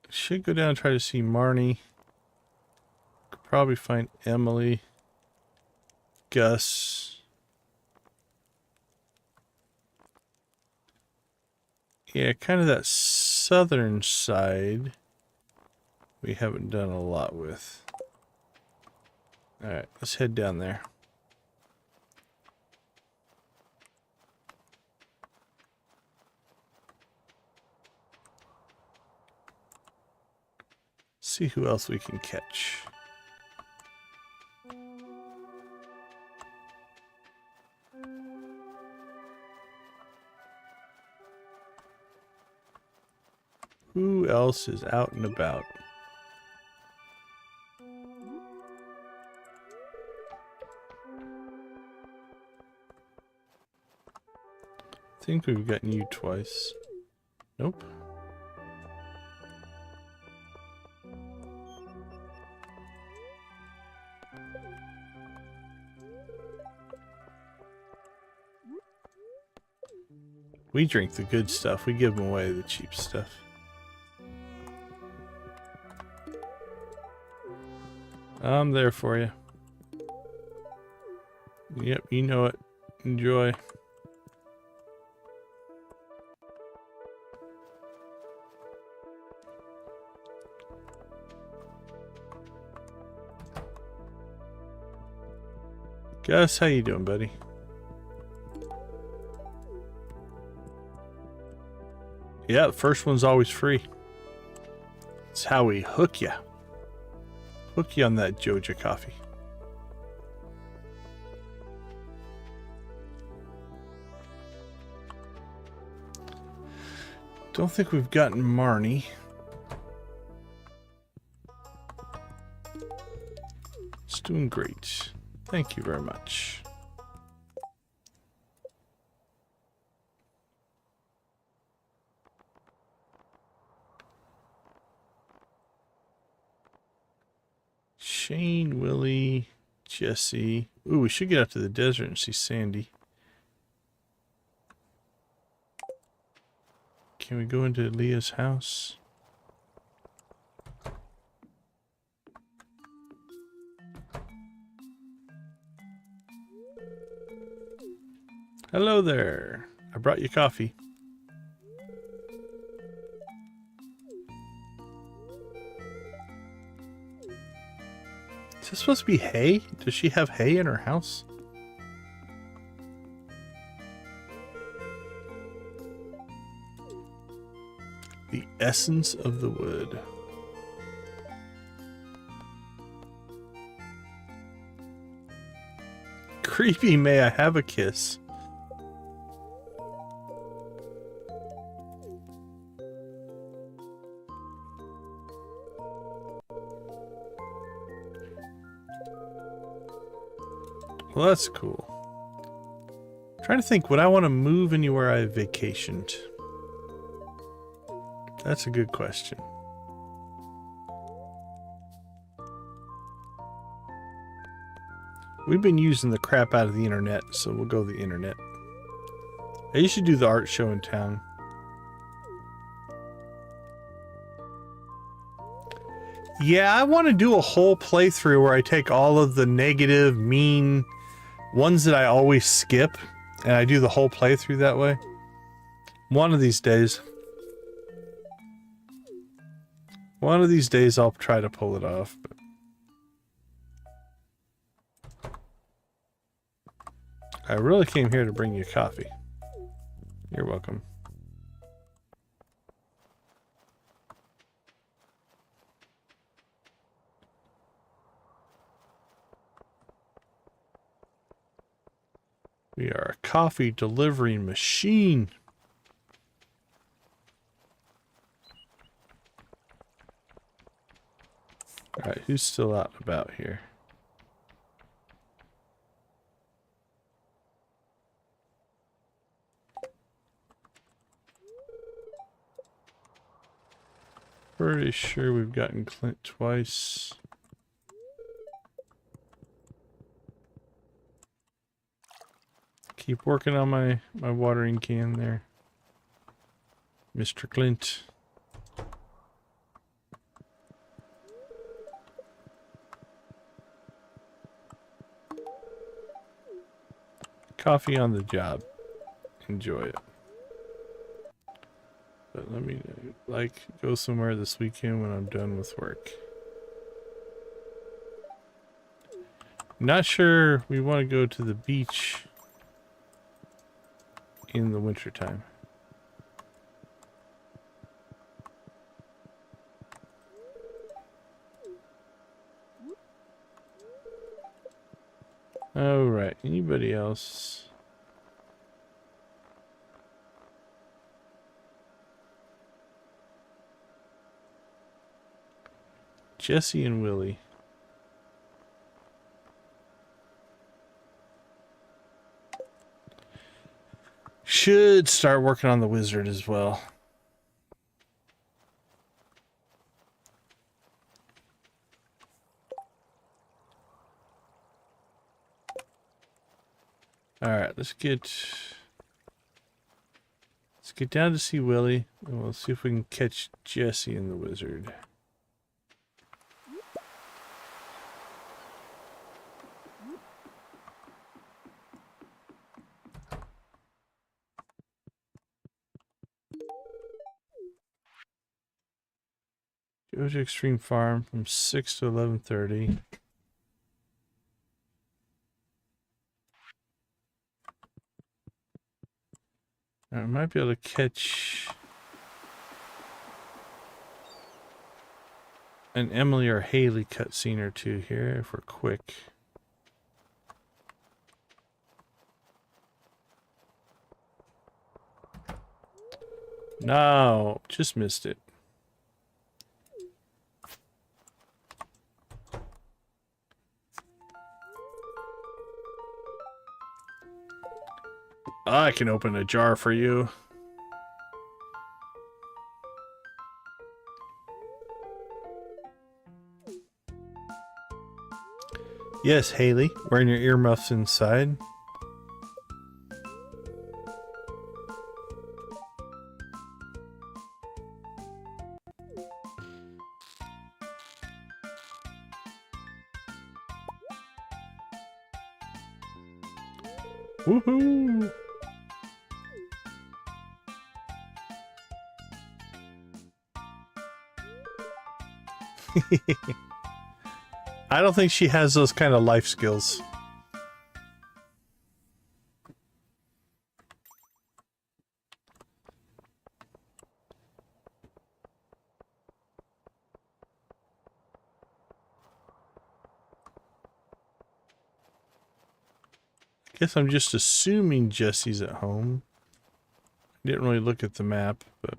Should go down and try to see Marnie. Could probably find Emily. Gus. Yeah, kind of that southern side we haven't done a lot with. Alright, let's head down there. See who else we can catch. Who else is out and about? I think we've gotten you twice. Nope. We drink the good stuff. We give them away the cheap stuff. I'm there for you. Yep, you know it. Enjoy. Gus, how you doing, buddy? Yeah, the first one's always free. It's how we hook ya. Hook you on that Joja coffee. Don't think we've gotten Marnie. It's doing great. Thank you very much. Shane, Willie, Jesse. Ooh, we should get out to the desert and see Sandy. Can we go into Leah's house? Hello there. I brought you coffee. Is this supposed to be hay? Does she have hay in her house? The essence of the wood. Creepy, may I have a kiss? Well, that's cool. I'm trying to think, would I want to move anywhere I vacationed? That's a good question. We've been using the crap out of the internet, so we'll go the internet. I used to do the art show in town. Yeah, I want to do a whole playthrough where I take all of the negative, mean ones that I always skip, and I do the whole playthrough that way. One of these days. One of these days I'll try to pull it off. But I really came here to bring you coffee. You're welcome. We are a coffee delivering machine. Alright, who's still out and about here? Pretty sure we've gotten Clint twice. Keep working on my watering can there, Mr. Clint. Coffee on the job. Enjoy it. But let me, go somewhere this weekend when I'm done with work. Not sure we want to go to the beach in the wintertime. Alright, anybody else? Jesse and Willie. Should start working on the wizard as well. Alright, let's get down to see Willie, and we'll see if we can catch Jesse and the wizard. Joja Extreme Farm from 6 to 11:30. I might be able to catch an Emily or Haley cutscene or two here if we're quick. No, just missed it. I can open a jar for you. Yes, Haley, wearing your earmuffs inside. Woohoo! I don't think she has those kind of life skills. Guess I'm just assuming Jesse's at home. Didn't really look at the map, but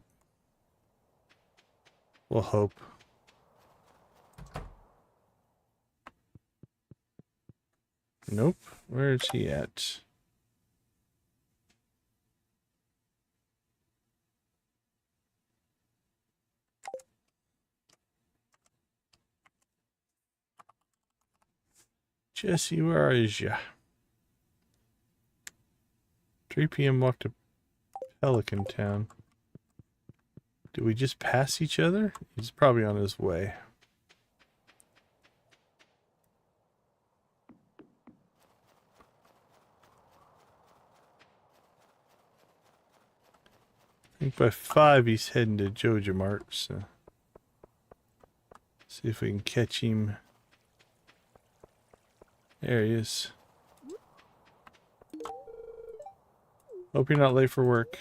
we'll hope. Nope. Where is he at? Jesse, where is ya? 3 p.m. walk to Pelican Town. Did we just pass each other? He's probably on his way. think by 5 he's heading to Joja Mart, so see if we can catch him. There he is. Hope you're not late for work.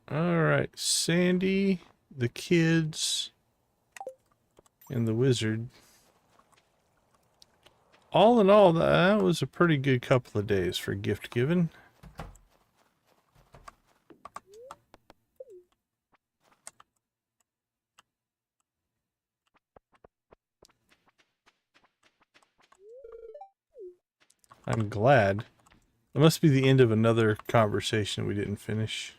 Alright, Sandy, the kids, and the wizard. All in all, that was a pretty good couple of days for gift giving. I'm glad. It must be the end of another conversation we didn't finish.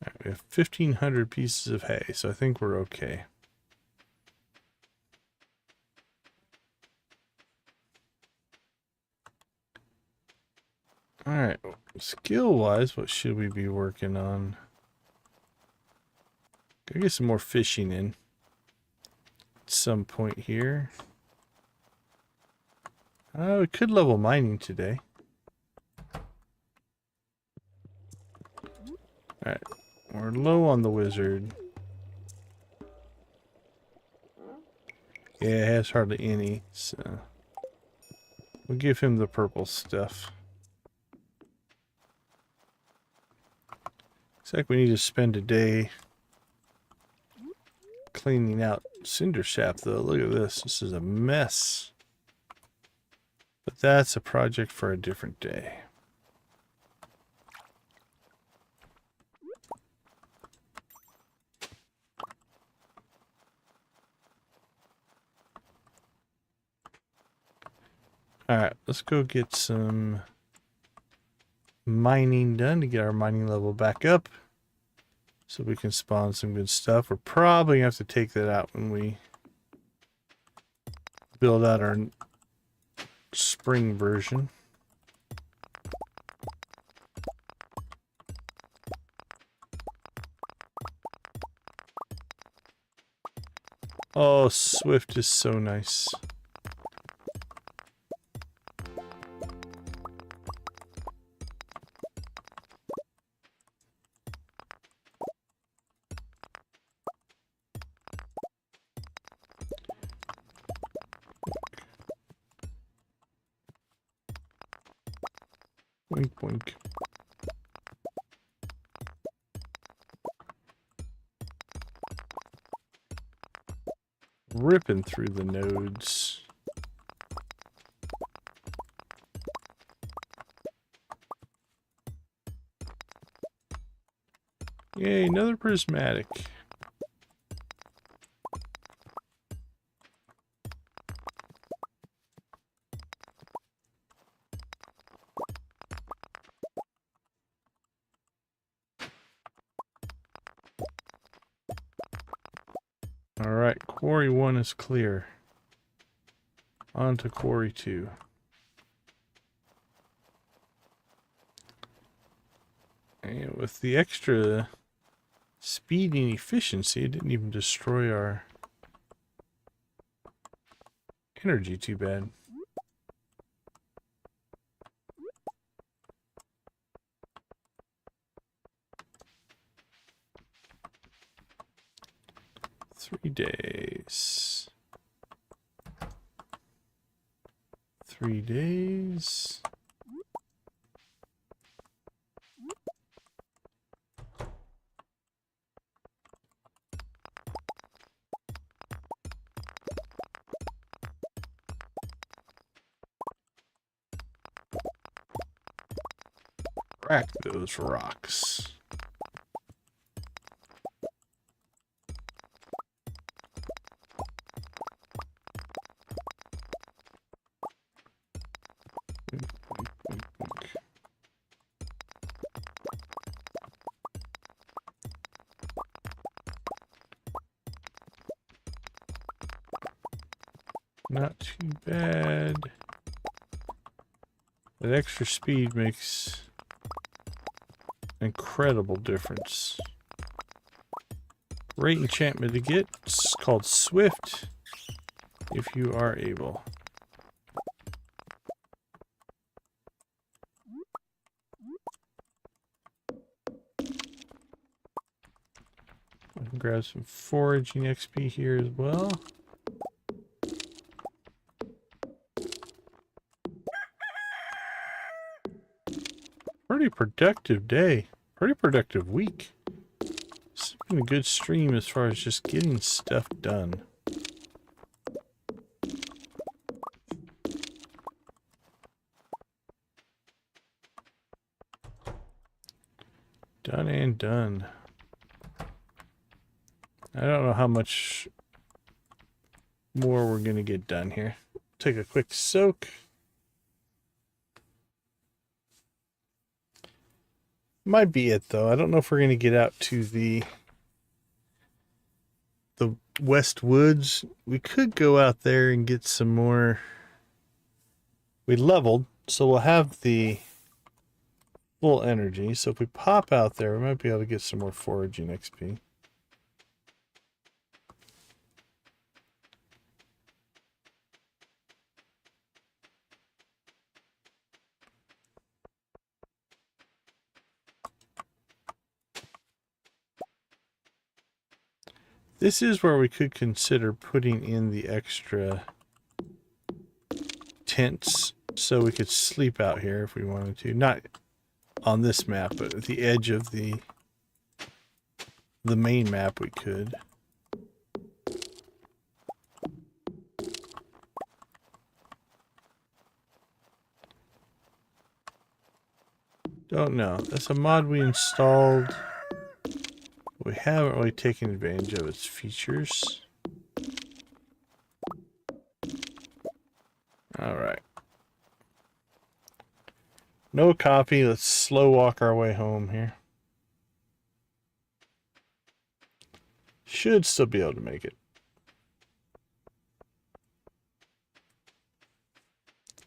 All right, we have 1,500 pieces of hay, so I think we're okay. All right, skill-wise, what should we be working on? Gotta get some more fishing in at some point here. We could level mining today. Alright, we're low on the wizard. Yeah, it has hardly any, so we'll give him the purple stuff. Looks like we need to spend a day cleaning out cinder sap, though. Look at this. This is a mess. But that's a project for a different day. Alright, let's go get some mining done to get our mining level back up, so we can spawn some good stuff. We're probably going to have to take that out when we build out our spring version. Oh, Swift is so nice. Boink, boink. Ripping through the nodes. Yay, another prismatic. Alright, quarry 1 is clear. On to quarry 2. And with the extra speed and efficiency, it didn't even destroy our energy too bad. Three days. 3 days. Crack those rocks. Not too bad. That extra speed makes an incredible difference. Great enchantment to get. It's called Swift, if you are able. I can grab some foraging XP here as well. Pretty productive day. Pretty productive week. It's been a good stream as far as just getting stuff done. Done and done. I don't know how much more we're going to get done here. Take a quick soak. Might be it though. I don't know if we're going to get out to the West Woods. We could go out there and get some more. We leveled, so we'll have the full energy. So if we pop out there, we might be able to get some more foraging XP. This is where we could consider putting in the extra tents so we could sleep out here if we wanted to. Not on this map, but at the edge of the main map we could. Don't know. That's a mod we installed. We haven't really taken advantage of its features. Alright. No coffee. Let's slow walk our way home here. Should still be able to make it.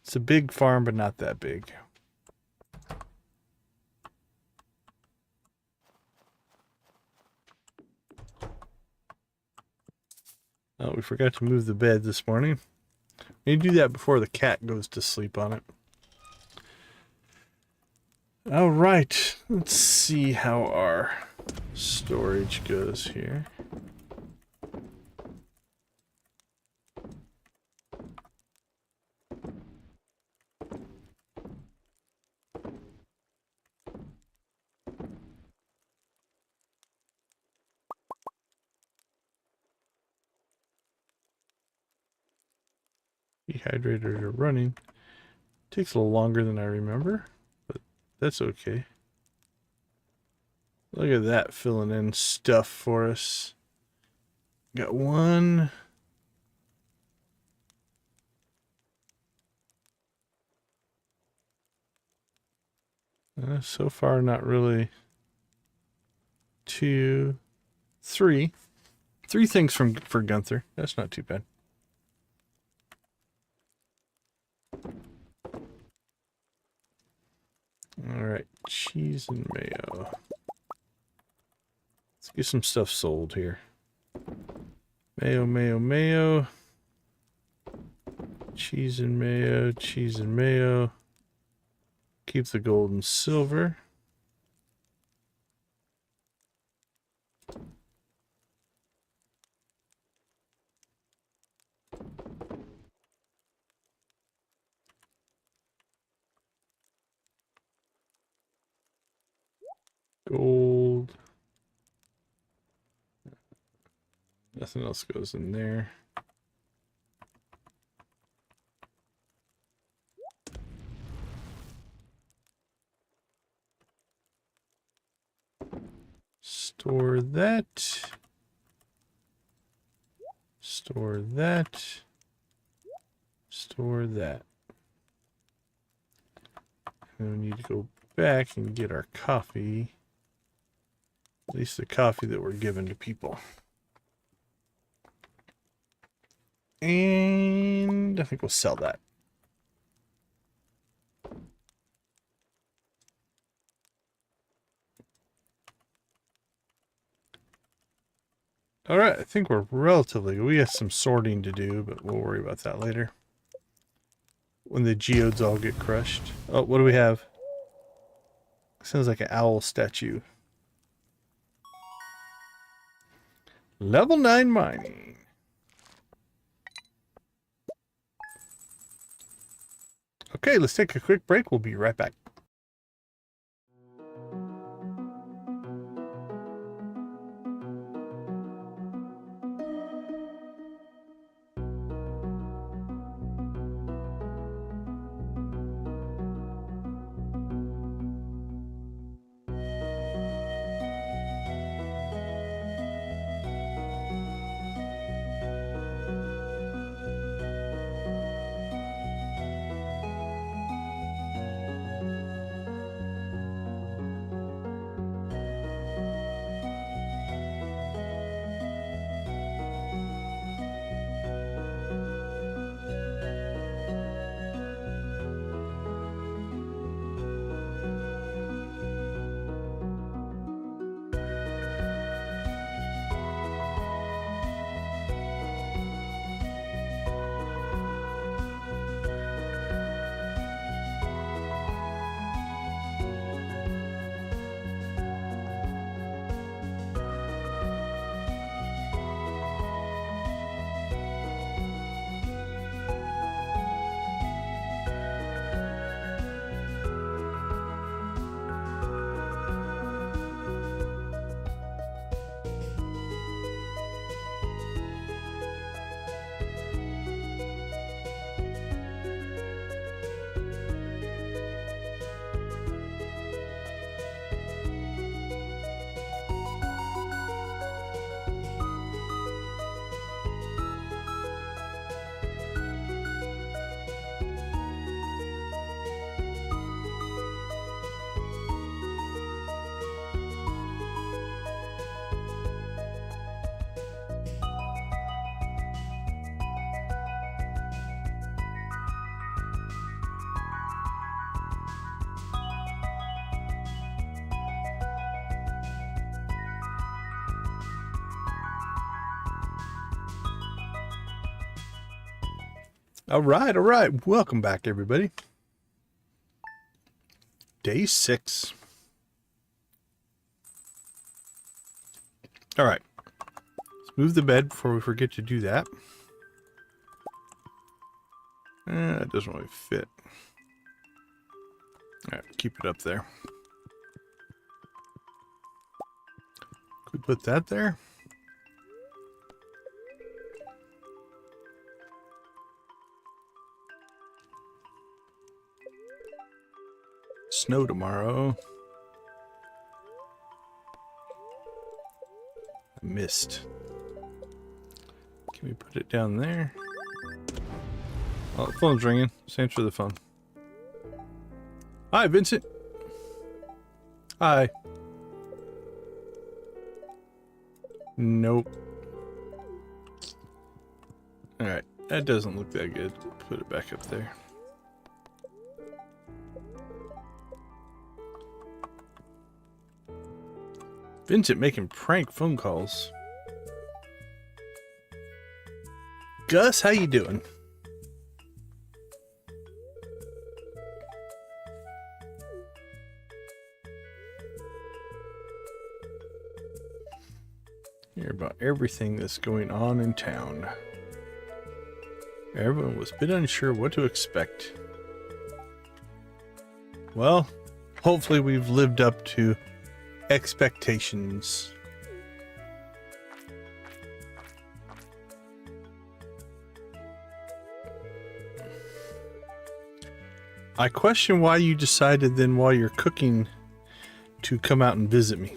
It's a big farm, but not that big. Oh, we forgot to move the bed this morning. We need to do that before the cat goes to sleep on it. All right, let's see how our storage goes here. Dehydrators are running. Takes a little longer than I remember, but that's okay. Look at that filling in stuff for us. Got one. So far, not really. Two, three. Three things for Gunther. That's not too bad. Alright, cheese and mayo. Let's get some stuff sold here. Mayo, mayo, mayo. Cheese and mayo, cheese and mayo. Keep the gold and silver. Gold. Nothing else goes in there. Store that. Store that. Store that. And we need to go back and get our coffee. At least the coffee that we're given to people. And I think we'll sell that. Alright, I think we're relatively... We have some sorting to do, but we'll worry about that later. When the geodes all get crushed. Oh, what do we have? Sounds like an owl statue. Level 9 mining. Okay, let's take a quick break. We'll be right back. All right. Welcome back, everybody. Day 6. All right. Let's move the bed before we forget to do that. It doesn't really fit. All right, keep it up there. Could we put that there? Snow tomorrow. I missed. Can we put it down there? Oh, the phone's ringing. Let's answer the phone. Hi, Vincent. Hi. Nope. Alright, that doesn't look that good. Put it back up there. Vincent making prank phone calls. Gus, how you doing? Hear about everything that's going on in town. Everyone was a bit unsure what to expect. Well, hopefully we've lived up to expectations. I question why you decided then while you're cooking to come out and visit me.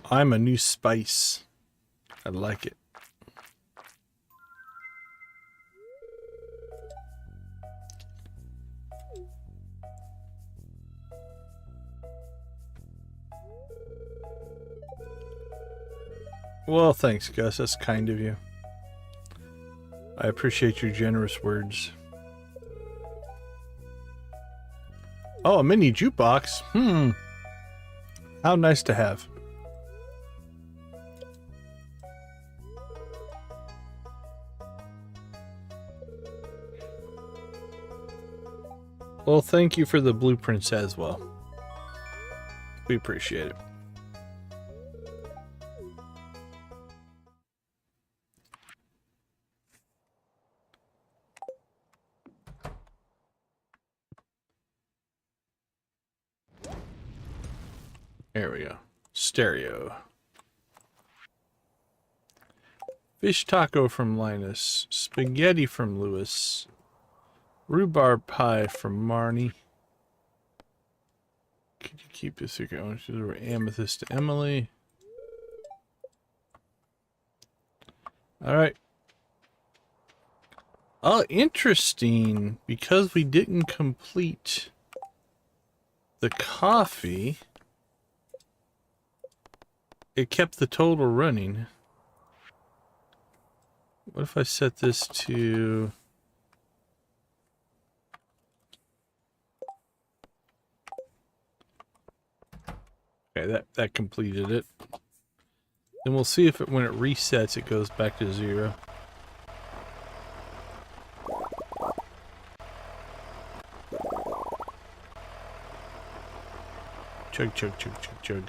I'm a new spice. I like it. Well, thanks, Gus. That's kind of you. I appreciate your generous words. Oh, a mini jukebox. How nice to have. Well, thank you for the blueprints as well. We appreciate it. There we go. Stereo. Fish taco from Linus. Spaghetti from Lewis. Rhubarb pie from Marnie. Could you keep this secret? I want you to do amethyst to Emily. Alright. Oh, interesting. Because we didn't complete the coffee, it kept the total running. What if I set this to... Okay, that completed it. Then we'll see if when it resets, it goes back to 0. Chug, chug, chug, chug, chug.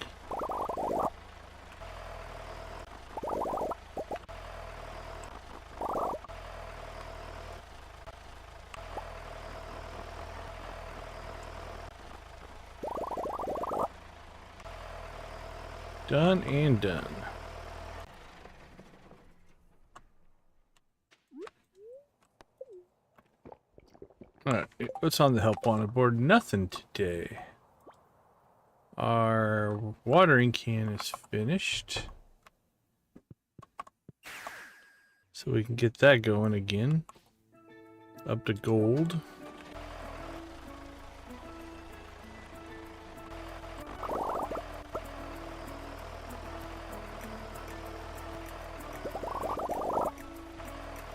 Done and done. Alright, what's on the help wanted board? Nothing today. Our watering can is finished. So we can get that going again. Up to gold.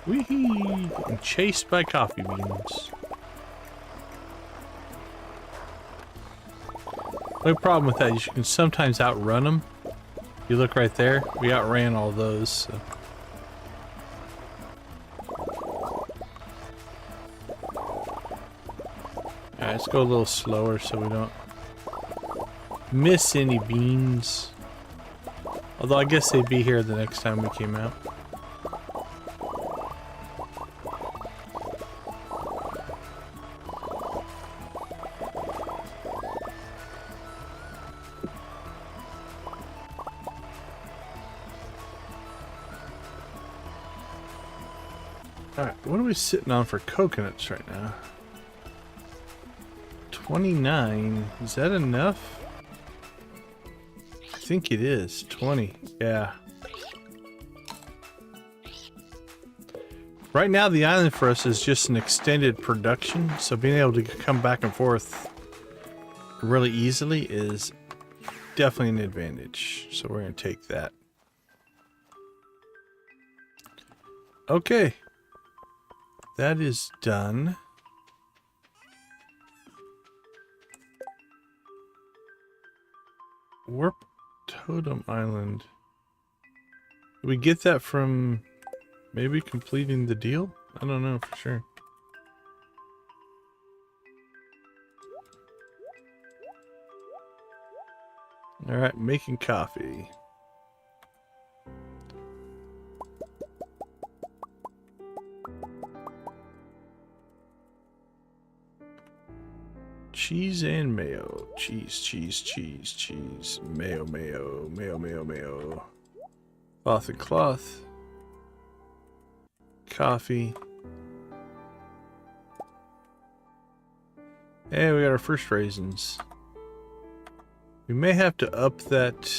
Wee-hee! Getting chased by coffee beans. No problem with that, you can sometimes outrun them. You look right there, we outran all those. So. Alright, let's go a little slower so we don't miss any beans. Although I guess they'd be here the next time we came out. Alright, what are we sitting on for coconuts right now? 29. Is that enough? I think it is. 20. Yeah. Right now the island for us is just an extended production, so being able to come back and forth really easily is definitely an advantage. So we're going to take that. Okay. That is done. Warp Totem Island. Did we get that from maybe completing the deal? I don't know for sure. Alright, making coffee. Cheese and mayo. Cheese, cheese, cheese, cheese. Mayo, mayo, mayo, mayo, mayo. Cloth and cloth. Coffee. Hey, we got our first raisins. We may have to up that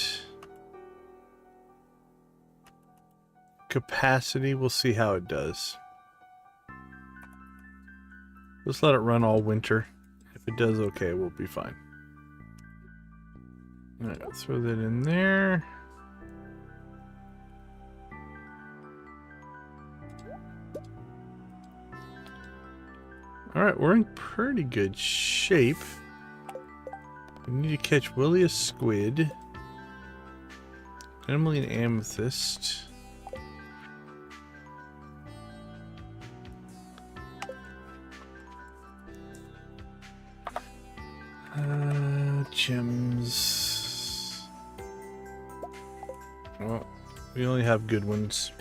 capacity. We'll see how it does. Let's let it run all winter. If it does okay, we'll be fine. Alright, I'll throw that in there. Alright, we're in pretty good shape. We need to catch Willius Squid. Emily and Amethyst. Gems. Well, we only have good ones.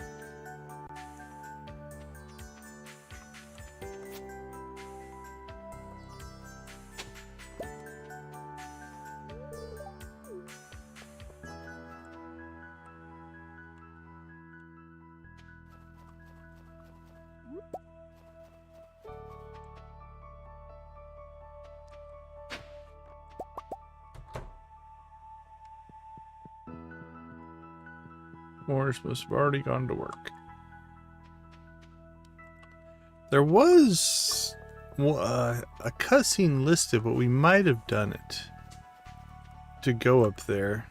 Morris must have already gone to work. There was a cutscene listed, but we might have done it to go up there.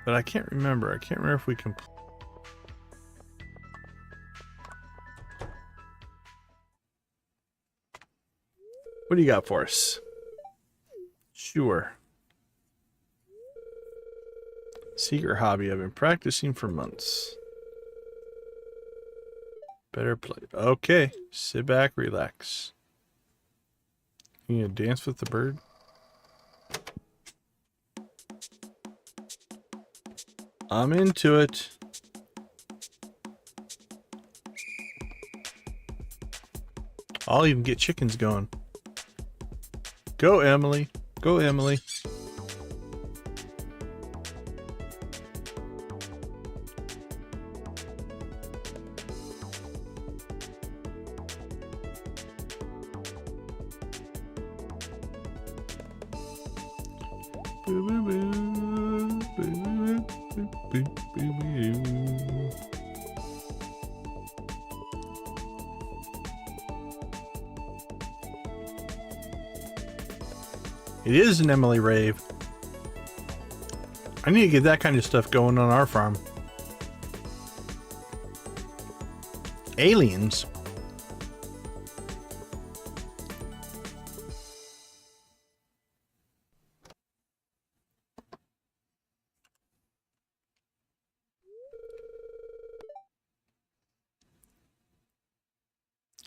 But I can't remember. I can't remember if we can. What do you got for us? Sure. Secret hobby I've been practicing for months. Better play. Okay. Sit back, relax. You gonna dance with the bird? I'm into it. I'll even get chickens going. Go, Emily. Go, Emily. It is an Emily rave. I need to get that kind of stuff going on our farm. Aliens.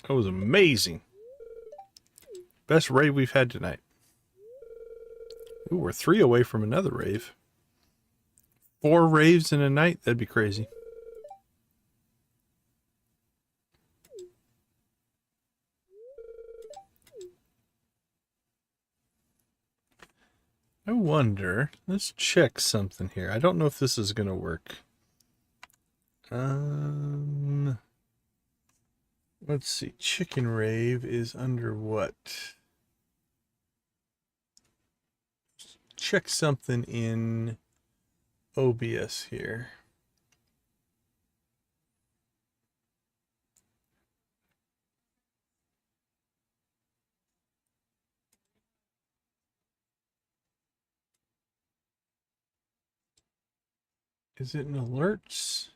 That was amazing. Best rave we've had tonight. Ooh, we're 3 away from another rave. 4 raves in a night? That'd be crazy. I wonder. Let's check something here. I don't know if this is going to work. Let's see. Chicken rave is under what? Check something in OBS here. Is it in alerts?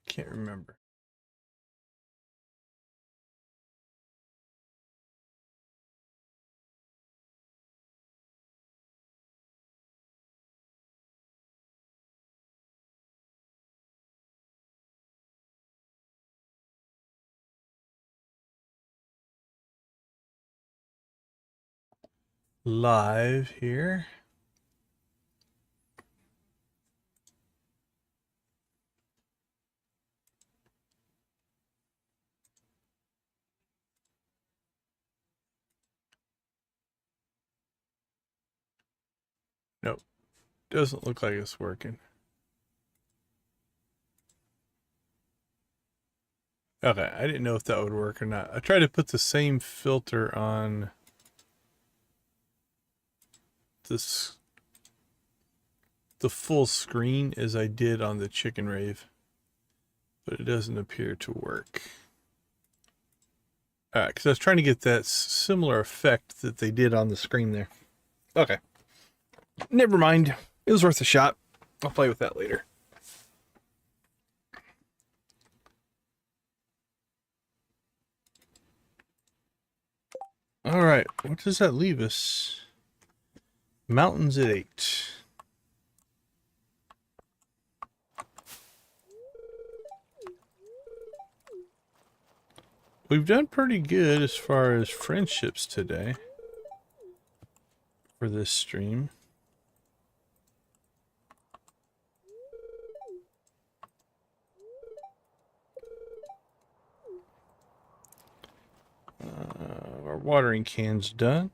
Can't remember. Live here. Nope. Doesn't look like it's working. Okay, I didn't know if that would work or not. I tried to put the same filter on this, the full screen as I did on the chicken rave, but it doesn't appear to work. Alright, because I was trying to get that similar effect that they did on the screen there. Okay. Never mind. It was worth a shot. I'll play with that later. Alright, what does that leave us? Mountains at 8. We've done pretty good as far as friendships today for this stream. Our watering can's done.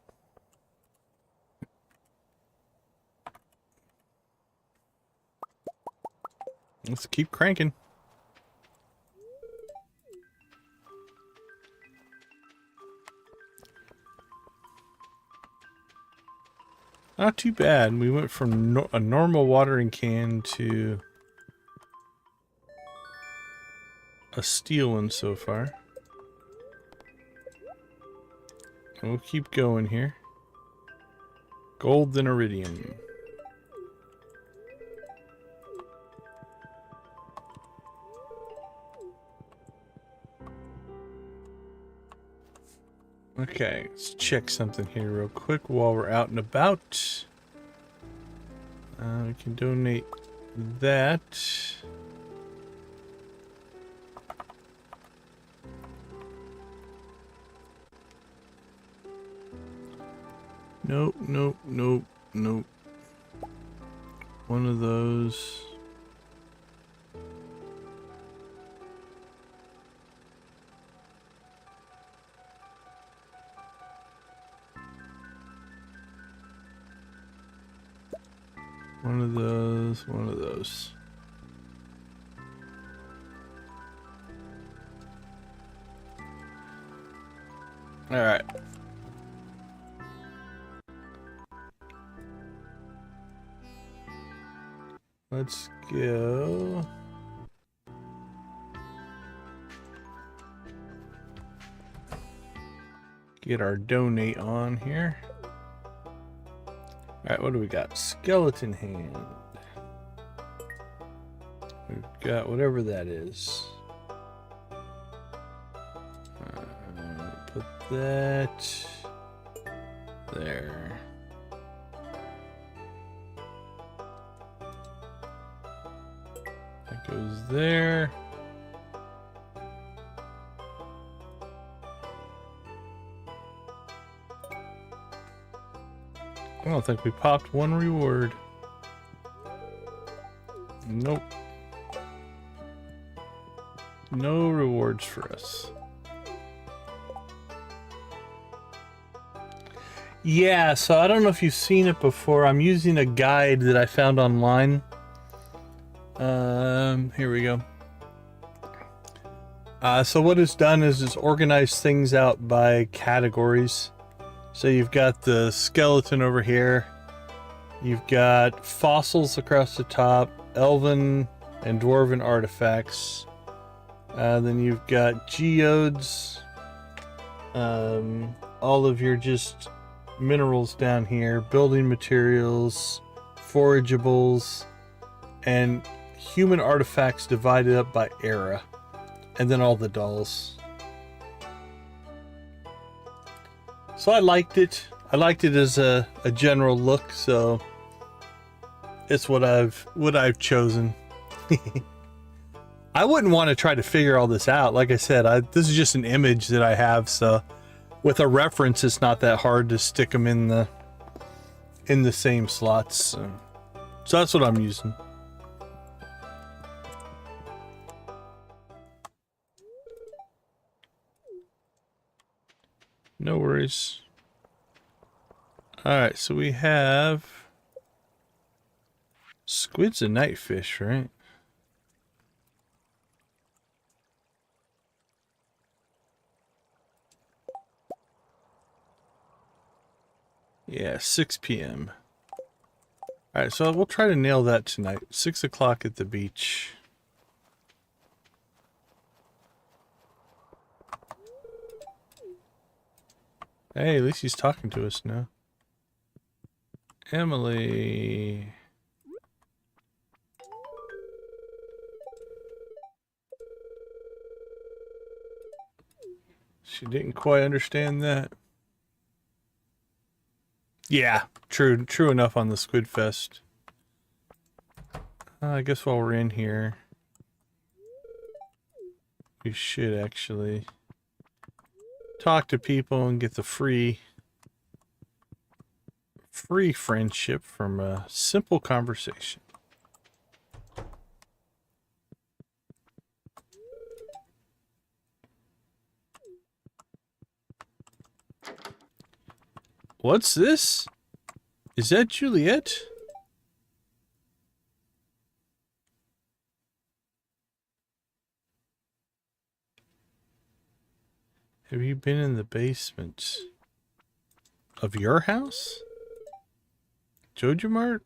Let's keep cranking. Not too bad. We went from a normal watering can to a steel one so far. And we'll keep going here. Gold then iridium. Okay, let's check something here real quick while we're out and about. We can donate that. Nope, nope, nope, nope. One of those. One of those, one of those. All right. Let's go. Get our donate on here. Alright, what do we got? Skeleton hand. We've got whatever that is. Put that there. That goes there. I don't think we popped one reward. Nope. No rewards for us. Yeah, so I don't know if you've seen it before. I'm using a guide that I found online. Here we go. So what it's done is it's organized things out by categories. So you've got the skeleton over here. You've got fossils across the top, elven and dwarven artifacts. Then you've got geodes, all of your just minerals down here, building materials, forageables, and human artifacts divided up by era, and then all the dolls. So I liked it. I liked it as a general look, so it's what I've chosen. I wouldn't want to try to figure all this out. Like I said, this is just an image that I have, so with a reference, it's not that hard to stick them in the same slots. So that's what I'm using. No worries. Alright, so we have squid's a night fish, right? Yeah, 6 p.m. Alright, so we'll try to nail that tonight. 6 o'clock at the beach. Hey, at least he's talking to us now. Emily. She didn't quite understand that. Yeah, true enough on the Squid Fest. I guess while we're in here, we should actually talk to people and get the free friendship from a simple conversation. What's this? Is that Juliet? Have you been in the basement of your house? Joja Mart?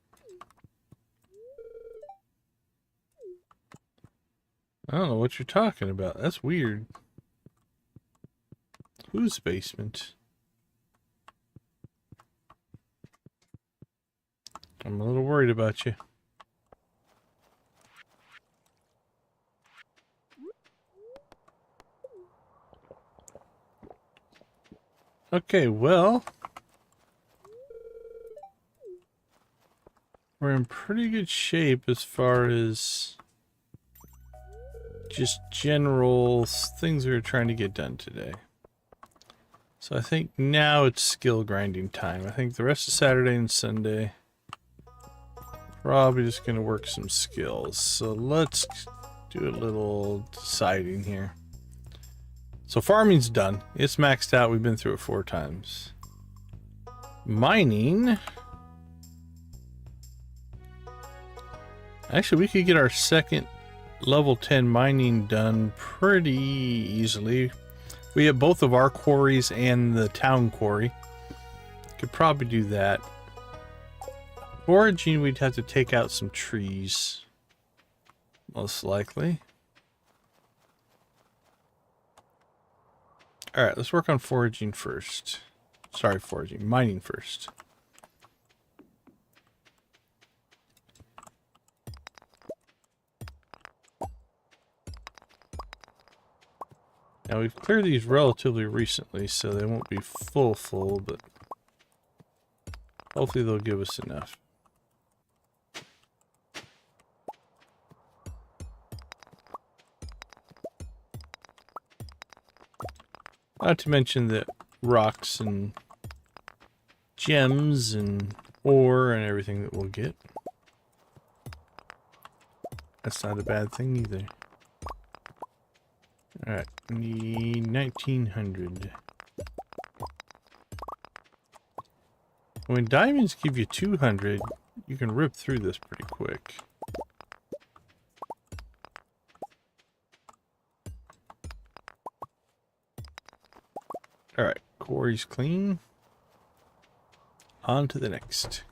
I don't know what you're talking about. That's weird. Whose basement? I'm a little worried about you. Okay, well, we're in pretty good shape as far as just general things we were trying to get done today. So I think now it's skill grinding time. I think the rest of Saturday and Sunday, probably just going to work some skills. So let's do a little deciding here. So farming's done. It's maxed out. We've been through it 4 times. Mining. Actually, we could get our second level 10 mining done pretty easily. We have both of our quarries and the town quarry. Could probably do that. Foraging, we'd have to take out some trees. Most likely. Alright, let's work on foraging first. Sorry, foraging. Mining first. Now, we've cleared these relatively recently, so they won't be full, but hopefully they'll give us enough. Not to mention that rocks and gems and ore and everything that we'll get. That's not a bad thing either. Alright, need 1900. When diamonds give you 200, you can rip through this pretty quick. Alright, quarry's clean. On to the next.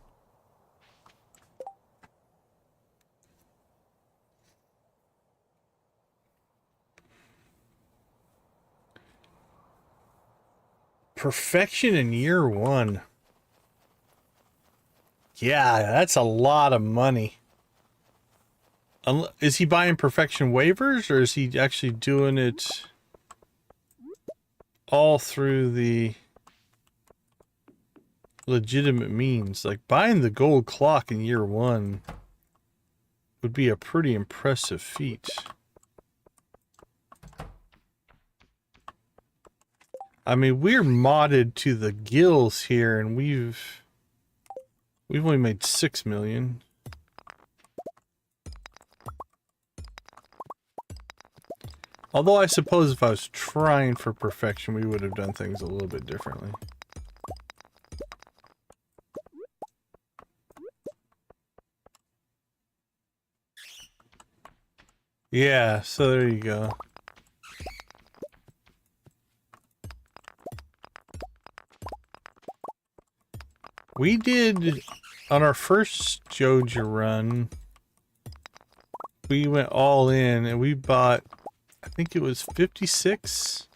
Perfection in year 1. Yeah, that's a lot of money. Is he buying perfection waivers, or is he actually doing it all through the legitimate means? Like, buying the gold clock in year 1 would be a pretty impressive feat. I mean, we're modded to the gills here, and we've only made 6 million. Although I suppose if I was trying for perfection, we would have done things a little bit differently. Yeah, so there you go. We did, on our first Joja run, we went all in and we bought, I think it was 56?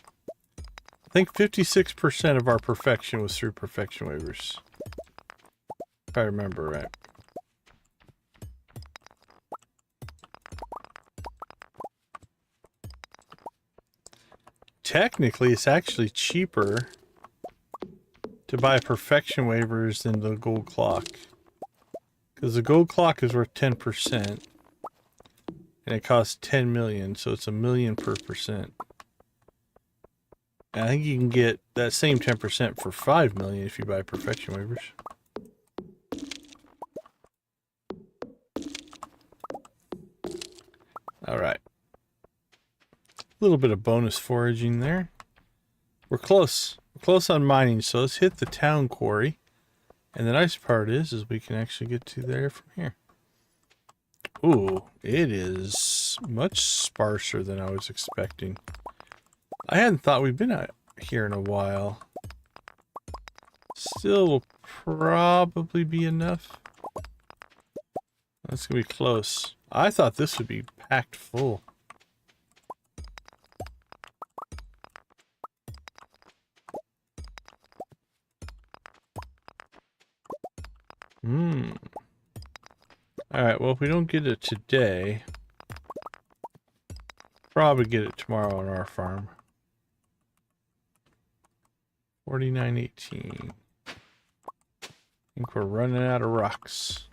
I think 56% of our perfection was through perfection waivers. If I remember right. Technically, it's actually cheaper to buy perfection waivers than the gold clock. Because the gold clock is worth 10%. And it costs 10 million, so it's 1 million per percent. And I think you can get that same 10% for 5 million if you buy perfection waivers. Alright. A little bit of bonus foraging there. We're close. We're close on mining, so let's hit the town quarry. And the nice part is we can actually get to there from here. Ooh, it is much sparser than I was expecting. I hadn't thought we'd been out here in a while. Still will probably be enough. That's gonna be close. I thought this would be packed full. Alright, well if we don't get it today, probably get it tomorrow on our farm. 49.18. I think we're running out of rocks.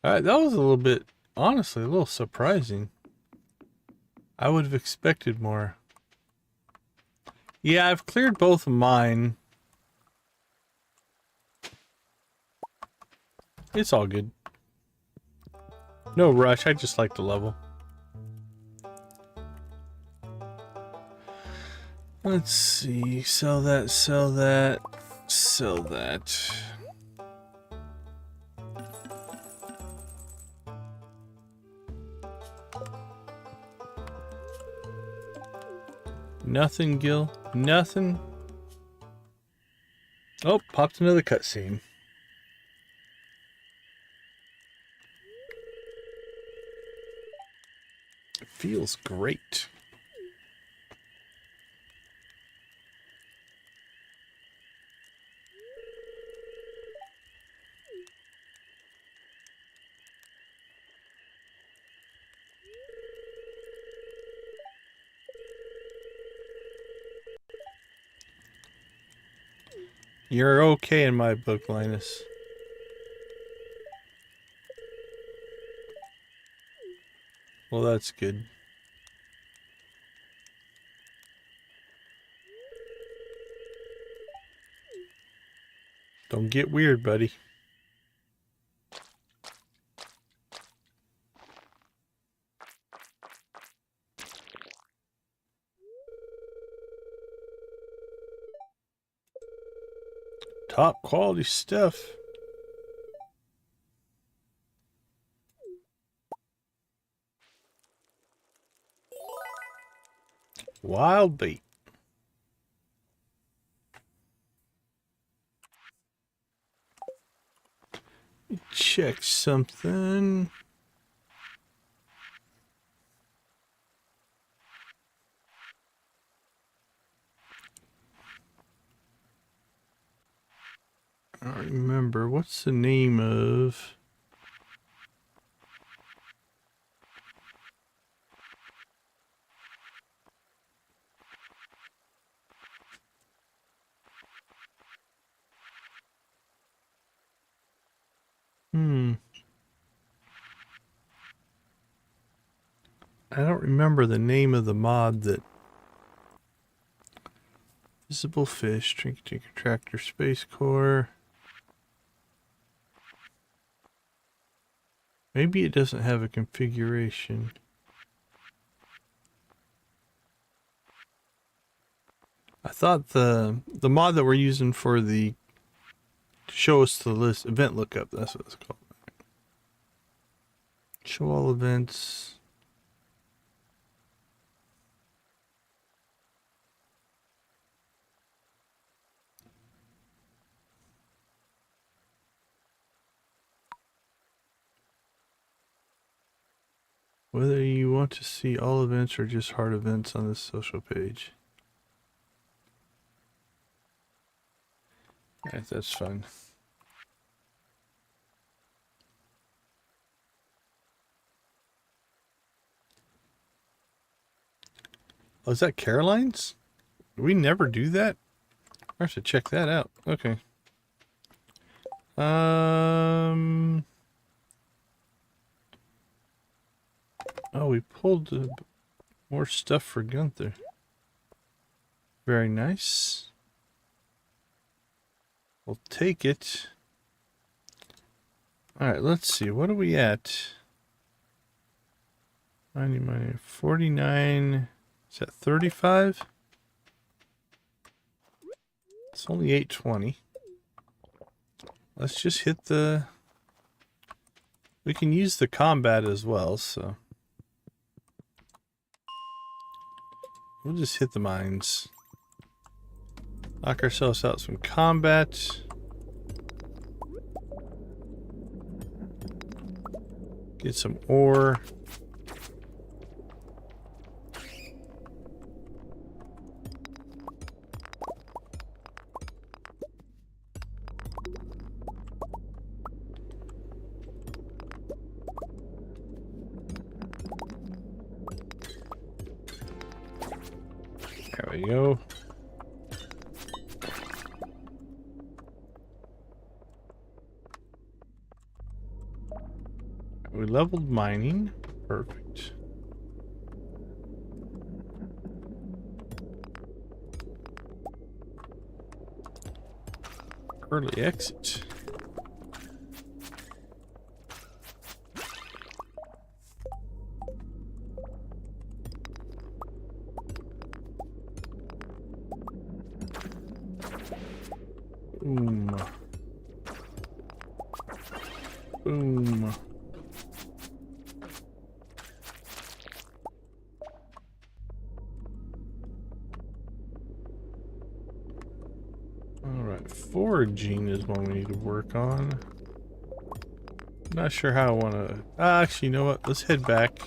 Alright, that was a little bit, honestly, a little surprising. I would have expected more. Yeah, I've cleared both of mine. It's all good. No rush, I just like the level. Let's see, sell that, sell that, sell that. Nothing, Gil. Nothing. Oh, popped another cutscene. It feels great. You're okay in my book, Linus. Well, that's good. Don't get weird, buddy. Top quality stuff. Wild bait. Check something. I don't remember. What's the name of... I don't remember the name of the mod that... Visible fish, trinket tinker tractor, space core. Maybe it doesn't have a configuration. I thought the mod that we're using for the to show us the list event lookup, that's what it's called. Show all events. Whether you want to see all events or just hard events on this social page. Alright, that's fun. Oh, is that Caroline's? We never do that? I have to check that out. Okay. Oh, we pulled more stuff for Gunther. Very nice. We'll take it. Alright, let's see. What are we at? 90, 49. Is that 35? It's only 820. Let's just hit the... We can use the combat as well, so... We'll just hit the mines. Knock ourselves out some combat. Get some ore. There we go. We leveled mining. Perfect. Early exit. Boom. Boom. Alright, foraging is one we need to work on. Not sure how I want to... actually, you know what? Let's head back.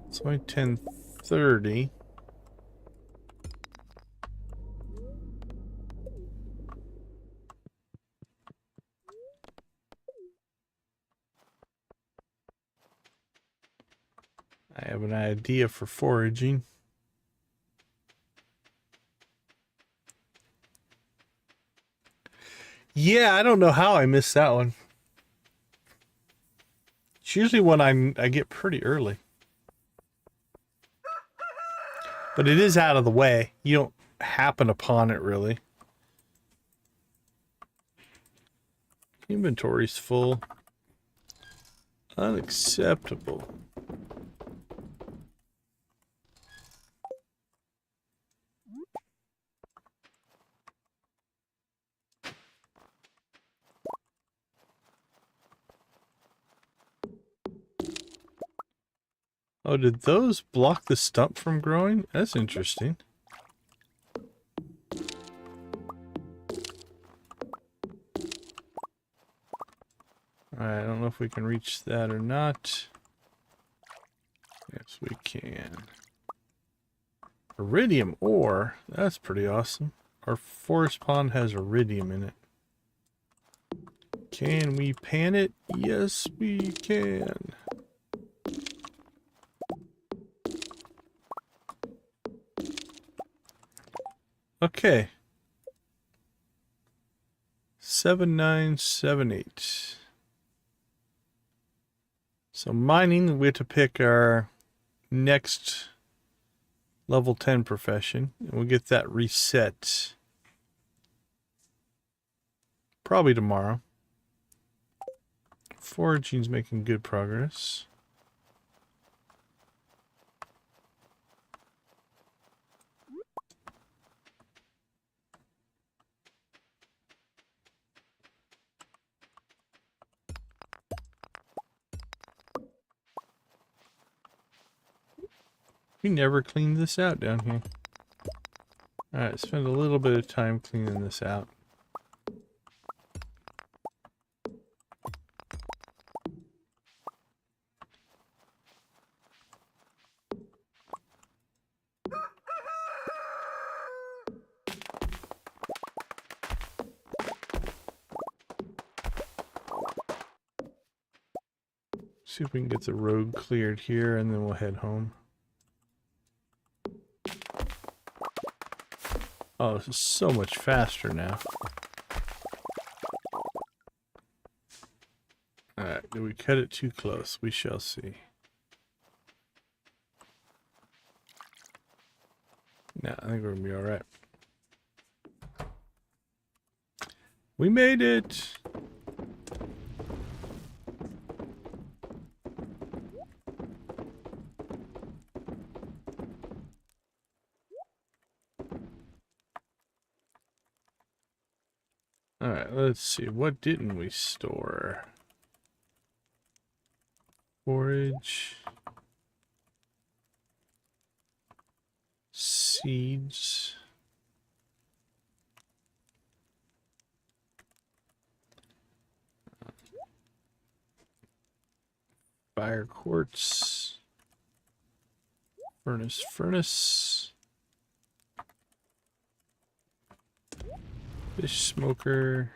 It's only 10:30. I have an idea for foraging. Yeah, I don't know how I missed that one. It's usually when I get pretty early. But it is out of the way. You don't happen upon it, really. Inventory's full. Unacceptable. Oh, did those block the stump from growing? That's interesting. Alright, I don't know if we can reach that or not. Yes, we can. Iridium ore. That's pretty awesome. Our forest pond has iridium in it. Can we pan it? Yes, we can. Okay. 7978. So mining, we have to pick our next level 10 profession. And we'll get that reset. Probably tomorrow. Foraging's making good progress. We never cleaned this out down here. Alright, spend a little bit of time cleaning this out. See if we can get the road cleared here and then we'll head home. Oh, this is so much faster now. Alright, did we cut it too close? We shall see. No, I think we're gonna be alright. We made it! Alright, let's see. What didn't we store? Forage. Seeds. Fire quartz. Furnace. Fish smoker.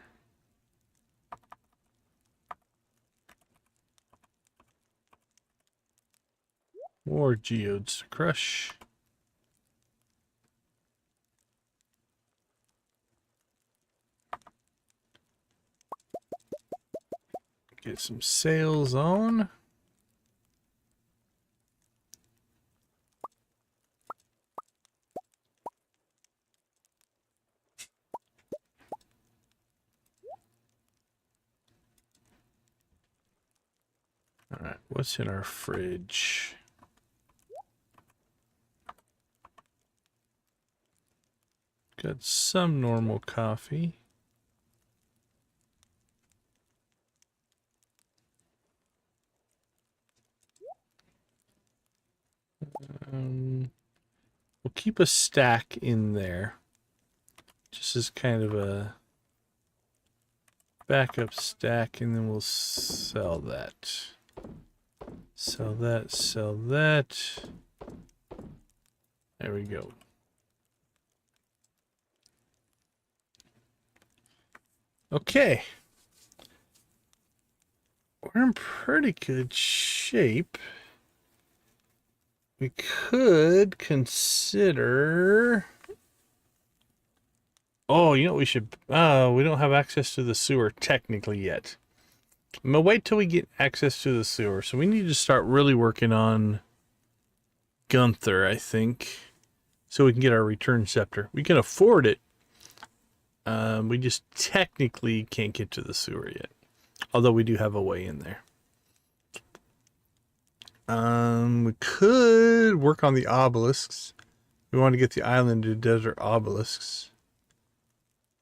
More geodes to crush. Get some sails on. All right, what's in our fridge? Got some normal coffee. We'll keep a stack in there, just as kind of a backup stack, and then we'll sell that. Sell that. There we go. Okay. We're in pretty good shape. We could consider... Oh, you know what we should... we don't have access to the sewer technically yet. I'm gonna wait till we get access to the sewer. So we need to start really working on Gunther, I think, so we can get our return scepter. We can afford it. We just technically can't get to the sewer yet. Although we do have a way in there. We could work on the obelisks. We want to get the island to desert obelisks.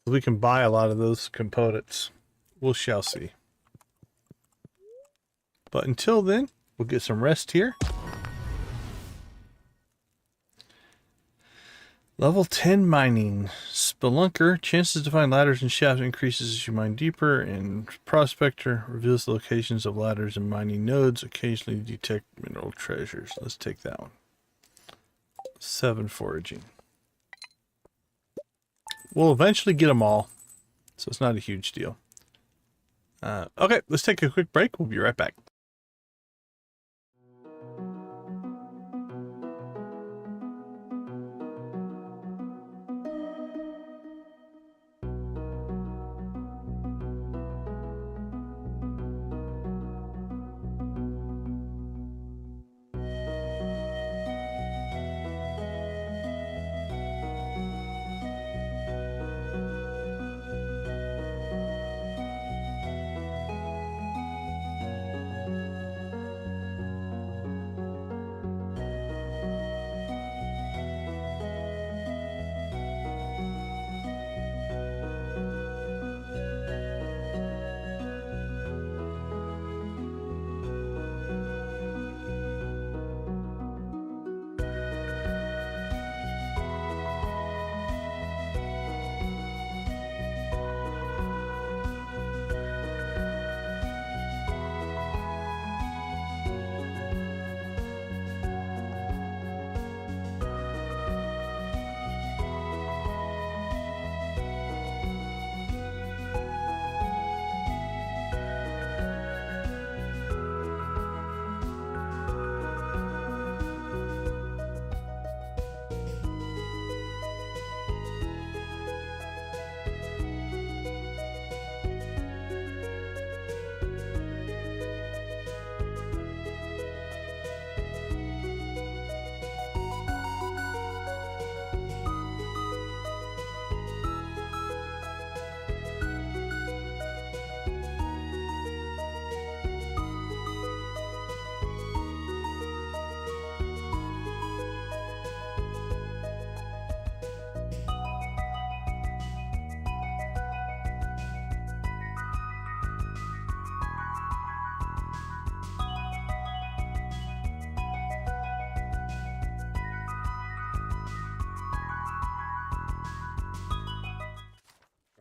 We can buy a lot of those components. We shall see. But until then, we'll get some rest here. Level 10 mining. Spelunker. Chances to find ladders and shafts increases as you mine deeper. And Prospector reveals the locations of ladders and mining nodes. Occasionally detect mineral treasures. Let's take that one. 7 foraging. We'll eventually get them all, so it's not a huge deal. Okay, let's take a quick break. We'll be right back.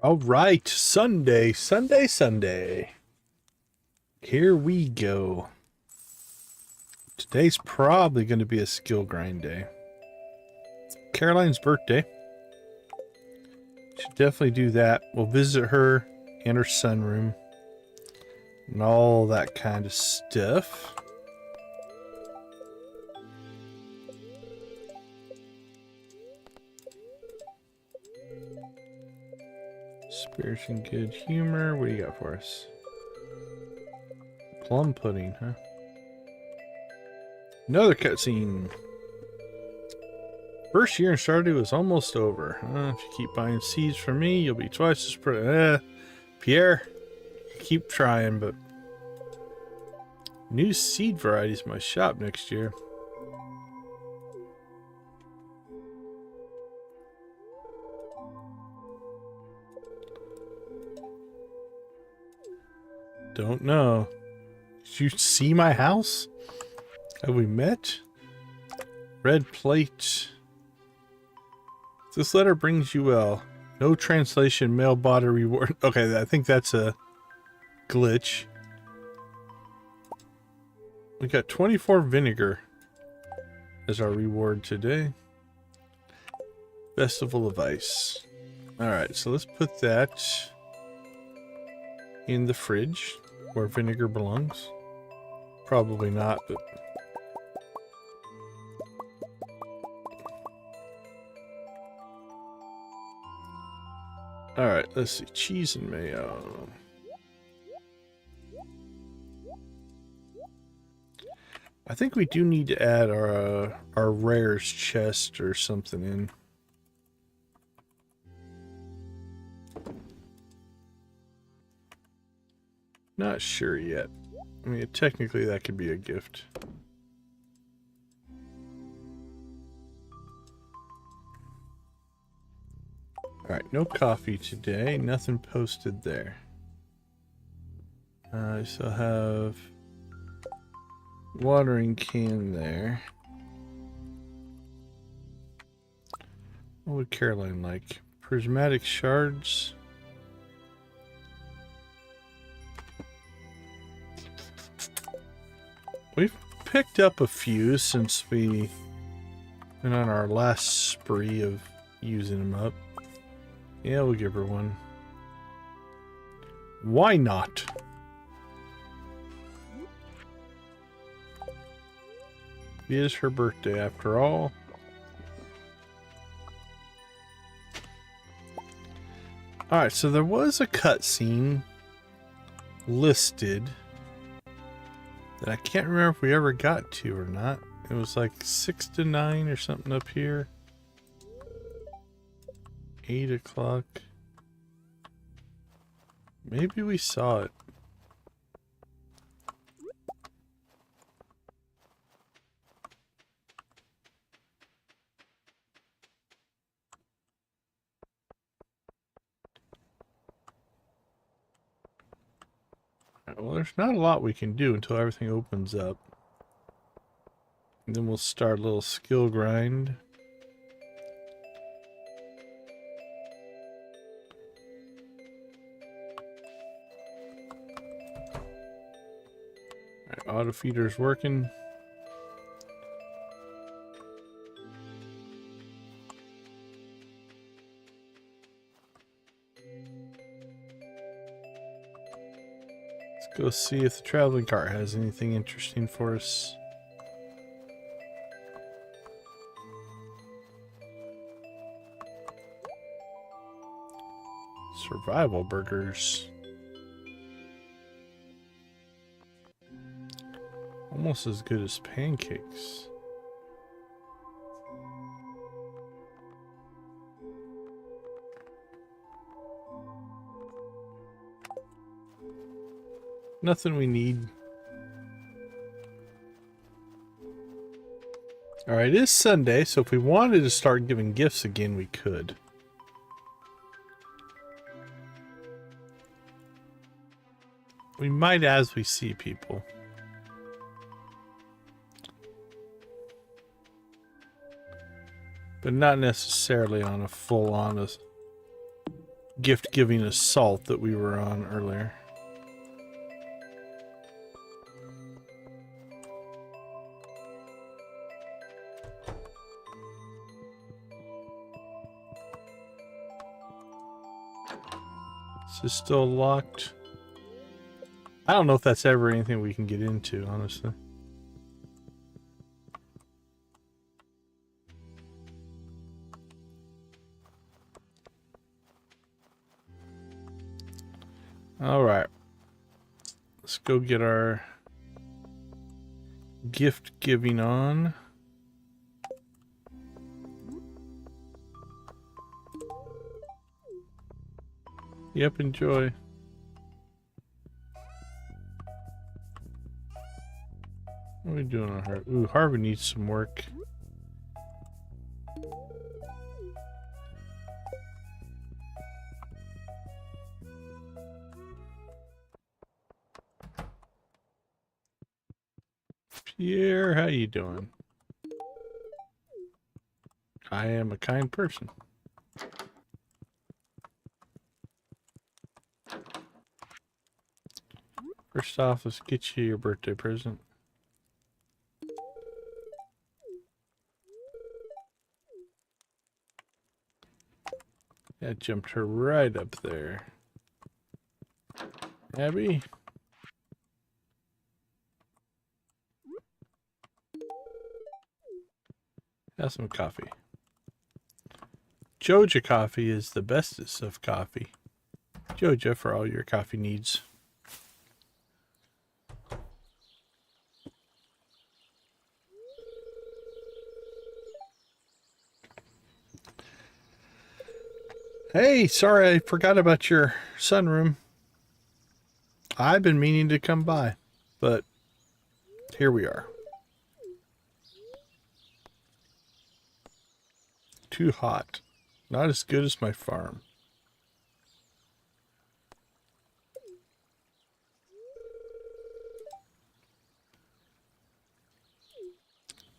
All right, Sunday. Here we go. Today's probably going to be a skill grind day. Caroline's birthday. Should definitely do that. We'll visit her and her sunroom and all that kind of stuff. Spirits and good humor. What do you got for us? Plum pudding, huh? Another cutscene. First year in Stardew is almost over. If you keep buying seeds from me, you'll be twice as Pierre, keep trying, but new seed varieties in my shop next year. Don't know. Did you see my house? Have we met? Red plate. This letter brings you well. No translation, mail bought a reward. Okay, I think that's a glitch. We got 24 vinegar as our reward today. Festival of Ice. Alright, so let's put that in the fridge where vinegar belongs. Probably not, but... Alright, let's see. Cheese and mayo. I think we do need to add our rares chest or something in. Not sure yet. I mean, technically that could be a gift. Alright, no coffee today. Nothing posted there. I still have watering can there. What would Caroline like? Prismatic shards. We've picked up a few since we went on our last spree of using them up. Yeah, we'll give her one. Why not? It is her birthday after all. Alright, so there was a cutscene listed that I can't remember if we ever got to or not. It was like 6 to 9 or something up here. 8 o'clock. Maybe we saw it. Well, there's not a lot we can do until everything opens up. And then we'll start a little skill grind. Alright, auto feeder's working. Go see if the traveling cart has anything interesting for us. Survival burgers. Almost as good as pancakes. Nothing we need. Alright, it is Sunday, so if we wanted to start giving gifts again, we could. We might as we see people. But not necessarily on a full-on gift giving assault that we were on earlier. This is still locked. I don't know if that's ever anything we can get into, honestly. All right. Let's go get our gift giving on. Yep, enjoy. What are we doing on Harvey? Ooh, Harvey needs some work. Pierre, how you doing? I am a kind person. First off, let's get you your birthday present. That jumped her right up there. Abby? Have some coffee. Joja coffee is the bestest of coffee. Joja for all your coffee needs. Hey, sorry I forgot about your sunroom. I've been meaning to come by, but here we are. Too hot. Not as good as my farm.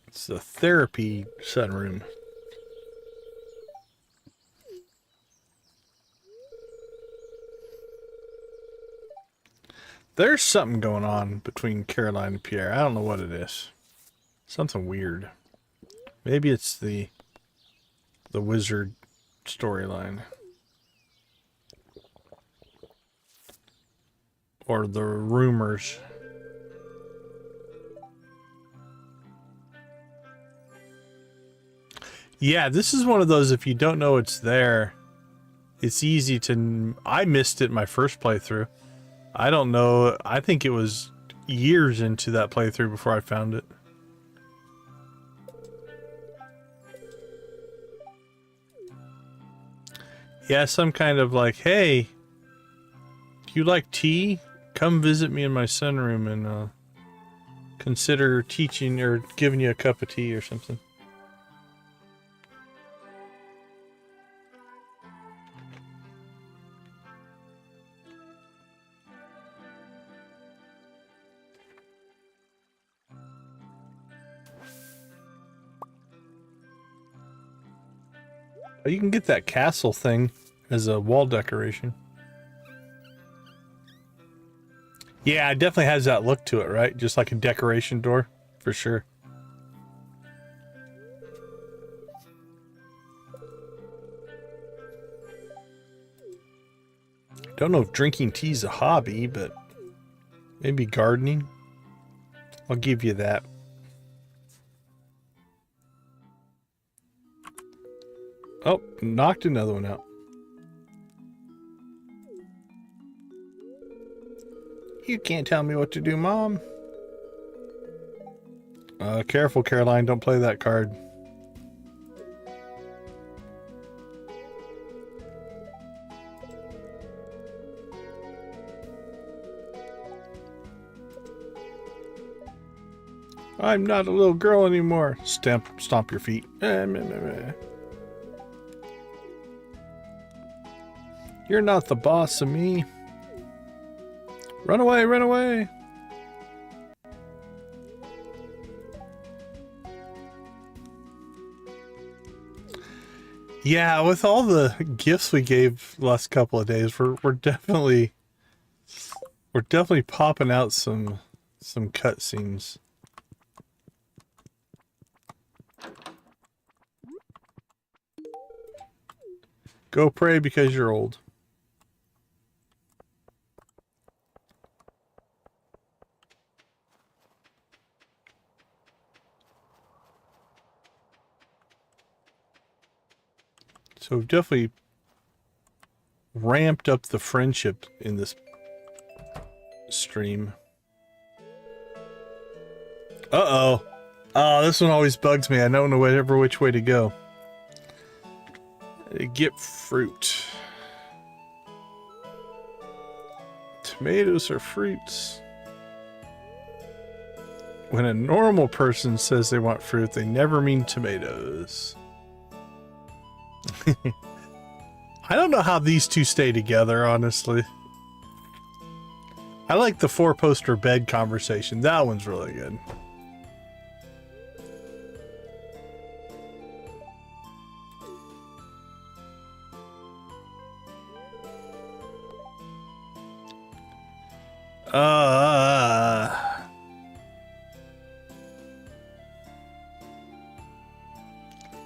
It's the therapy sunroom. There's something going on between Caroline and Pierre. I don't know what it is. Something weird. Maybe it's the wizard storyline. Or the rumors. Yeah, this is one of those, if you don't know it's there, it's easy to... I missed it my first playthrough. I don't know. I think it was years into that playthrough before I found it. Yeah, some kind of like, hey, do you like tea? Come visit me in my sunroom and consider teaching or giving you a cup of tea or something. You can get that castle thing as a wall decoration. Yeah, it definitely has that look to it, right? Just like a decoration door, for sure. Don't know if drinking tea is a hobby, but maybe gardening. I'll give you that. Oh, knocked another one out. You can't tell me what to do, Mom. Careful, Caroline. Don't play that card. I'm not a little girl anymore. Stomp your feet. You're not the boss of me. Run away, run away. Yeah, with all the gifts we gave the last couple of days, we're definitely popping out some cutscenes. Go pray because you're old. So we've definitely ramped up the friendship in this stream. Uh-oh. Oh, this one always bugs me. I don't know which way to go. Get fruit. Tomatoes are fruits. When a normal person says they want fruit, they never mean tomatoes. I don't know how these two stay together, honestly. I like the four-poster bed conversation. That one's really good.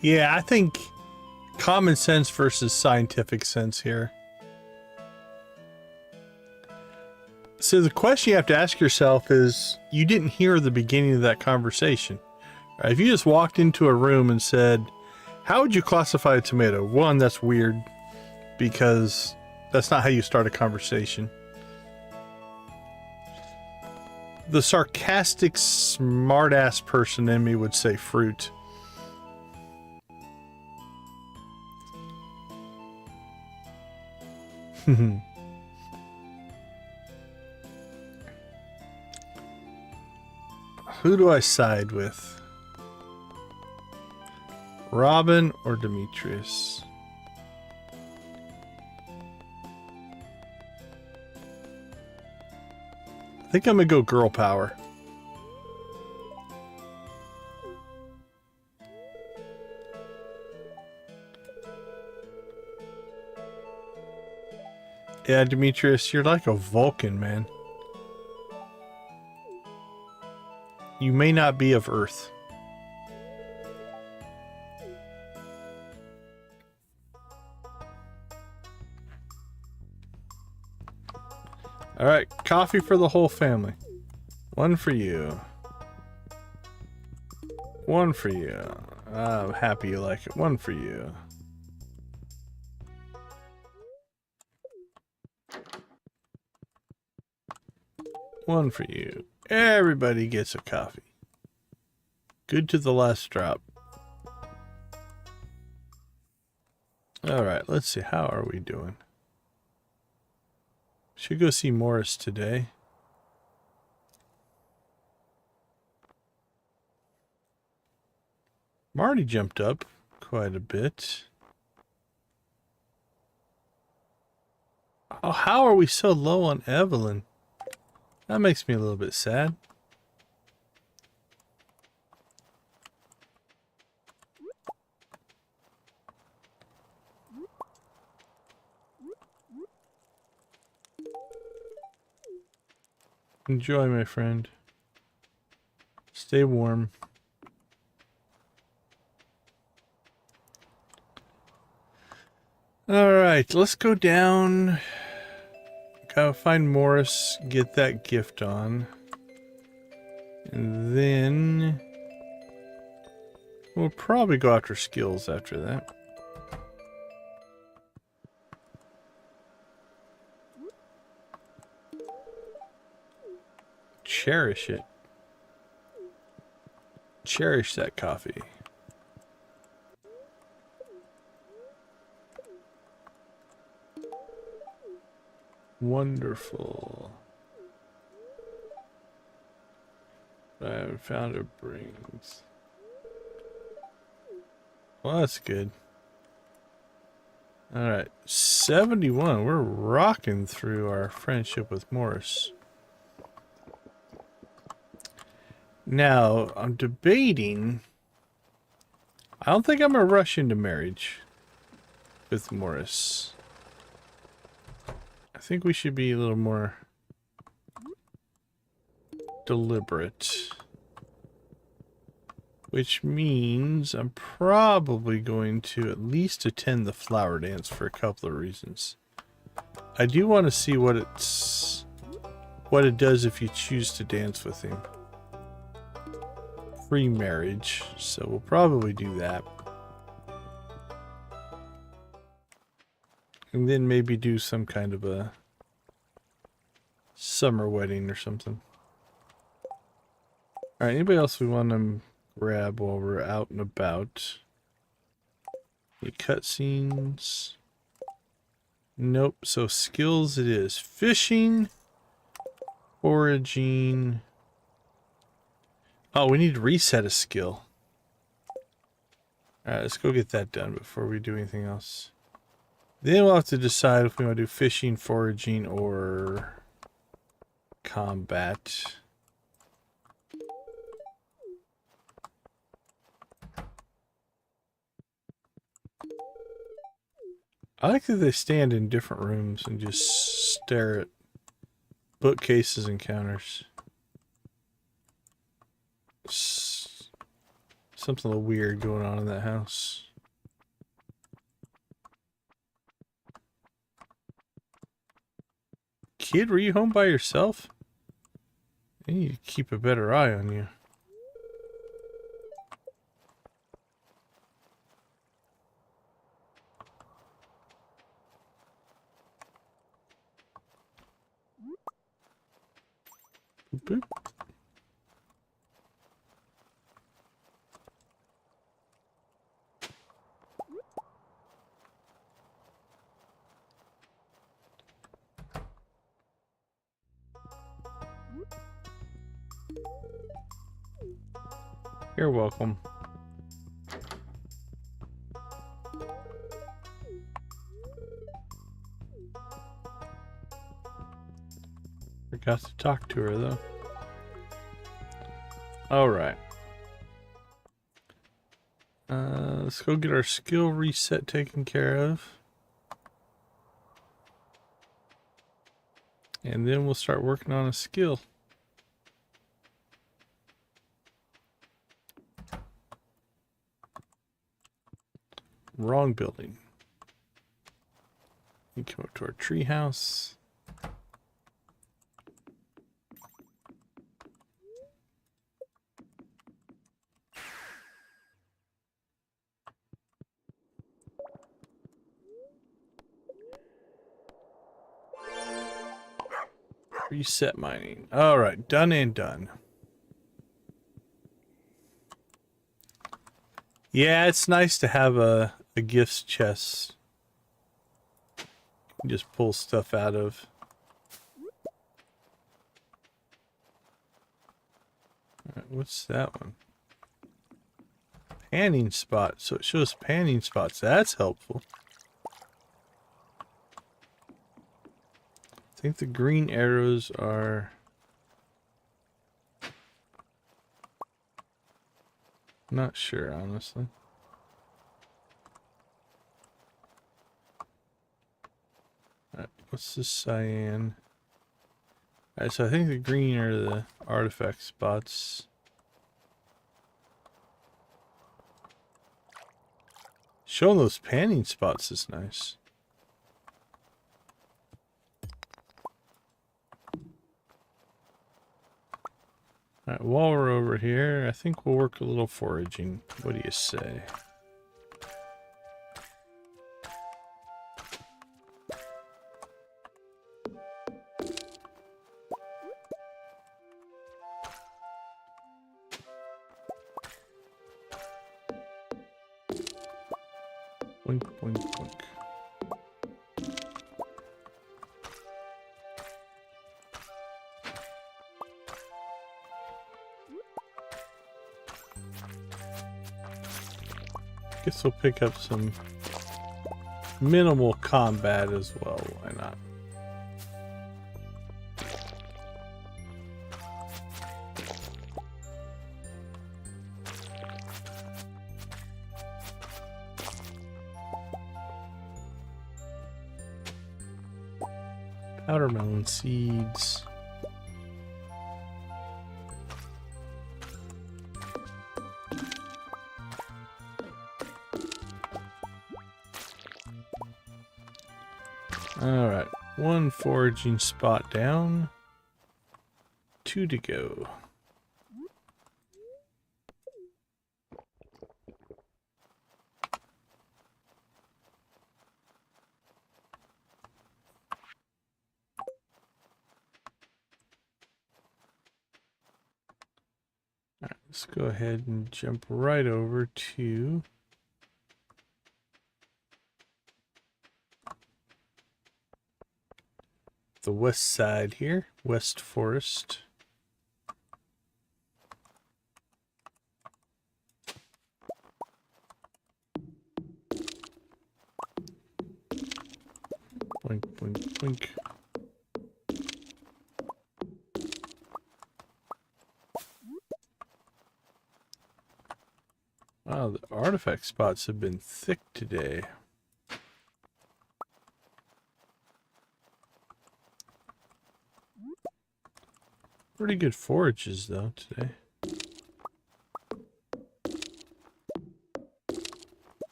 Yeah, I think common sense versus scientific sense here. So the question you have to ask yourself is, you didn't hear the beginning of that conversation. Right? If you just walked into a room and said, how would you classify a tomato? One, that's weird, because that's not how you start a conversation. The sarcastic, smart-ass person in me would say fruit. Who do I side with? Robin or Demetrius? I think I'm gonna go girl power. Yeah, Demetrius, you're like a Vulcan, man. You may not be of Earth. Alright, coffee for the whole family. One for you. One for you. I'm happy you like it. One for you. One for you. Everybody gets a coffee. Good to the last drop. Alright, let's see. How are we doing? Should go see Morris today. Marty jumped up quite a bit. Oh, how are we so low on Evelyn? That makes me a little bit sad. Enjoy, my friend. Stay warm. Alright, let's go down. Gotta find Morris, get that gift on. And then we'll probably go after skills after that. Cherish it. Cherish that coffee. Wonderful. I haven't found a brings. Well, that's good. Alright, 71. We're rocking through our friendship with Morris. Now, I'm debating. I don't think I'm going to rush into marriage. with Morris. I think we should be a little more deliberate. Which means I'm probably going to at least attend the flower dance for a couple of reasons. I do want to see what it does if you choose to dance with him. Free marriage, so we'll probably do that. And then maybe do some kind of a summer wedding or something. Alright, anybody else we want to grab while we're out and about? Any cutscenes? Nope, so skills it is. Fishing, foraging. Oh, we need to reset a skill. Alright, let's go get that done before we do anything else. Then we'll have to decide if we want to do fishing, foraging, or combat. I like that they stand in different rooms and just stare at bookcases and counters. Something a little weird going on in that house. Kid, were you home by yourself? I need to keep a better eye on you. Boop. You're welcome. Forgot to talk to her though. Alright. Let's go get our skill reset taken care of. And then we'll start working on a skill. Wrong building. We come up to our tree house. Reset mining. All right, done and done. Yeah, it's nice to have a gifts chest. You can just pull stuff out of. All right, what's that one? Panning spot. So it shows panning spots. That's helpful. I think the green arrows are... Not sure, honestly. Alright, what's this cyan? Alright, so I think the green are the artifact spots. Showing those panning spots is nice. Alright, while we're over here, I think we'll work a little foraging. What do you say? Boink, boink, boink. Guess we'll pick up some minimal combat as well. Why not? Powdermelon seeds. Alright, 1 foraging spot down, 2 to go. Alright, let's go ahead and jump right over to the west side here, West Forest. Blink, blink, blink. Wow, the artifact spots have been thick today. Pretty good forages though today.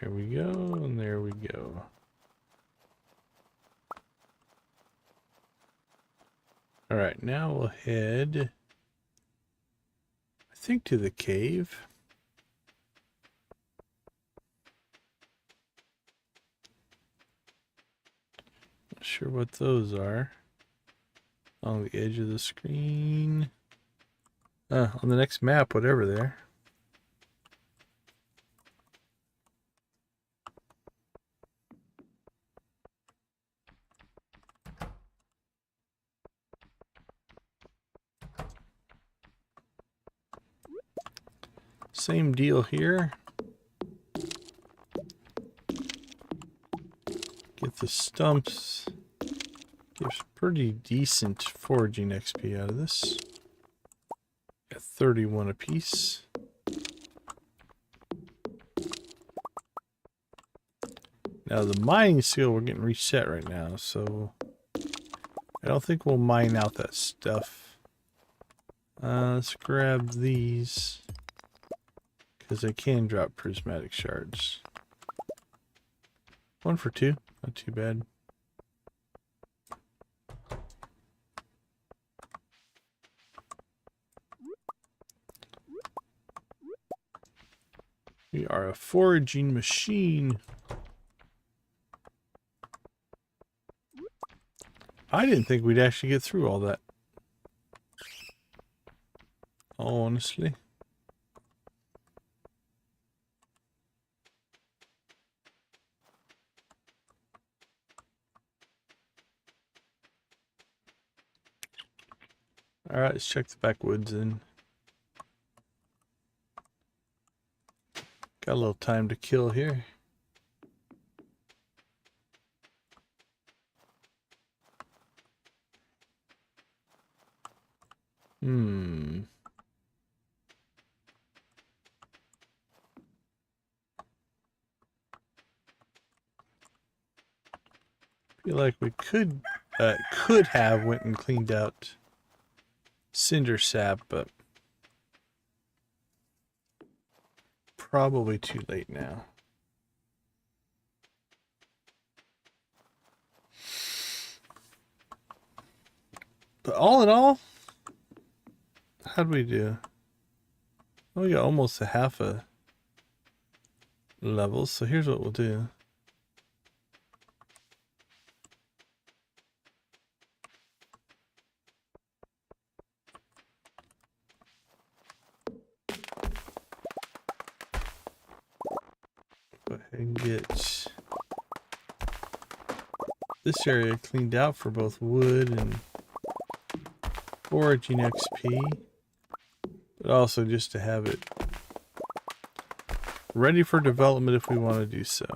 There we go, and there we go. Alright, now we'll head, I think, to the cave. Not sure what those are. On the edge of the screen. On the next map, whatever there. Same deal here. Get the stumps. Gives pretty decent foraging XP out of this. Got 31 apiece. Now the mining skill we're getting reset right now, so I don't think we'll mine out that stuff. Let's grab these, because they can drop prismatic shards. 1 for 2, not too bad. We are a foraging machine. I didn't think we'd actually get through all that. Honestly. Alright, let's check the backwoods in. Got a little time to kill here. Feel like we could have went and cleaned out cinder sap, but probably too late now. But all in all, how'd we do? Well, we got almost a half a level, so here's what we'll do. Go ahead and get this area cleaned out for both wood and foraging XP, but also just to have it ready for development if we want to do so.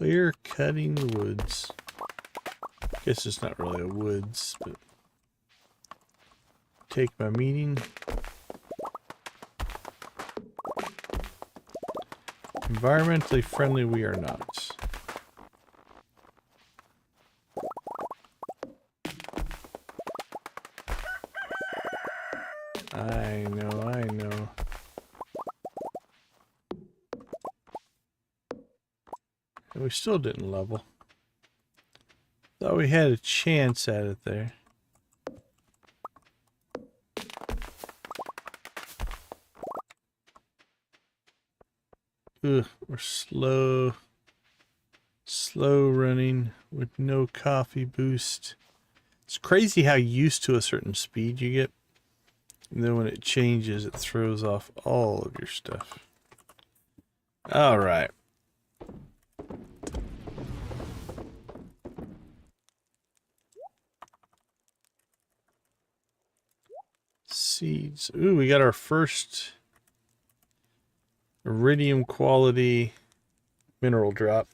Clear cutting woods. Guess it's not really a woods, but take my meaning. Environmentally friendly we are not. I know, I know. And we still didn't level. Thought we had a chance at it there. Ugh, we're slow running with no coffee boost. It's crazy how used to a certain speed you get. And then when it changes, it throws off all of your stuff. All right. Seeds. Ooh, we got our first iridium quality mineral drop.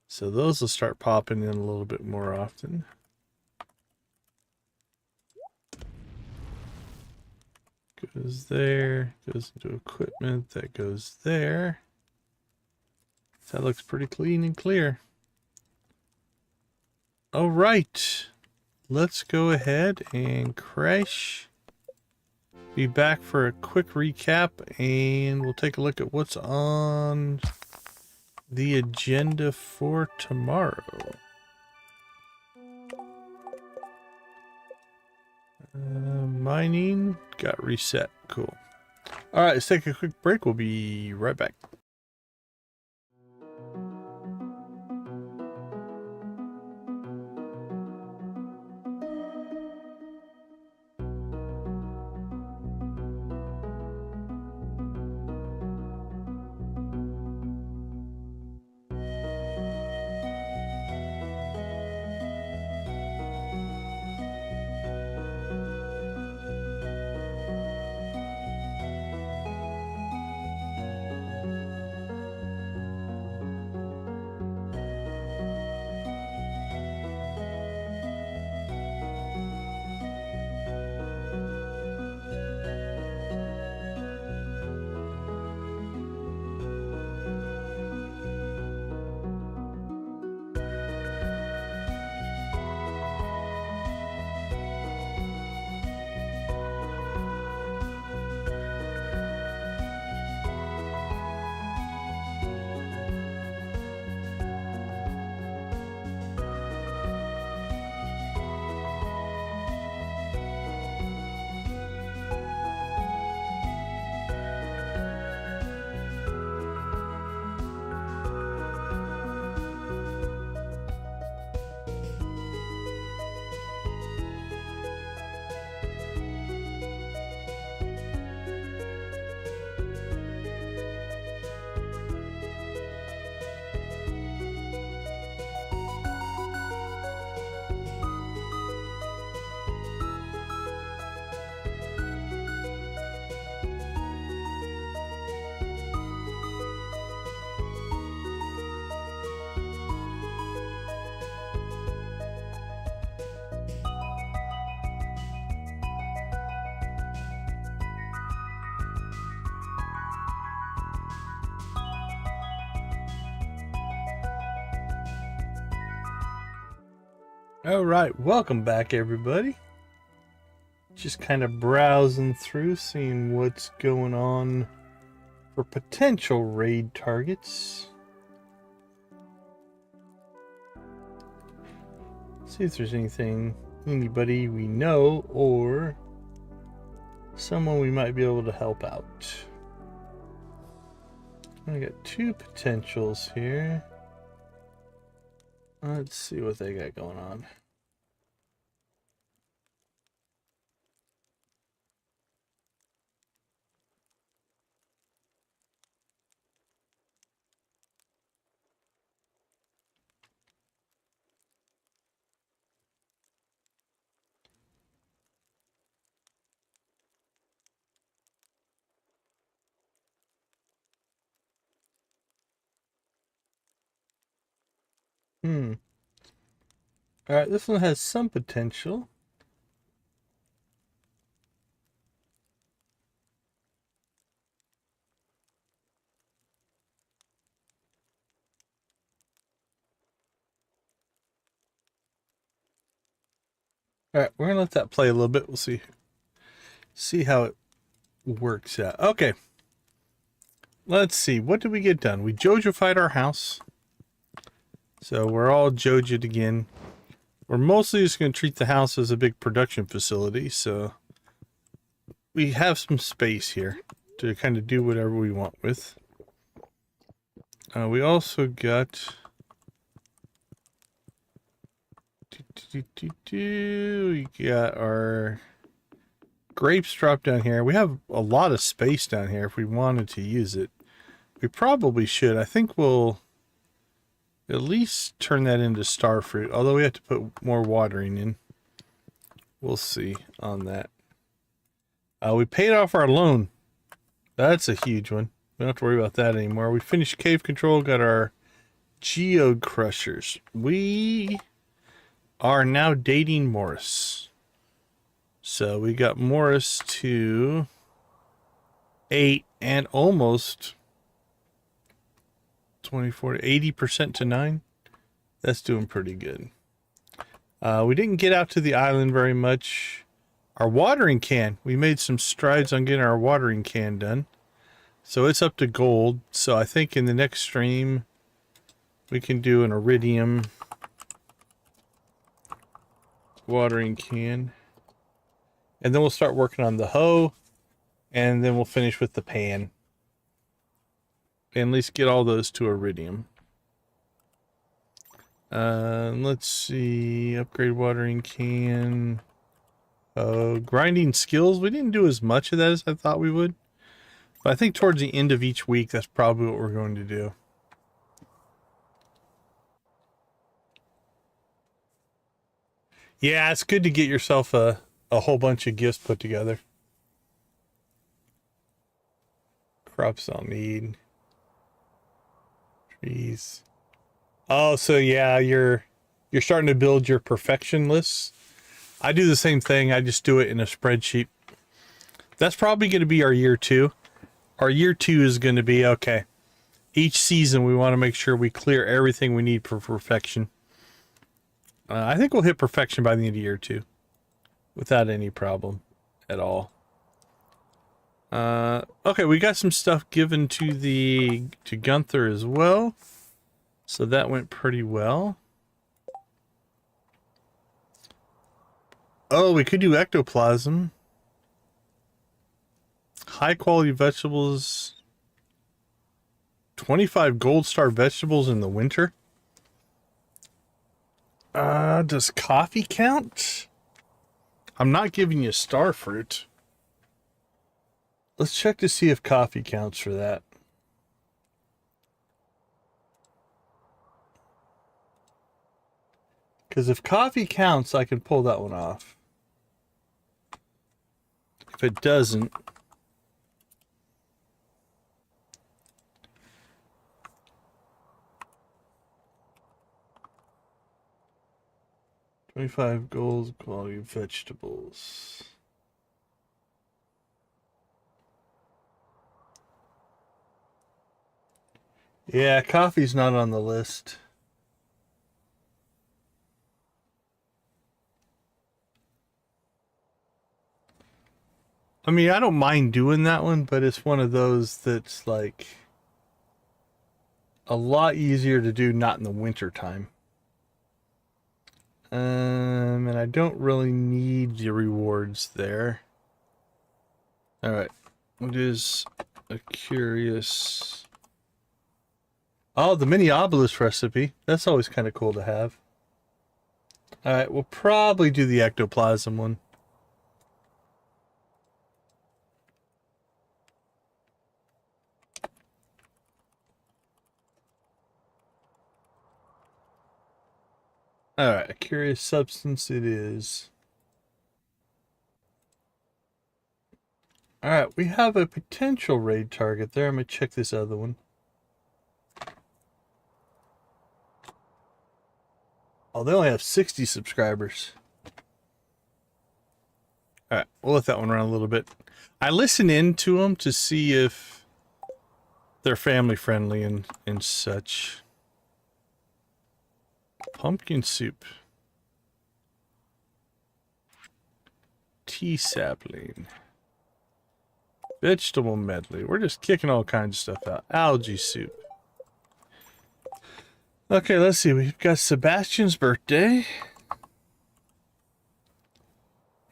So those will start popping in a little bit more often. Goes there, goes into equipment, that goes there. That looks pretty clean and clear. All right, let's go ahead and crash. Be back for a quick recap and we'll take a look at what's on the agenda for tomorrow. Mining got reset. Cool. All right, let's take a quick break. We'll be right back. All right, welcome back, everybody. Just kind of browsing through, seeing what's going on for potential raid targets. See if there's anybody we know or someone we might be able to help out. I got two potentials here. Let's see what they got going on. Alright, this one has some potential. Alright, we're gonna let that play a little bit. We'll see how it works out. Okay. Let's see. What did we get done? We Joja-fied our house. So we're all Joja'd again. We're mostly just going to treat the house as a big production facility. So we have some space here to kind of do whatever we want with. We also got... We got our grapes dropped down here. We have a lot of space down here if we wanted to use it. We probably should. I think we'll at least turn that into starfruit, although we have to put more watering in. We'll see on that. We paid off our loan. That's a huge one. We don't have to worry about that anymore. We finished cave control, got our geode crushers. We are now dating Morris. So we got Morris to 8 and almost 24 to 80% to 9. That's doing pretty good. We didn't get out to the island very much. Our watering can, we made some strides on getting our watering can done. So it's up to gold. So I think in the next stream we can do an iridium watering can. And then we'll start working on the hoe. And then we'll finish with the pan. And at least get all those to iridium. Let's see. Upgrade watering can. Grinding skills. We didn't do as much of that as I thought we would. But I think towards the end of each week, that's probably what we're going to do. Yeah, it's good to get yourself a whole bunch of gifts put together. Crops I'll need. Trees. Oh, so yeah, you're starting to build your perfection lists. I do the same thing. I just do it in a spreadsheet. That's probably going to be our year 2. Our year 2 is going to be, okay, each season we want to make sure we clear everything we need for perfection. I think we'll hit perfection by the end of year 2 without any problem at all. Okay, we got some stuff given to Gunther as well. So that went pretty well. Oh, we could do ectoplasm. High quality vegetables. 25 gold star vegetables in the winter. Does coffee count? I'm not giving you starfruit. Let's check to see if coffee counts for that. Because if coffee counts, I can pull that one off. If it doesn't... $25 gold quality vegetables. Yeah, coffee's not on the list. I mean, I don't mind doing that one, but it's one of those that's like a lot easier to do not in the winter time. And I don't really need the rewards there. Alright. What is a curious... Oh, the mini obelisk recipe. That's always kind of cool to have. Alright, we'll probably do the ectoplasm one. Alright, a curious substance it is. Alright, we have a potential raid target there. I'm going to check this other one. Oh, they only have 60 subscribers. All right, we'll let that one run a little bit. I listen into them to see if they're family friendly and such. Pumpkin soup. Tea sapling. Vegetable medley. We're just kicking all kinds of stuff out. Algae soup. Okay, let's see. We've got Sebastian's birthday.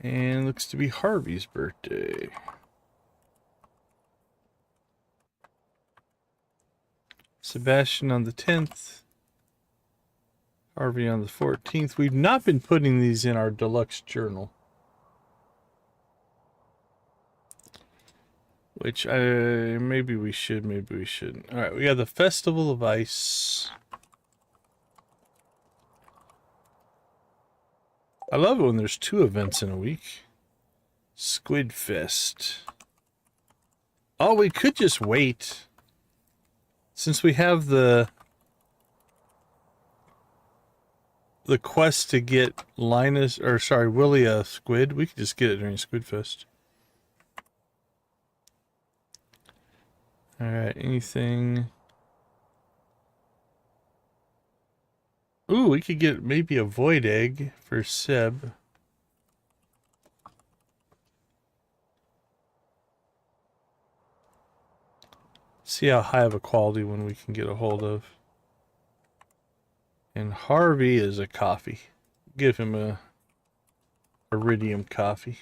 And looks to be Harvey's birthday. Sebastian on the 10th. Harvey on the 14th. We've not been putting these in our Deluxe Journal. Which, maybe we should, maybe we shouldn't. Alright, we got the Festival of Ice. I love it when there's 2 events in a week. Squid Fest. Oh, we could just wait. Since we have the quest to get Linus, or sorry, Willie a squid, we could just get it during Squid Fest. Alright, anything? Ooh, we could get maybe a void egg for Seb. See how high of a quality one we can get a hold of. And Harvey is a coffee. Give him a iridium coffee.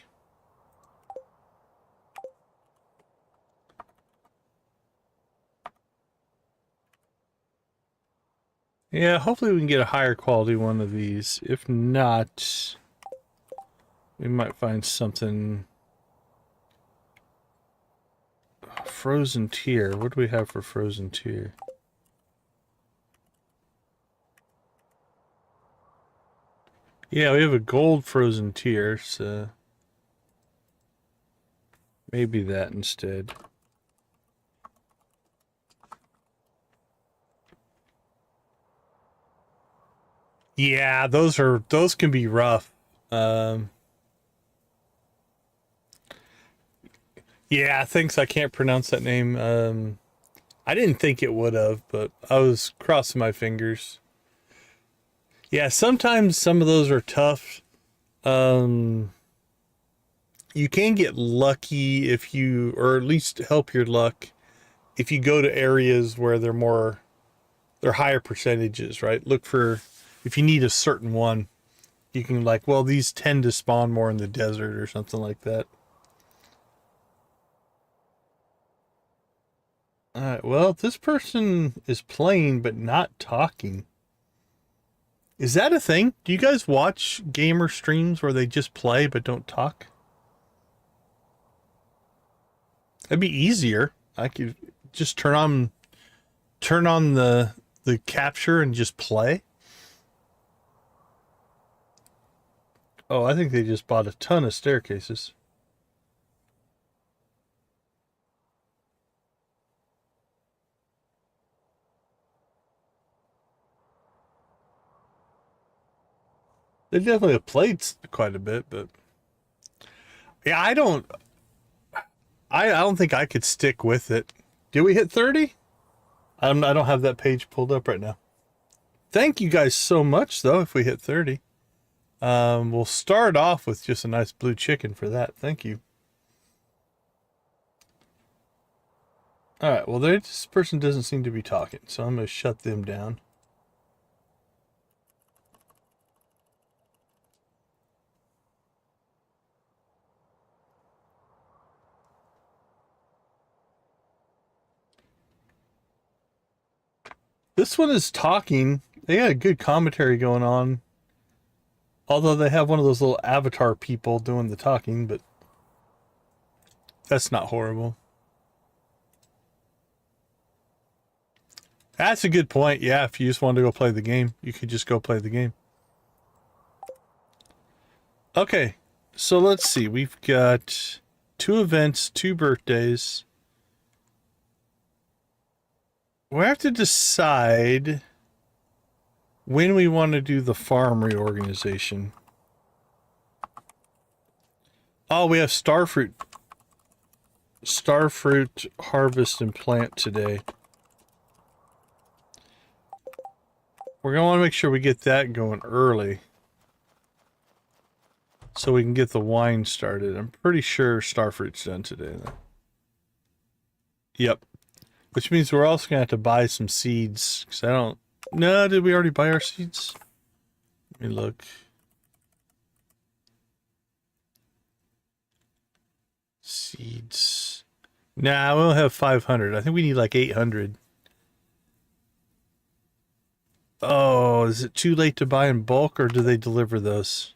Yeah, hopefully we can get a higher quality one of these. If not, we might find something. Frozen tier. What do we have for frozen tier? Yeah, we have a gold frozen tier, so maybe that instead. Yeah, those can be rough. Yeah, thanks. I can't pronounce that name. I didn't think it would have, but I was crossing my fingers. Yeah, sometimes some of those are tough. You can get lucky if you, or at least help your luck, if you go to areas where they're higher percentages, right? Look for, if you need a certain one, you can like, well, these tend to spawn more in the desert or something like that. Alright, well, this person is playing but not talking. Is that a thing? Do you guys watch gamer streams where they just play but don't talk? That'd be easier. I could just turn on the capture and just play. Oh, I think they just bought a ton of staircases. They definitely have played quite a bit, but yeah, I don't think I could stick with it. Did we hit 30? I don't have that page pulled up right now. Thank you guys so much, though, if we hit 30. We'll start off with just a nice blue chicken for that. Thank you. Alright, well, this person doesn't seem to be talking, so I'm going to shut them down. This one is talking. They got a good commentary going on. Although they have one of those little avatar people doing the talking, but that's not horrible. That's a good point. Yeah, if you just wanted to go play the game, you could just go play the game. Okay, so let's see. We've got 2 events, 2 birthdays. We have to decide when we want to do the farm reorganization. Oh, we have Starfruit harvest and plant today. We're going to want to make sure we get that going early, so we can get the wine started. I'm pretty sure Starfruit's done today, though. Yep. Which means we're also going to have to buy some seeds. Because I don't... No, did we already buy our seeds? Let me look. Seeds. Nah, we'll have 500. I think we need like 800. Oh, is it too late to buy in bulk, or do they deliver those?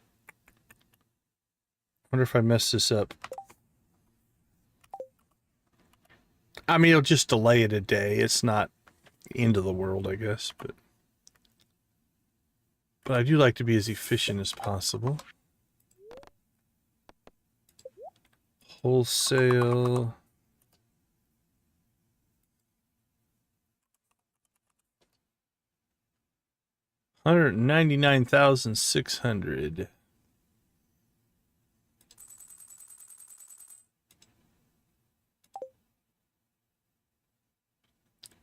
Wonder if I messed this up. I mean, it'll just delay it a day. It's not the end of the world, I guess, but I do like to be as efficient as possible. Wholesale. $199,600.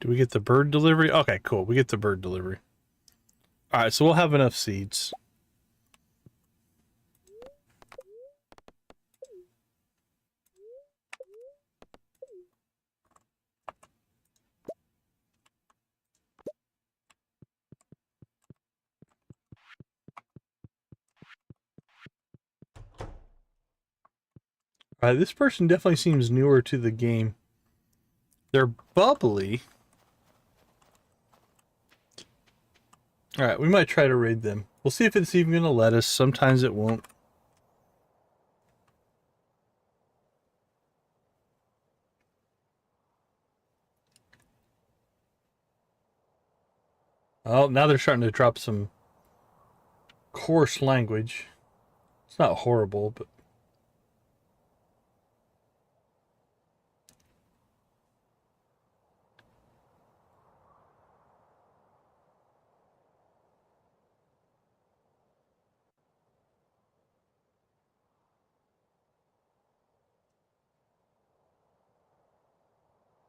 Do we get the bird delivery? Okay, cool. We get the bird delivery. Alright, so we'll have enough seeds. Alright, this person definitely seems newer to the game. They're bubbly. Alright, we might try to raid them. We'll see if it's even going to let us. Sometimes it won't. Oh, now they're starting to drop some coarse language. It's not horrible, but...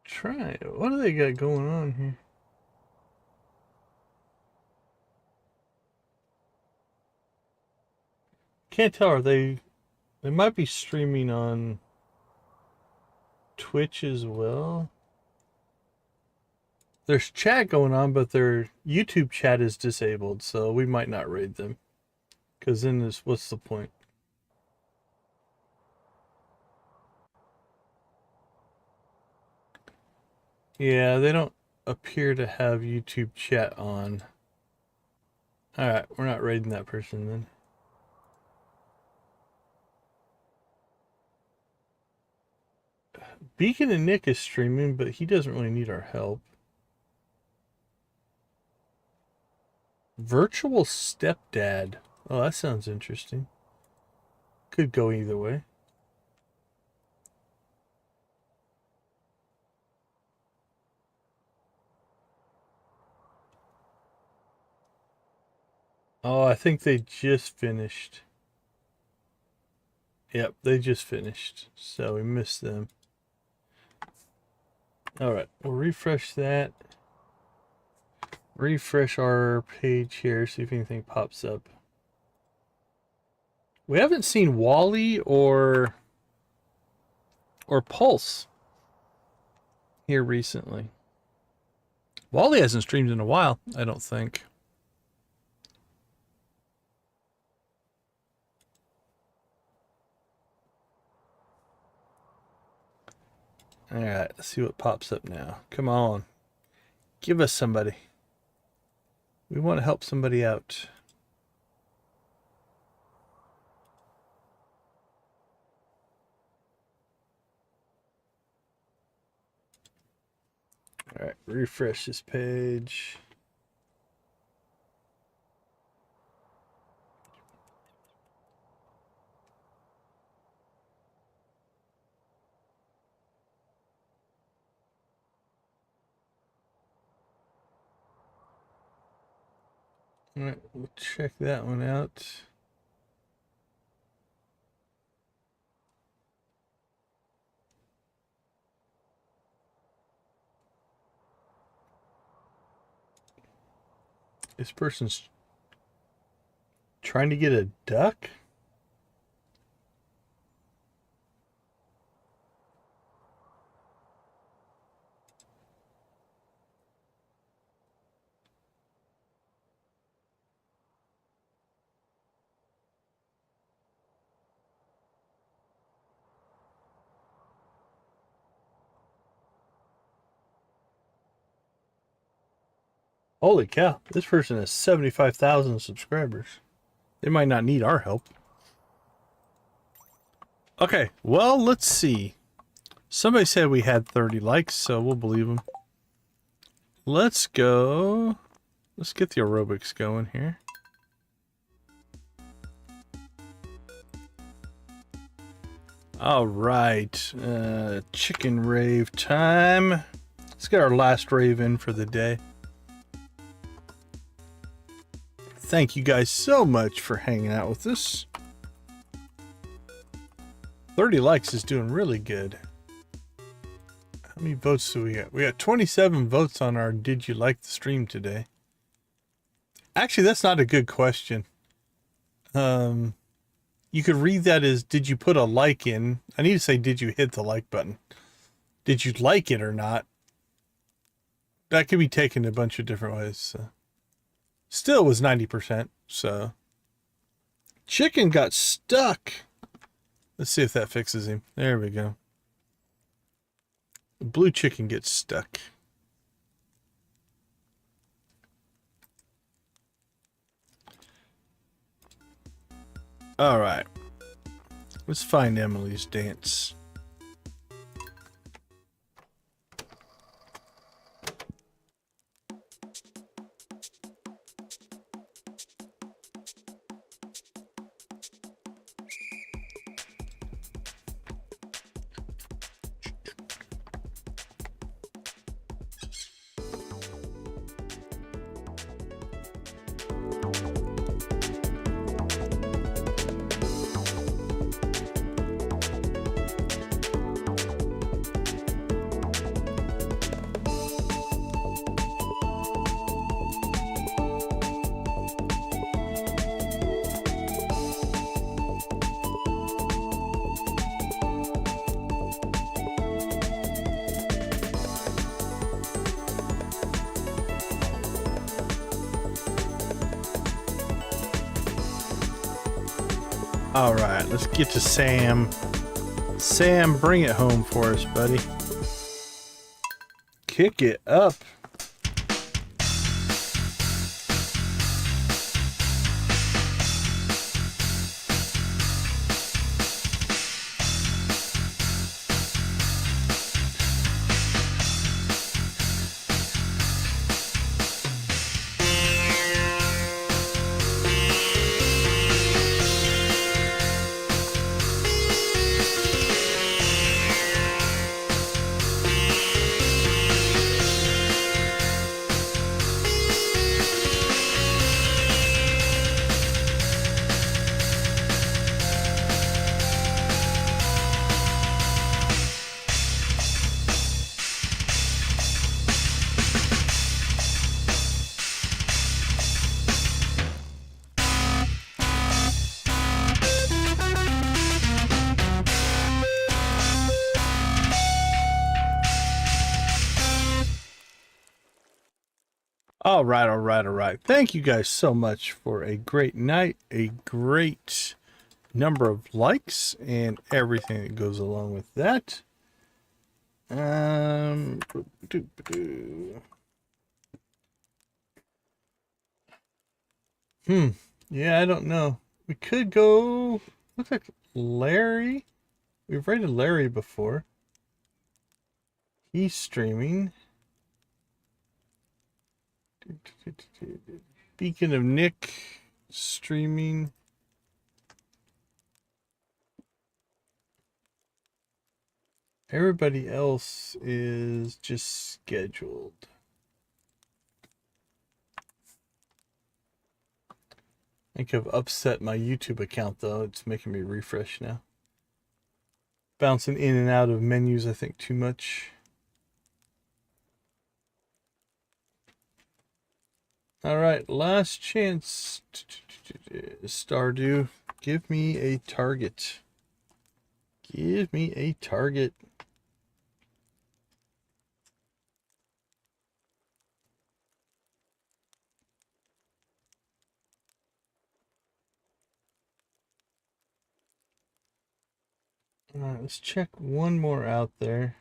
Try it. What do they got going on here? Can't tell. Are they might be streaming on Twitch as well. There's chat going on, but their YouTube chat is disabled, so we might not raid them. Because then what's the point? Yeah, they don't appear to have YouTube chat on. Alright, we're not raiding that person then. Beacon and Nick is streaming, but he doesn't really need our help. Virtual stepdad. Oh, that sounds interesting. Could go either way. Oh, I think they just finished. Yep, they just finished. So we missed them. Alright, we'll refresh that. Refresh our page here, see if anything pops up. We haven't seen Wally or Pulse here recently. Wally hasn't streamed in a while, I don't think. Alright, let's see what pops up now. Come on. Give us somebody. We want to help somebody out. Alright, refresh this page. All right, we'll check that one out. This person's trying to get a duck? Holy cow, this person has 75,000 subscribers. They might not need our help. Okay, well, let's see. Somebody said we had 30 likes, so we'll believe them. Let's go. Let's get the aerobics going here. All right, chicken rave time. Let's get our last rave in for the day. Thank you guys so much for hanging out with us. 30 likes is doing really good. How many votes do we get? We got 27 votes on our Did You Like the Stream today? Actually, that's not a good question. You could read that as, did you put a like in? I need to say, did you hit the like button? Did you like it or not? That could be taken a bunch of different ways. So. Still was 90%, so. Chicken got stuck. Let's see if that fixes him. There we go. The blue chicken gets stuck. All right. Let's find Emily's dance. All right, let's get to Sam. Sam, bring it home for us, buddy. Kick it up. All right. Thank you guys so much for a great night, a great number of likes, and everything that goes along with that. Yeah, I don't know. We could go. Looks like Larry. We've rated Larry before. He's streaming. Beacon of Nick streaming. Everybody else is just scheduled. I think I've upset my YouTube account though. It's making me refresh now. Bouncing in and out of menus, I think, too much. All right, last chance. Stardew, give me a target. Give me a target. All right, let's check one more out there.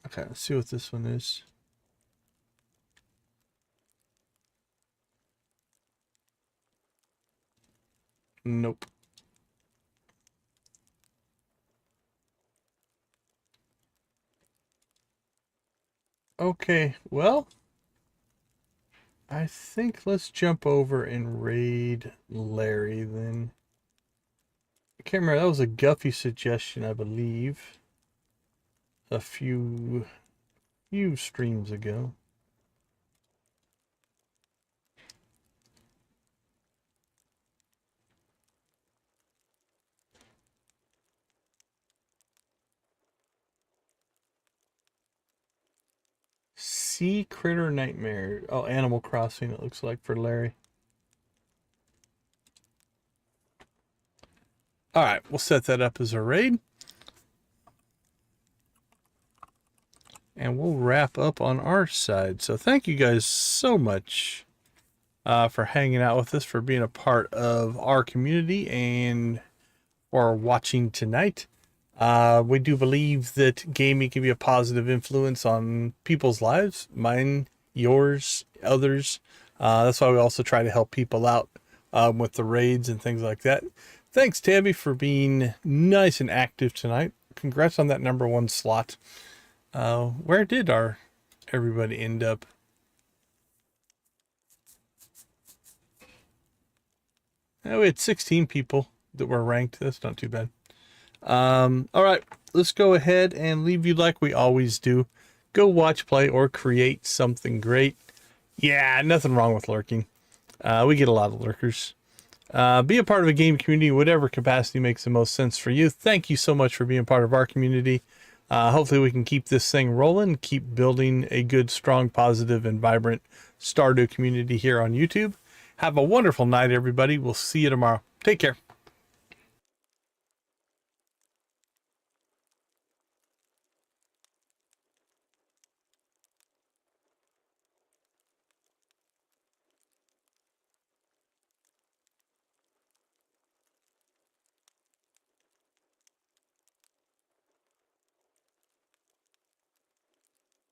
Okay, let's see what this one is. Nope. Okay, well, I think let's jump over and raid Larry then. I can't remember, that was a Guffy suggestion, I believe, a few streams ago. Sea Critter Nightmare. Oh, Animal Crossing, it looks like, for Larry. All right, we'll set that up as a raid. And we'll wrap up on our side. So thank you guys so much for hanging out with us, for being a part of our community, and for watching tonight. We do believe that gaming can be a positive influence on people's lives, mine, yours, others. That's why we also try to help people out with the raids and things like that. Thanks, Tabby, for being nice and active tonight. Congrats on that #1 slot. Where did everybody end up? Oh, we had 16 people that were ranked. That's not too bad. All right, let's go ahead and leave you like we always do. Go watch, play, or create something great. Yeah, nothing wrong with lurking. We get a lot of lurkers. Be a part of a game community, whatever capacity makes the most sense for you. Thank you so much for being part of our community. Hopefully we can keep this thing rolling, keep building a good, strong, positive, and vibrant Stardew community here on YouTube. Have a wonderful night, everybody. We'll see you tomorrow. Take care.